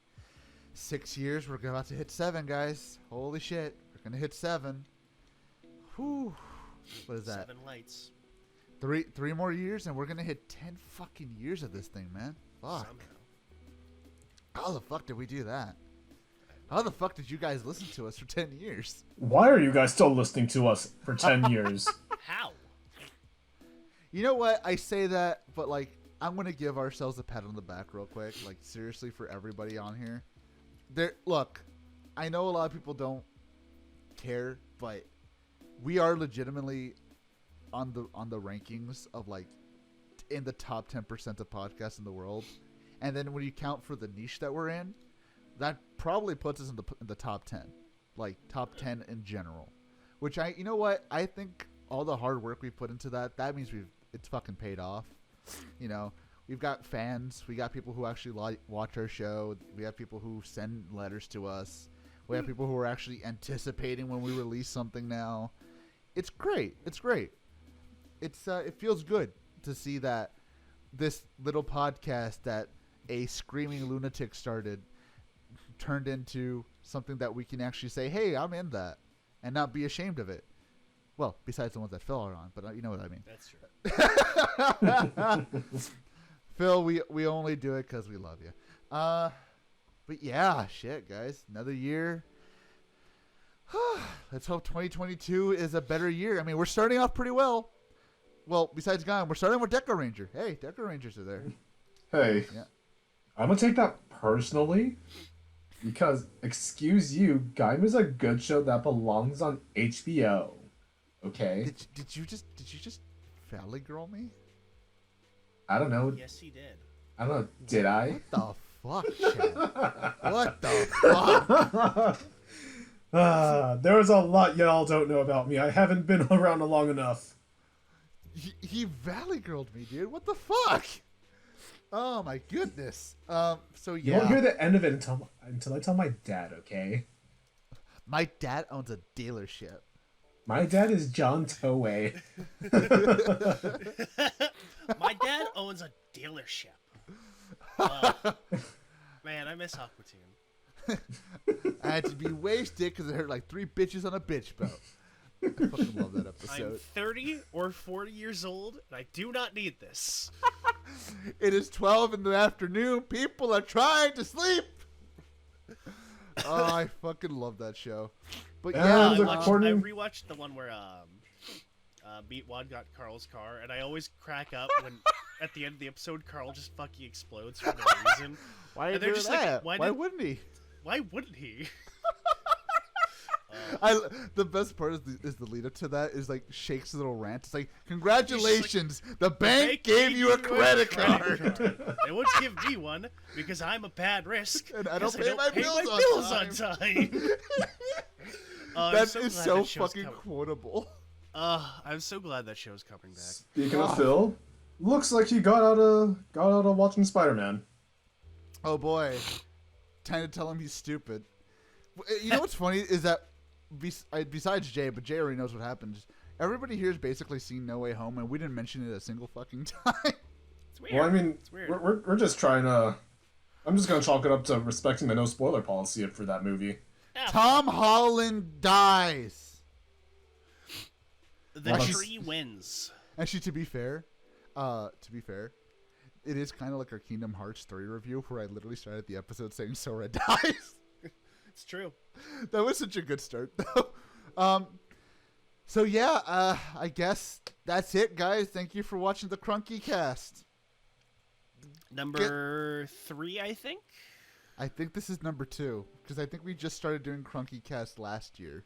6 years. We're about to hit 7, guys. Holy shit. We're going to hit 7. Whew. What is that? 7 lights. 3 more years, and we're going to hit 10 fucking years of this thing, man. Fuck. Somehow. How the fuck did we do that? How the fuck did you guys listen to us for 10 years? Why are you guys still listening to us for 10 years? How? You know what? I say that, but, like, I'm going to give ourselves a pat on the back real quick. Like, seriously, for everybody on here. Look, I know a lot of people don't care, but we are legitimately on the rankings of, like, in the top 10% of podcasts in the world. And then when you count for the niche that we're in, that probably puts us in the top 10. Like, top 10 in general. Which, you know what? I think all the hard work we put into that means it's fucking paid off. You know, we've got fans. We got people who actually watch our show. We have people who send letters to us. We have people who are actually anticipating when we release something now. It's great. It's great. It feels good to see that this little podcast that a screaming lunatic started turned into something that we can actually say, hey, I'm in that, and not be ashamed of it. Well, besides the ones that Phil are on, but you know what I mean. That's true. Phil, we only do it because we love you. But yeah, shit, guys. Another year. Let's hope 2022 is a better year. I mean, we're starting off pretty well. Well, besides Gaim, we're starting with Deco Ranger. Hey, Deco Rangers are there. Hey. Yeah. I'm going to take that personally because, excuse you, Gaim is a good show that belongs on HBO. Okay? Did you just Valley Girl me? I don't know. Yes, he did. I don't know. Did I? What the fuck, Chad? What the fuck? There's a lot y'all don't know about me. I haven't been around long enough. He Valley Girled me, dude. What the fuck? Oh my goodness. So yeah. You won't hear the end of it until I tell my dad, okay? My dad owns a dealership. My dad is John Toei. My dad owns a dealership. Man, I miss Aquatine. I had to be wasted because I heard like 3 bitches on a bitch boat. I fucking love that episode. I'm 30 or 40 years old, and I do not need this. It is 12 in the afternoon. People are trying to sleep. Oh, I fucking love that show. But yeah, I rewatched the one where Meatwad got Carl's car, and I always crack up when at the end of the episode Carl just fucking explodes for no reason. Why are you doing that? Like, why wouldn't he? Why wouldn't he? The best part is the lead up to that is like Shake's little rant. It's like, congratulations, like, the bank gave you a credit card. They won't give me one because I'm a bad risk and I don't pay my bills on time. That is so fucking quotable. I'm so glad that show's coming back. Speaking of Phil, looks like he got out of watching Spider-Man. Oh boy, time to tell him he's stupid. You know what's funny is that besides Jay, but Jay already knows what happened. Everybody here's basically seen No Way Home, and we didn't mention it a single fucking time. It's weird. Well, I mean, it's weird. we're just trying to. I'm just gonna chalk it up to respecting the no spoiler policy for that movie. Yeah, Tom Holland dies. The tree wins. Actually, to be fair, it is kind of like our Kingdom Hearts 3 review where I literally started the episode saying Sora dies. It's true. That was such a good start, though. So yeah, I guess that's it, guys. Thank you for watching the Crunkycast. Number 3, I think. I think this is number 2 because I think we just started doing Crunkycast last year.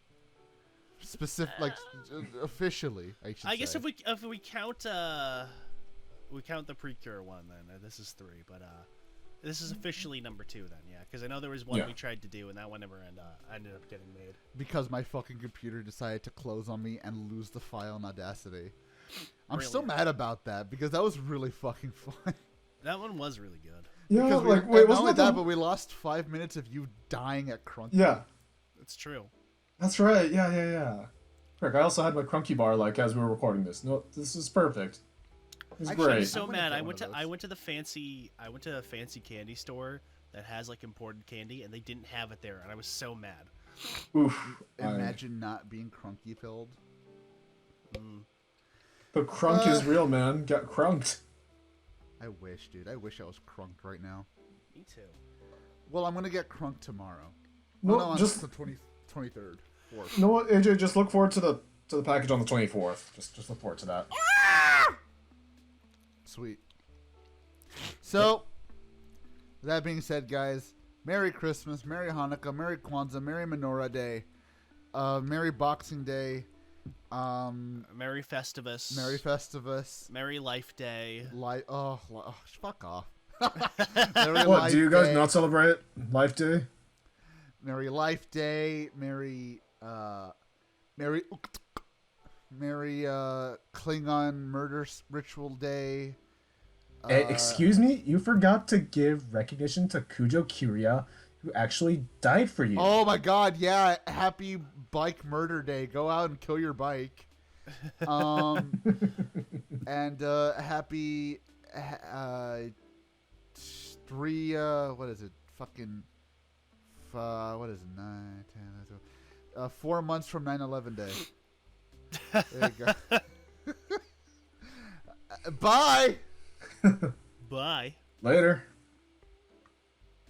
Officially, I should say. I guess if we count the Precure one, then this is 3. But this is officially number 2 then, yeah. Because I know there was one we tried to do and that one never ended up getting made. Because my fucking computer decided to close on me and lose the file in Audacity. I'm still mad about that because that was really fucking fun. That one was really good. Yeah, because like wait, wasn't that? But we lost 5 minutes of you dying at Crunky. Yeah, it's true. That's right. Yeah. Frick, I also had my Crunky bar like as we were recording this. No, this is perfect. It's I'm great. so mad. I went to a fancy candy store that has like imported candy, and they didn't have it there, and I was so mad. Oof. Imagine not being Crunky filled. The crunk is real, man. Got crunked. I wish, dude. I wish I was crunked right now. Me too. Well, I'm gonna get crunked tomorrow. No, just the 23rd. 4th. You know what, AJ? Just look forward to the package on the 24th. Just look forward to that. Sweet. So, that being said, guys, Merry Christmas, Merry Hanukkah, Merry Kwanzaa, Merry Menorah Day, Merry Boxing Day, Merry Festivus. Merry Festivus, Merry Life Day. Fuck off. What, do you guys not celebrate Life Day? Merry Life Day, Merry Klingon Murder Ritual Day. Excuse me? You forgot to give recognition to Kujo Kiria, who actually died for you. Oh my god, yeah. Happy Bike Murder Day. Go out and kill your bike. And happy... what is it? Fucking... what is it? 9, 10, 4 months from 9/11 Day. There you go. Bye! Bye. Later.